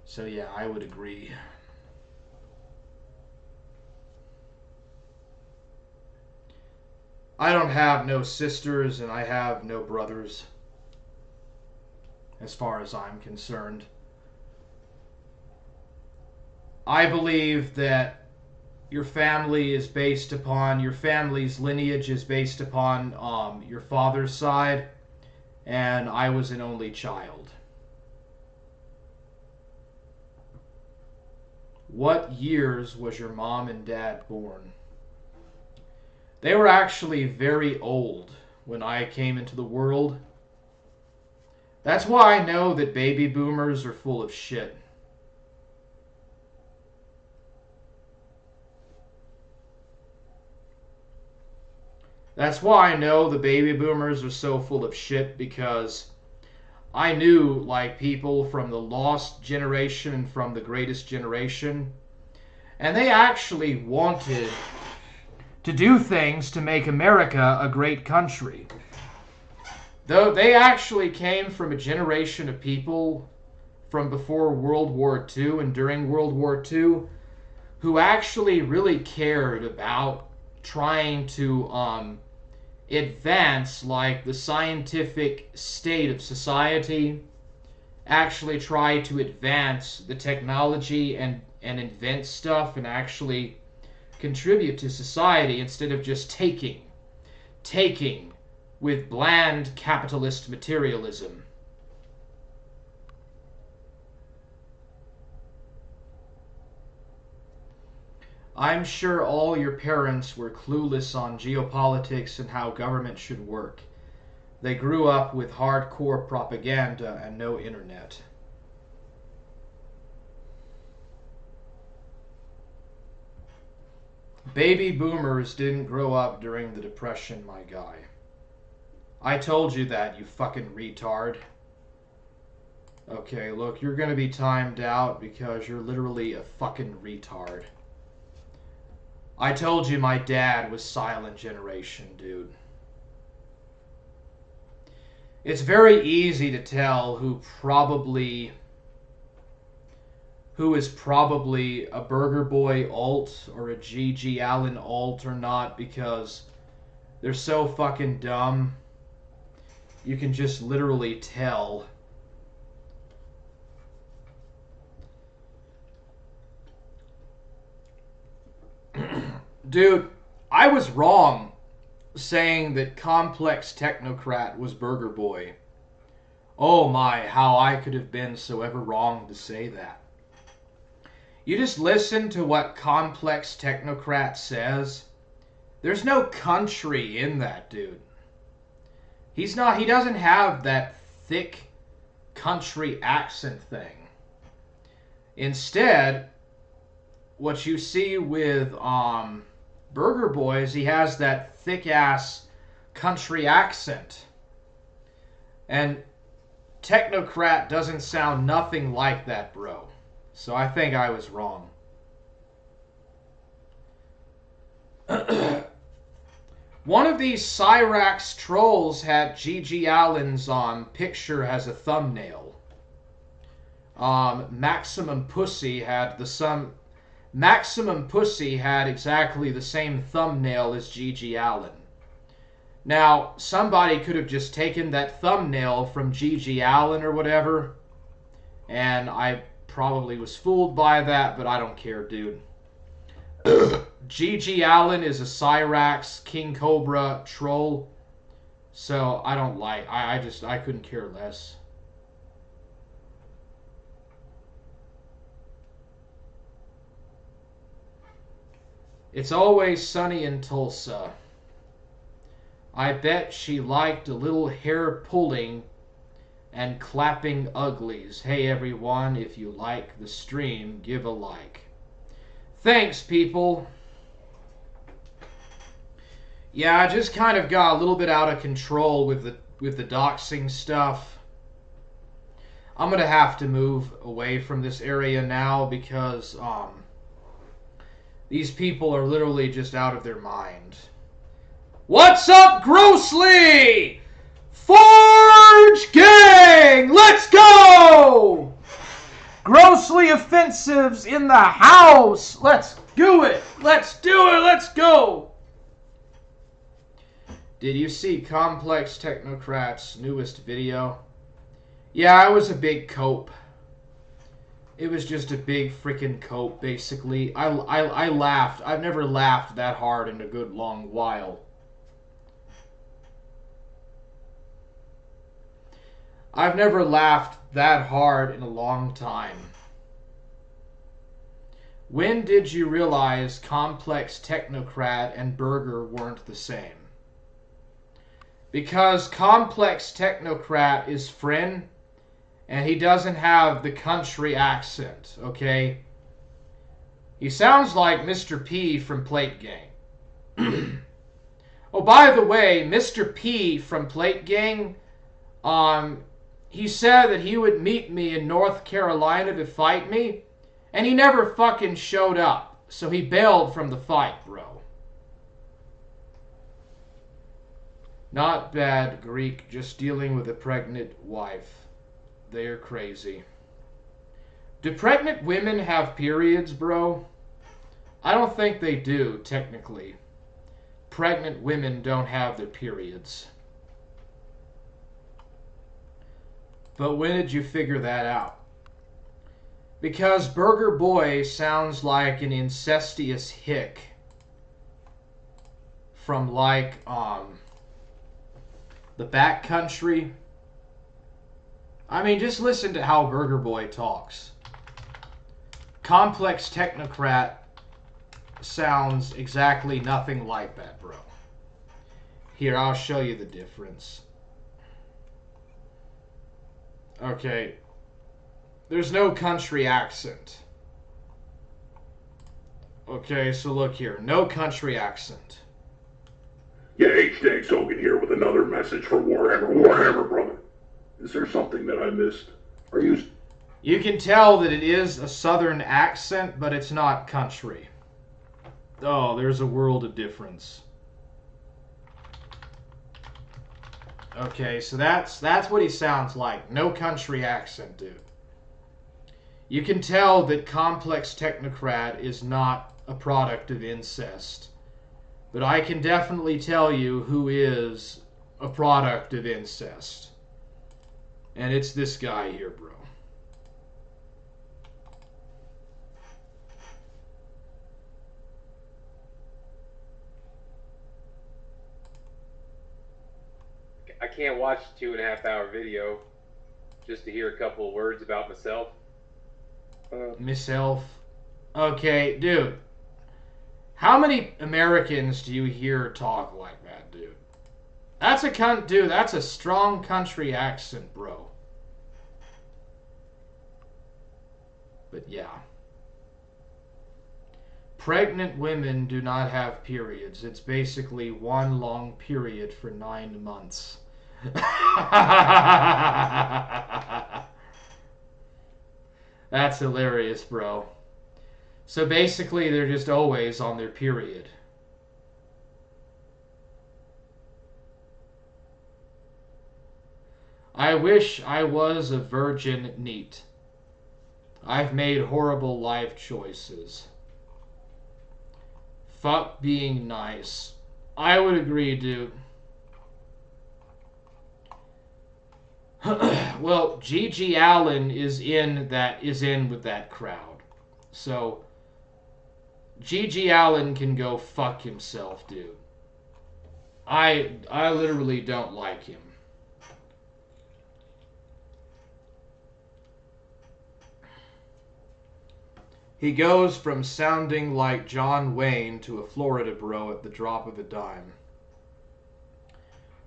So yeah, I would agree. I don't have no sisters and I have no brothers, as far as I'm concerned. I believe that your family is based upon, your family's lineage is based upon your father's side, and I was an only child. What years was your mom and dad born? They were actually very old when I came into the world. That's why I know that baby boomers are full of shit. That's why I know the baby boomers are so full of shit, because I knew, like, people from the lost generation and from the greatest generation, and they actually wanted to do things to make America a great country. Though they actually came from a generation of people from before World War II and during World War II who actually really cared about trying to advance like the scientific state of society, actually try to advance the technology and invent stuff and actually contribute to society instead of just taking with bland capitalist materialism. I'm sure all your parents were clueless on geopolitics and how government should work. They grew up with hardcore propaganda and no internet. Baby boomers didn't grow up during the Depression, my guy. I told you that, you fucking retard. Okay, look, you're gonna be timed out because you're literally a fucking retard. I told you my dad was silent generation, dude. It's very easy to tell who is probably a Burger Boy alt or a G.G. Allen alt or not because they're so fucking dumb. You can just literally tell. Dude, I was wrong saying that Complex Technocrat was Burger Boy. Oh my, how I could have been so ever wrong to say that. You just listen to what Complex Technocrat says. There's no country in that dude. He doesn't have that thick country accent thing. Instead, what you see with Burger Boy is he has that thick ass country accent. And Technocrat doesn't sound nothing like that, bro. So I think I was wrong. One of these cyraxx trolls had G.G. Allen's picture as a thumbnail. Maximum Pussy had exactly the same thumbnail as G.G. Allen. Now, somebody could have just taken that thumbnail from G.G. Allen or whatever, and I probably was fooled by that, but I don't care, dude. G.G. Allen is a cyraxx King Cobra troll, so I don't like. I couldn't care less. It's always sunny in Tulsa. I bet she liked a little hair pulling and clapping uglies. Hey everyone, if you like the stream, give a like. Thanks, people. Yeah, I just kind of got a little bit out of control with the doxing stuff. I'm gonna have to move away from this area now because these people are literally just out of their mind. What's up, Grossly? Forge Gang! Let's go! Grossly Offensives in the house! Let's do it! Let's do it! Let's go! Did you see Complex Technocrat's newest video? Yeah, it was a big cope. It was just a big freaking cope, basically. I laughed. I've never laughed that hard in a good long while. I've never laughed that hard in a long time. When did you realize Complex Technocrat and Burger weren't the same? Because Complex Technocrat is Friend, and he doesn't have the country accent, okay? He sounds like Mr. P from Plate Gang. Oh, by the way, Mr. P from Plate Gang, he said that he would meet me in North Carolina to fight me, and he never fucking showed up. So he bailed from the fight, bro. Not bad, Greek, just dealing with a pregnant wife. They're crazy. Do pregnant women have periods, bro? I don't think they do, technically. Pregnant women don't have their periods. But when did you figure that out? Because Burger Boy sounds like an incestuous hick from like the backcountry. I mean, just listen to how Burger Boy talks. Complex Technocrat sounds exactly nothing like that, bro. Here, I'll show you the difference. Okay. There's no country accent. Okay, so look here. No country accent. Yeah, H-Tanks Hogan here with another message for Warhammer, brother. Is there something that I missed? Are you... You can tell that it is a southern accent, but it's not country. Oh, there's a world of difference. Okay, so that's what he sounds like. No country accent, dude. You can tell that Complex Technocrat is not a product of incest. But I can definitely tell you who is a product of incest. And it's this guy here, bro. I can't watch a 2.5 hour video just to hear a couple of words about myself. Myself. Okay, dude. How many Americans do you hear talk like that, dude? That's a strong country accent, bro. But yeah. Pregnant women do not have periods. It's basically one long period for 9 months. That's hilarious, bro. So basically, they're just always on their period. I wish I was a virgin neat. I've made horrible life choices. Fuck being nice. I would agree, dude. Well, G.G. Allen is in with that crowd. So G.G. Allen can go fuck himself, dude. I literally don't like him. He goes from sounding like John Wayne to a Florida bro at the drop of a dime.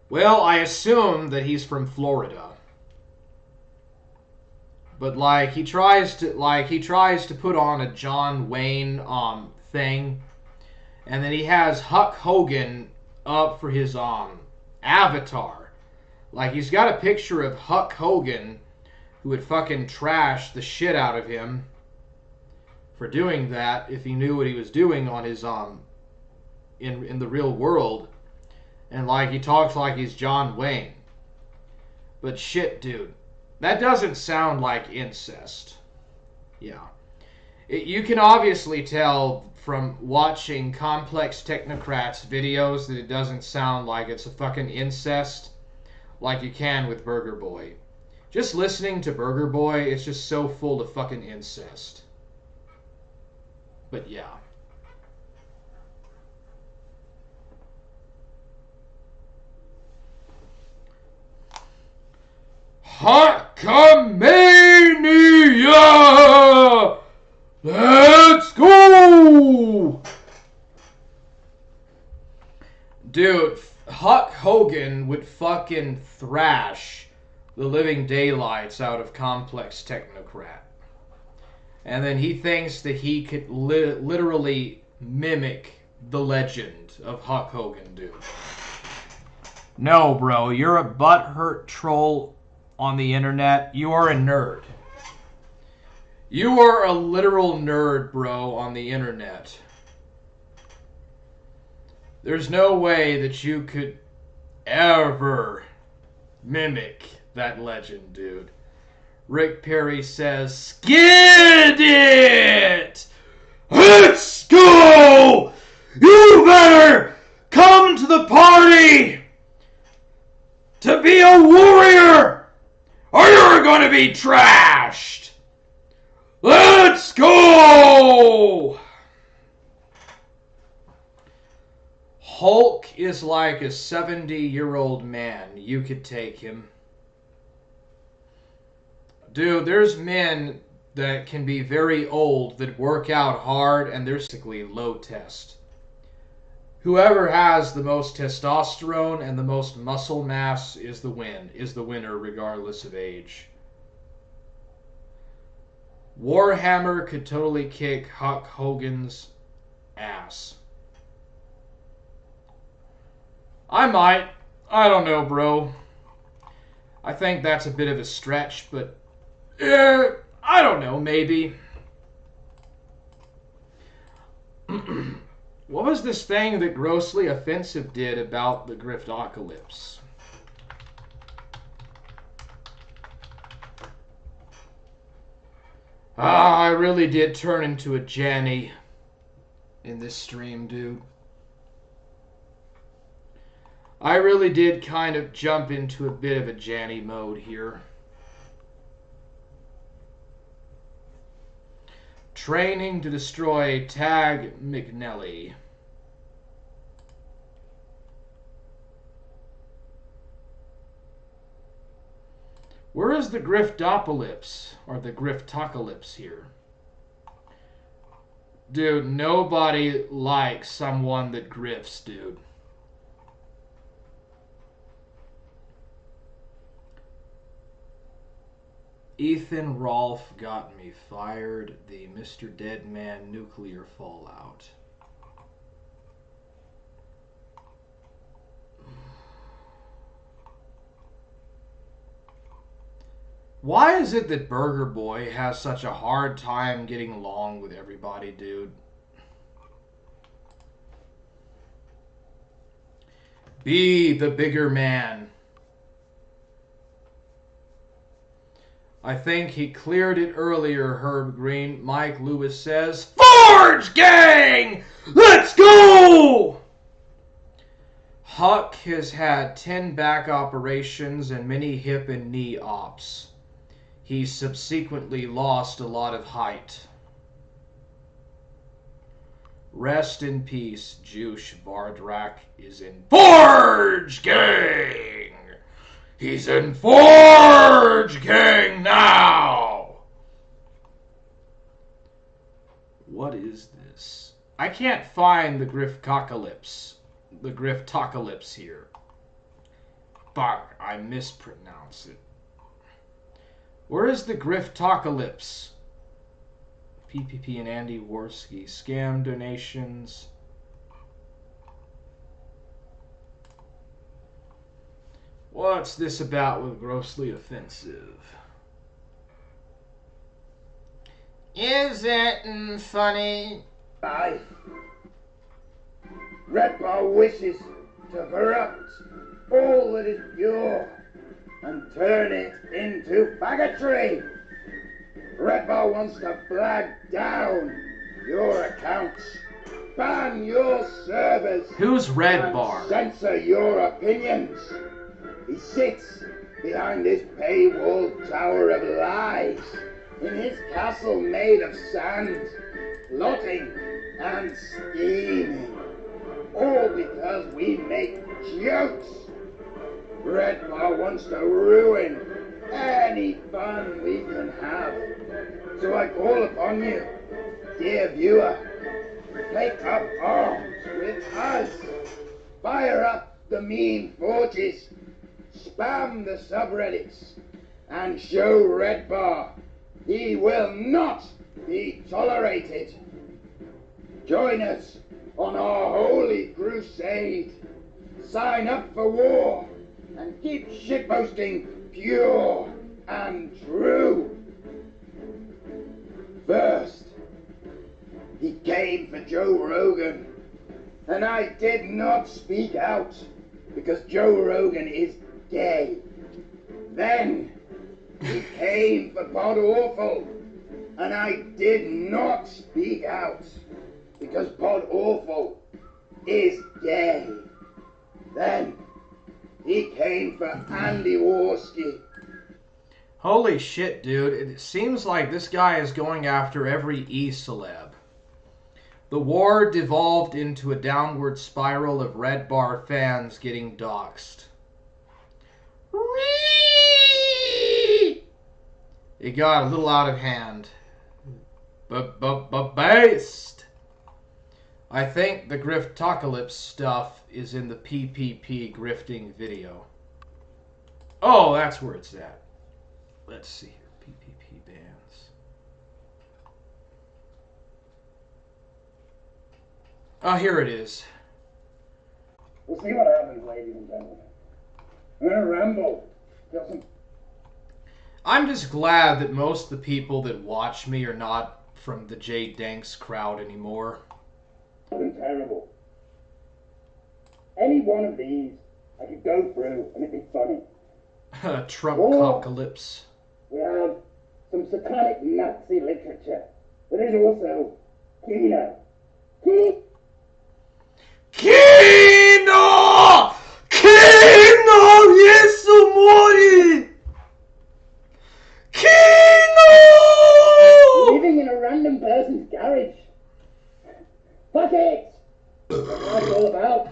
Well, I assume that he's from Florida. But he tries to put on a John Wayne thing, and then he has Huck Hogan up for his avatar. Like, he's got a picture of Huck Hogan, who would fucking trash the shit out of him for doing that if he knew what he was doing on his in the real world. And he talks like he's John Wayne. But shit, dude. That doesn't sound like incest. Yeah. You can obviously tell from watching Complex Technocrats videos that it doesn't sound like it's a fucking incest like you can with Burger Boy. Just listening to Burger Boy, it's just so full of fucking incest. But yeah. Hulkamania! Let's go! Dude, Huck Hogan would fucking thrash the living daylights out of Complex Technocrat. And then he thinks that he could literally mimic the legend of Huck Hogan, dude. No, bro, you're a butthurt troll on the internet. You are a nerd. You are a literal nerd, bro, on the internet. There's no way that you could ever mimic that legend, dude. Rick Perry says, "Skid it! Let's go! You better come to the party to be a warrior, or you're gonna be trashed! Let's go!" Hulk is like a 70-year-old man. You could take him. Dude, there's men that can be very old that work out hard and they're basically low test. Whoever has the most testosterone and the most muscle mass is the winner regardless of age. Warhammer could totally kick Hulk Hogan's ass. I might. I don't know, bro. I think that's a bit of a stretch, but I don't know, maybe. What was this thing that Grossly Offensive did about the Griftocalypse? I really did turn into a Janny in this stream, dude. I really did kind of jump into a bit of a Janny mode here. Training to destroy Tag McNelly. Where is the Griftocalypse, or the Griftocalypse here? Dude, nobody likes someone that grifts, dude. Ethan Rolfe got me fired. The Mr. Deadman nuclear fallout. Why is it that Burger Boy has such a hard time getting along with everybody, dude? Be the bigger man. I think he cleared it earlier, Herb Green. Mike Lewis says, "Forge Gang! Let's go!" Huck has had 10 back operations and many hip and knee ops. He subsequently lost a lot of height. Rest in peace, Juice Bardrak is in Forge Gang! He's in Forge Gang now! What is this? I can't find the Griftocalypse. The Griftocalypse here. Fuck, I mispronounce it. Where is the Griftocalypse? PPP and Andy Worski. Scam donations. What's this about with Grossly Offensive? Isn't funny? Life. Red Bar wishes to corrupt all that is pure and turn it into faggotry. Red Bar wants to flag down your accounts, ban your servers. Who's Red Bar? Censor your opinions. He sits behind his paywall tower of lies, in his castle made of sand, plotting and scheming, all because we make jokes. Red Bar wants to ruin any fun we can have. So I call upon you, dear viewer, take up arms with us. Fire up the meme forges, spam the subreddits, and show Red Bar he will not be tolerated. Join us on our holy crusade. Sign up for war and keep shitposting pure and true. First, he came for Joe Rogan, and I did not speak out. because Joe Rogan is gay. Then he came for Pod Awful, and I did not speak out because Pod Awful is gay. Then he came for Andy Warski. Holy shit, dude. It seems like this guy is going after every E-celeb. The war devolved into a downward spiral of Red Bar fans getting doxxed. It got a little out of hand. Based. I think the Griftocalypse stuff is in the PPP grifting video. Oh, that's where it's at. Let's see here. PPP bands. Oh, here it is. We'll see what happens, ladies and gentlemen. I'm gonna ramble. I'm just glad that most of the people that watch me are not from the Jay Danks crowd anymore. Terrible. Any one of these I could go through and it'd be funny. Trump-cocalypse. We have some satanic Nazi literature. There is also Kino. Kino! Kino! Yes, amore! Kino! Living in a random person's garage. Fuck it! That's what it's all about.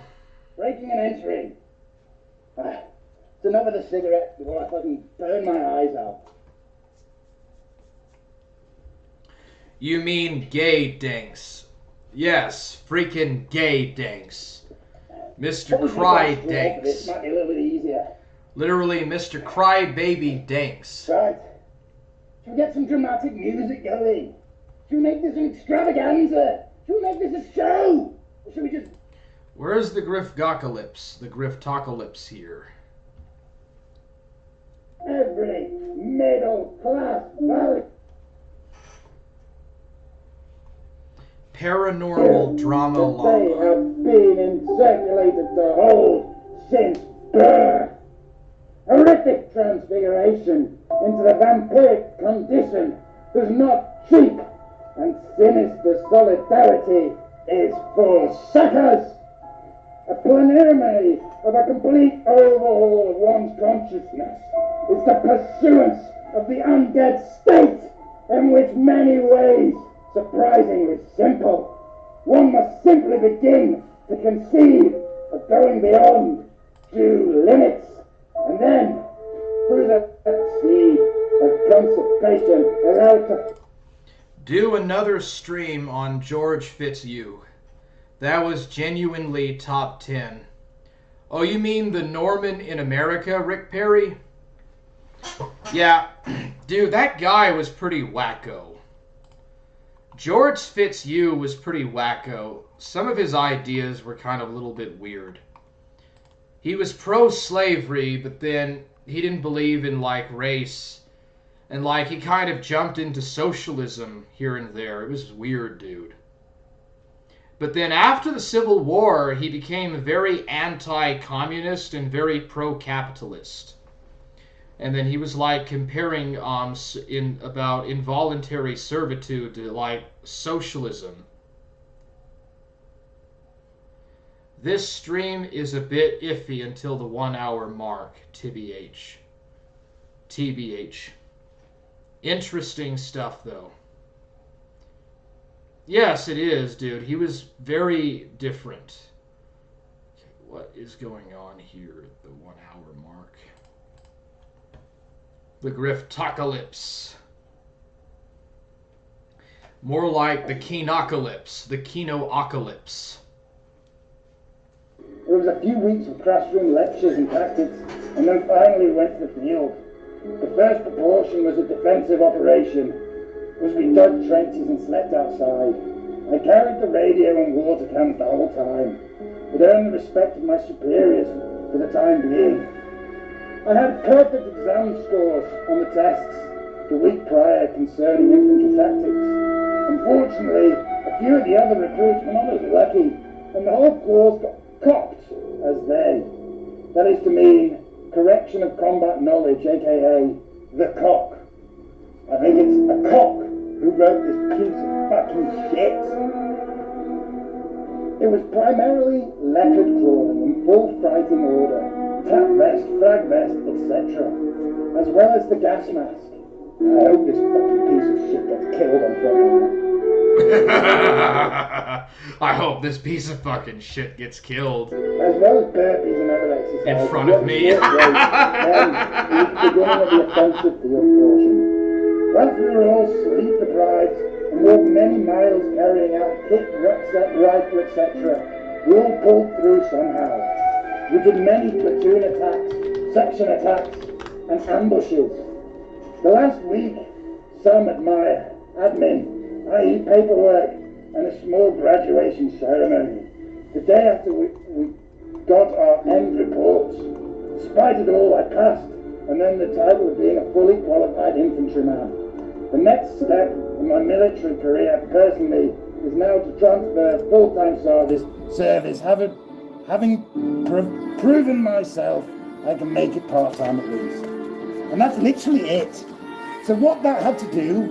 Breaking and entering. It's enough of the cigarette before I fucking burn my eyes out. You mean gay Danks. Yes, freaking gay Danks. Mr. Cry Danks. This might be a little bit easier. Literally, Mr. Crybaby Danks. Right. Should we get some dramatic music going? Should we make this an extravaganza? Should we make this a show? Or should we just... Where's the Griftocalypse? The Griftocalypse here. Every middle class valley. Paranormal drama They have been inseculated to hold since birth. Horrific transfiguration into the vampiric condition does not cheap, and sinister solidarity is for suckers. A plenary of a complete overhaul of one's consciousness is the pursuance of the undead state, in which many ways surprisingly simple. One must simply begin to conceive of going beyond due limits, and then, through the seed of constipation, allowed to do another stream on George Fitzhugh. That was genuinely top 10. Oh, you mean the Norman in America, Rick Perry? Yeah, dude, that guy was pretty wacko. George Fitzhugh was pretty wacko. Some of his ideas were kind of a little bit weird. He was pro-slavery, but then he didn't believe in, like, race. And, like, he kind of jumped into socialism here and there. It was weird, dude. But then after the Civil War, he became very anti-communist and very pro-capitalist. And then he was like comparing about involuntary servitude to like socialism. This stream is a bit iffy until the 1 hour mark, TBH. TBH. Interesting stuff though. Yes, it is, dude. He was very different. Okay, what is going on here at the 1 hour mark? The Griftocalypse. More like the Kinocalypse. The Kino-ocalypse. There was a few weeks of classroom lectures and tactics, and then finally went to the field. The first proportion was a defensive operation, as we dug trenches and slept outside. I carried the radio and water cans the whole time, but earned the respect of my superiors for the time being. I had perfect exam scores on the tests the week prior concerning infantry tactics. Unfortunately, a few of the other recruits were not as lucky, and the whole course got copped as they. That is to mean correction of combat knowledge, aka the cock. I think it's a cock who wrote this piece of fucking shit. It was primarily lettered drawing in full fighting order, tap vest, frag vest, etc., as well as the gas mask. I hope this fucking piece of shit gets killed on front. I hope this piece of fucking shit gets killed. As well as burpees and other exercises. In front of me. Then the beginning of the offensive field portion. Once we were all sleep deprived and walked many miles carrying out kit, rucksack, rifle, etc., we all pulled through somehow. We did many platoon attacks, section attacks, and ambushes. The last week, some admire admin, i.e. paperwork, and a small graduation ceremony. The day after we got our end reports, despite it all, I passed, and then the title of being a fully qualified infantryman. The next step in my military career, personally, is now to transfer full-time service, having proven myself I can make it part-time at least. And that's literally it. So what that had to do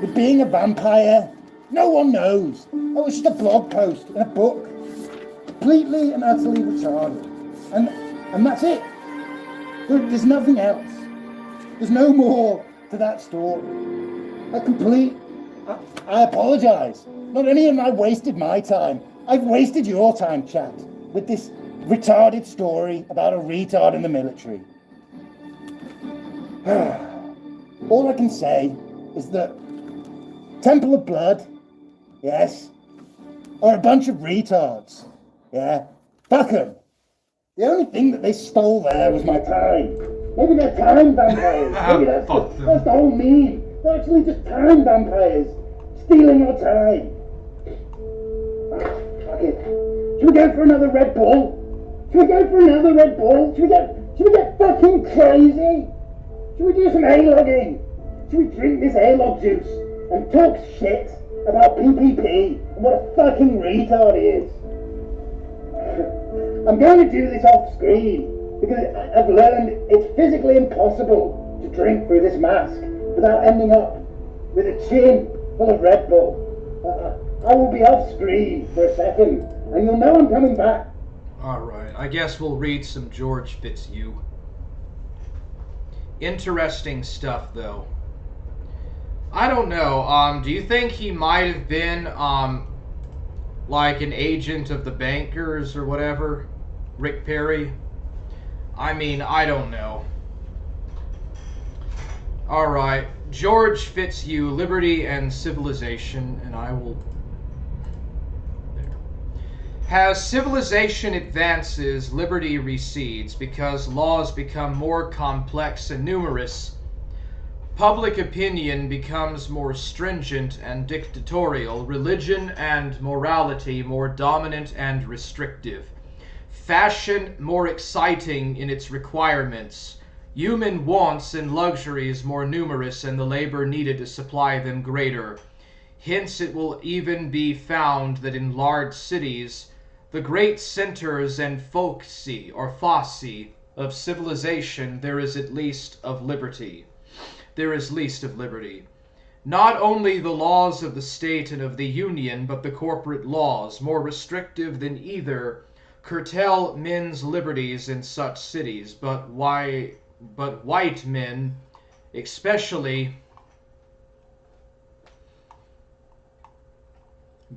with being a vampire, no one knows. It was just a blog post in a book. Completely and utterly retarded. And that's it. There's nothing else. There's no more to that story. I apologise. Not only have I wasted my time, I've wasted your time, chat, with this retarded story about a retard in the military. All I can say is that Temple of Blood, yes, are a bunch of retards, yeah, fuck 'em. The only thing that they stole there was my time. Maybe they're time vampires. Maybe that's the whole meme. They're actually just time vampires, stealing your time. Fuck it. Should we go for another Red Bull? Should we go for another Red Bull? Should we get fucking crazy? Should we do some A-logging? Should we drink this A-log juice and talk shit about PPP and what a fucking retard he is? I'm going to do this off screen because I've learned it's physically impossible to drink through this mask without ending up with a chin full of Red Bull. I will be off screen for a second and you'll know I'm coming back. Alright, I guess we'll read some George Fitzhugh. Interesting stuff, though. I don't know, do you think he might have been, like an agent of the bankers or whatever? Rick Perry? I mean, I don't know. Alright, George Fitzhugh, Liberty and Civilization, and I will... As civilization advances, liberty recedes because laws become more complex and numerous. Public opinion becomes more stringent and dictatorial, religion and morality more dominant and restrictive. Fashion more exciting in its requirements. Human wants and luxuries more numerous and the labor needed to supply them greater. Hence it will even be found that in large cities, the great centers and foci of civilization, there is least of liberty. Not only the laws of the state and of the union, but the corporate laws, more restrictive than either, curtail men's liberties in such cities. But white men, especially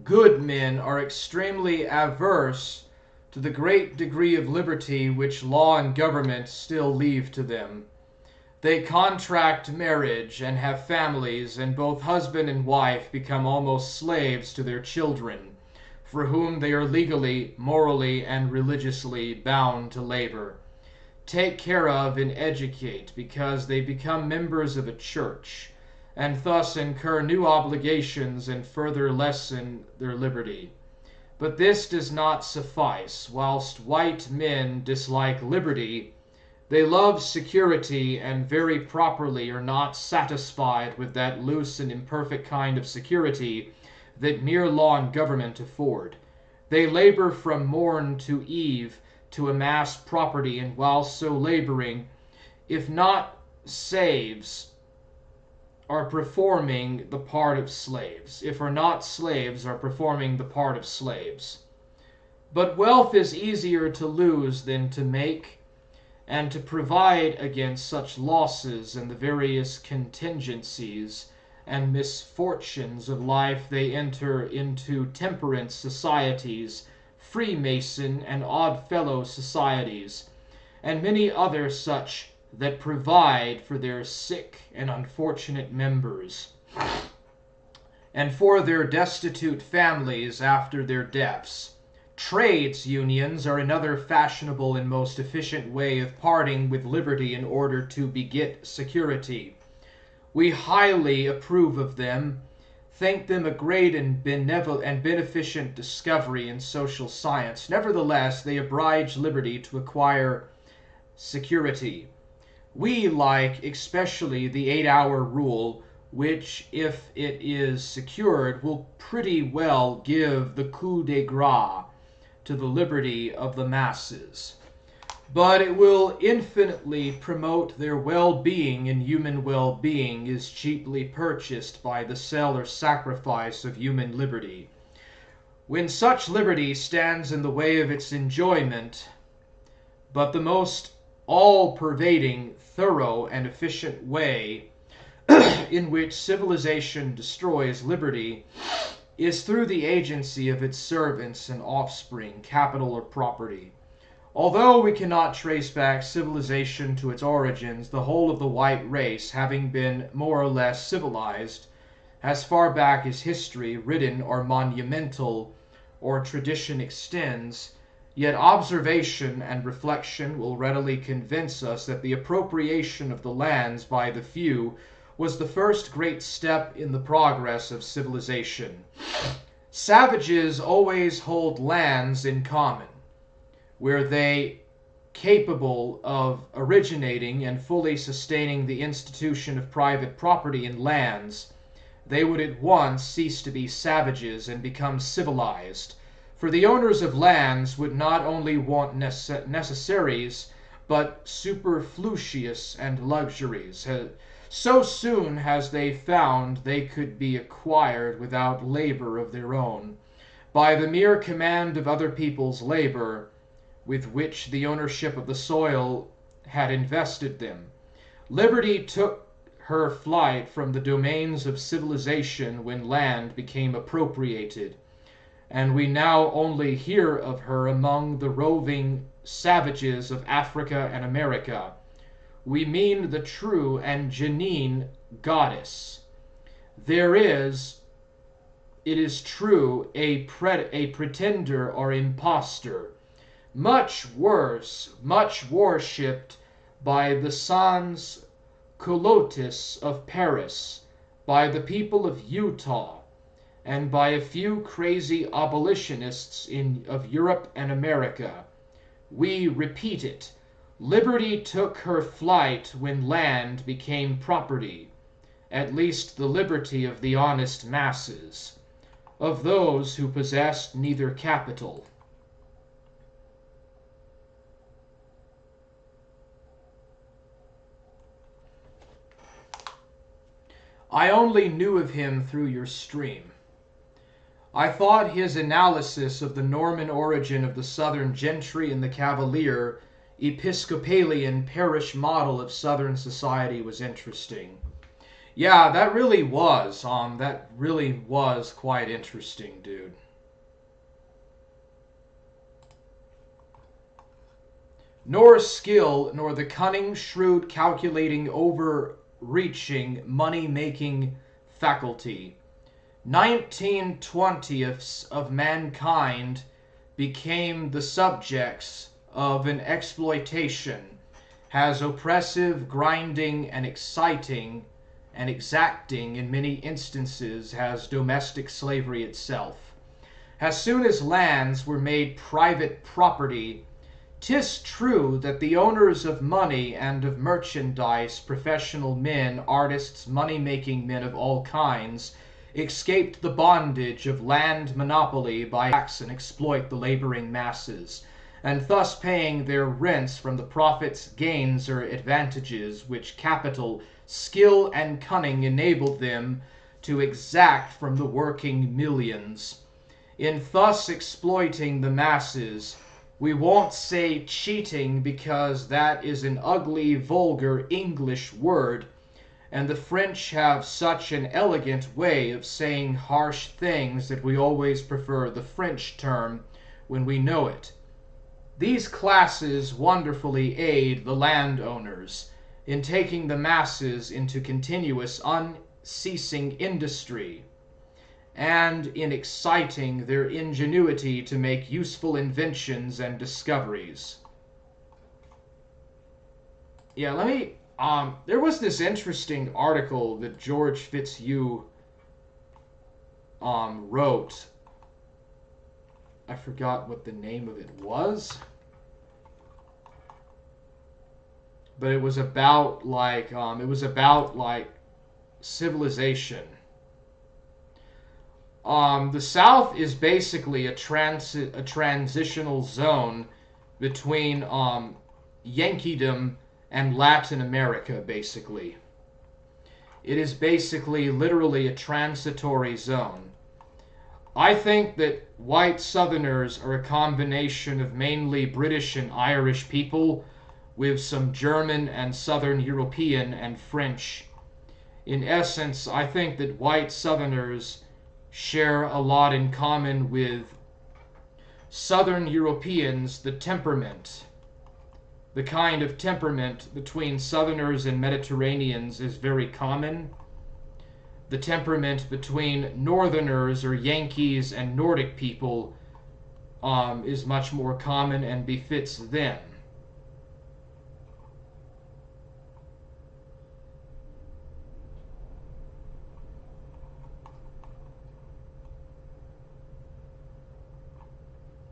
good men, are extremely averse to the great degree of liberty which law and government still leave to them. They contract marriage and have families, and both husband and wife become almost slaves to their children, for whom they are legally, morally, and religiously bound to labor, take care of, and educate, because they become members of a church, and thus incur new obligations and further lessen their liberty. But this does not suffice. Whilst white men dislike liberty, they love security and very properly are not satisfied with that loose and imperfect kind of security that mere law and government afford. They labor from morn to eve to amass property, and while so laboring, if not slaves, are performing the part of slaves, if are not slaves, are performing the part of slaves. But wealth is easier to lose than to make, and to provide against such losses and the various contingencies and misfortunes of life they enter into temperance societies, Freemason and Odd-Fellow societies, and many other such that provide for their sick and unfortunate members, and for their destitute families after their deaths. Trades unions are another fashionable and most efficient way of parting with liberty in order to beget security. We highly approve of them, think them a great and beneficent discovery in social science. Nevertheless, they oblige liberty to acquire security. We like especially the 8-hour rule, which, if it is secured, will pretty well give the coup de grace to the liberty of the masses. But it will infinitely promote their well-being, and human well-being is cheaply purchased by the sale or sacrifice of human liberty. When such liberty stands in the way of its enjoyment, but the most all-pervading, thorough, and efficient way in which civilization destroys liberty is through the agency of its servants and offspring, capital or property. Although we cannot trace back civilization to its origins, the whole of the white race, having been more or less civilized, as far back as history, written, or monumental, or tradition extends, yet observation and reflection will readily convince us that the appropriation of the lands by the few was the first great step in the progress of civilization. Savages always hold lands in common. Were they capable of originating and fully sustaining the institution of private property in lands, they would at once cease to be savages and become civilized. For the owners of lands would not only want necessaries, but superfluous and luxuries, so soon as they found they could be acquired without labor of their own, by the mere command of other people's labor, with which the ownership of the soil had invested them. Liberty took her flight from the domains of civilization when land became appropriated, and we now only hear of her among the roving savages of Africa and America. We mean the true and genuine goddess. There is, it is true, a pretender or impostor, much worse, much worshipped by the sans culottes of Paris, by the people of Utah, and by a few crazy abolitionists of Europe and America. We repeat it. Liberty took her flight when land became property, at least the liberty of the honest masses, of those who possessed neither capital. I only knew of him through your stream. I thought his analysis of the Norman origin of the southern gentry and the Cavalier Episcopalian parish model of Southern society was interesting. Yeah, that really was quite interesting, dude. Nor skill, nor the cunning, shrewd, calculating, overreaching, money-making faculty. 19/20ths of mankind became the subjects of an exploitation, as oppressive, grinding, and exciting, and exacting in many instances as domestic slavery itself. As soon as lands were made private property, 'tis true that the owners of money and of merchandise, professional men, artists, money-making men of all kinds, escaped the bondage of land monopoly by tax and exploit the laboring masses. and thus paying their rents from the profits, gains, or advantages which capital, skill, and cunning enabled them to exact from the working millions. In thus exploiting the masses, we won't say cheating because that is an ugly, vulgar English word, and the French have such an elegant way of saying harsh things that we always prefer the French term when we know it. These classes wonderfully aid the landowners in taking the masses into continuous, unceasing industry, and in exciting their ingenuity to make useful inventions and discoveries. Yeah, let me, there was this interesting article that George Fitzhugh wrote. I forgot what the name of it was, but it was about like civilization. The South is basically a transitional zone between Yankeedom and Latin America, basically. It is basically literally a transitory zone. I think that white Southerners are a combination of mainly British and Irish people with some German and Southern European and French. In essence, I think that white Southerners share a lot in common with Southern Europeans. The temperament, the kind of temperament between Southerners and Mediterraneans is very common. The temperament between Northerners or Yankees and Nordic people is much more common and befits them.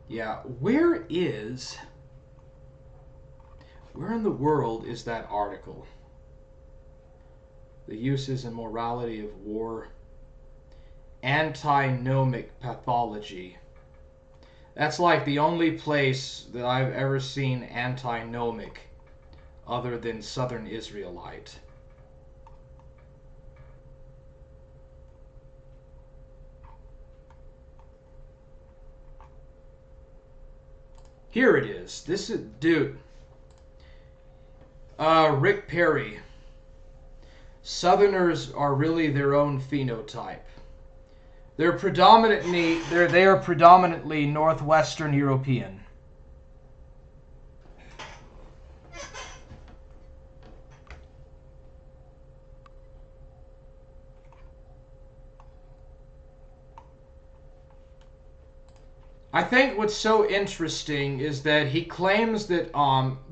Yeah, where in the world is that article? The uses and morality of war. Antinomic pathology. That's like the only place that I've ever seen antinomic other than Southern Israelite. Here it is. This is, dude. Rick Perry. Southerners are really their own phenotype. They are predominantly Northwestern European. I think what's so interesting is that he claims that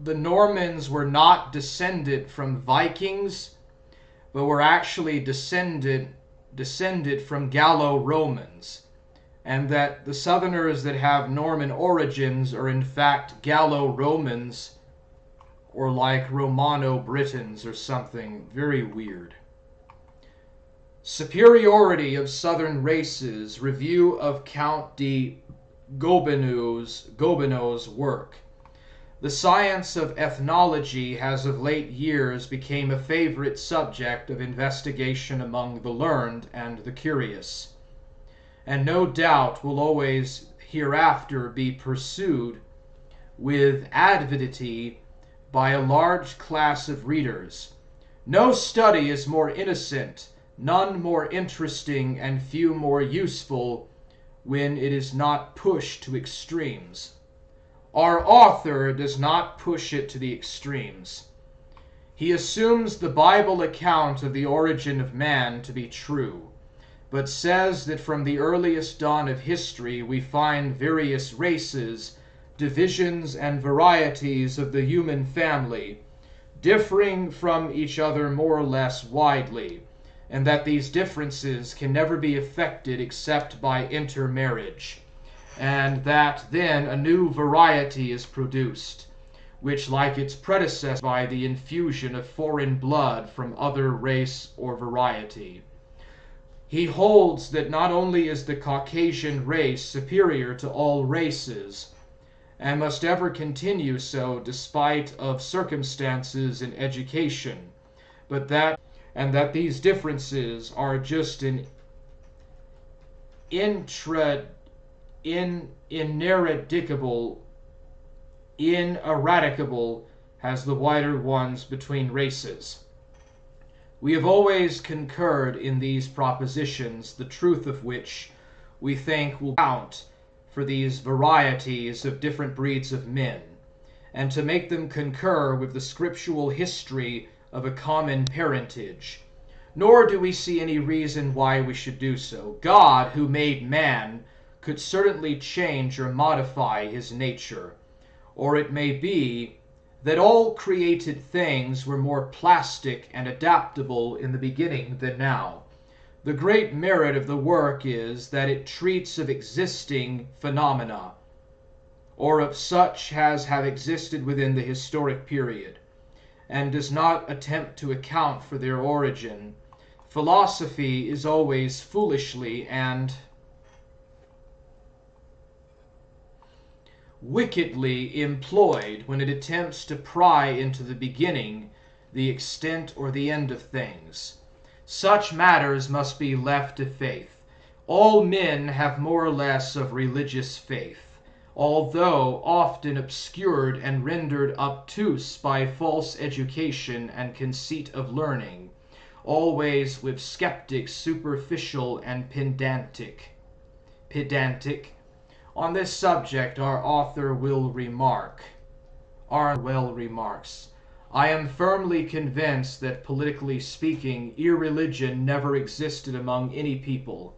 the Normans were not descended from Vikings, but were actually descended from Gallo-Romans, and that the Southerners that have Norman origins are in fact Gallo-Romans, or like Romano-Britons or something very weird. Superiority of Southern Races, review of Count de Gobineau's work. The science of ethnology has of late years become a favorite subject of investigation among the learned and the curious, and no doubt will always hereafter be pursued with avidity by a large class of readers. No study is more innocent, none more interesting, and few more useful when it is not pushed to extremes. Our author does not push it to the extremes. He assumes the Bible account of the origin of man to be true, but says that from the earliest dawn of history we find various races, divisions, and varieties of the human family, differing from each other more or less widely, and that these differences can never be effected except by intermarriage, and that then a new variety is produced, which, like its predecessor, by the infusion of foreign blood from other race or variety. He holds that not only is the Caucasian race superior to all races, and must ever continue so despite of circumstances in education, but that these differences are just an ineradicable as the wider ones between races. We have always concurred in these propositions, the truth of which we think will count for these varieties of different breeds of men, and to make them concur with the scriptural history of a common parentage. Nor do we see any reason why we should do so. God, who made man, could certainly change or modify his nature. Or it may be that all created things were more plastic and adaptable in the beginning than now. The great merit of the work is that it treats of existing phenomena, or of such as have existed within the historic period, and does not attempt to account for their origin. Philosophy is always foolishly and wickedly employed when it attempts to pry into the beginning, the extent, or the end of things. Such matters must be left to faith. All men have more or less of religious faith, although often obscured and rendered obtuse by false education and conceit of learning, always with skeptics superficial and pedantic. On this subject our author remarks, I am firmly convinced that, politically speaking, irreligion never existed among any people,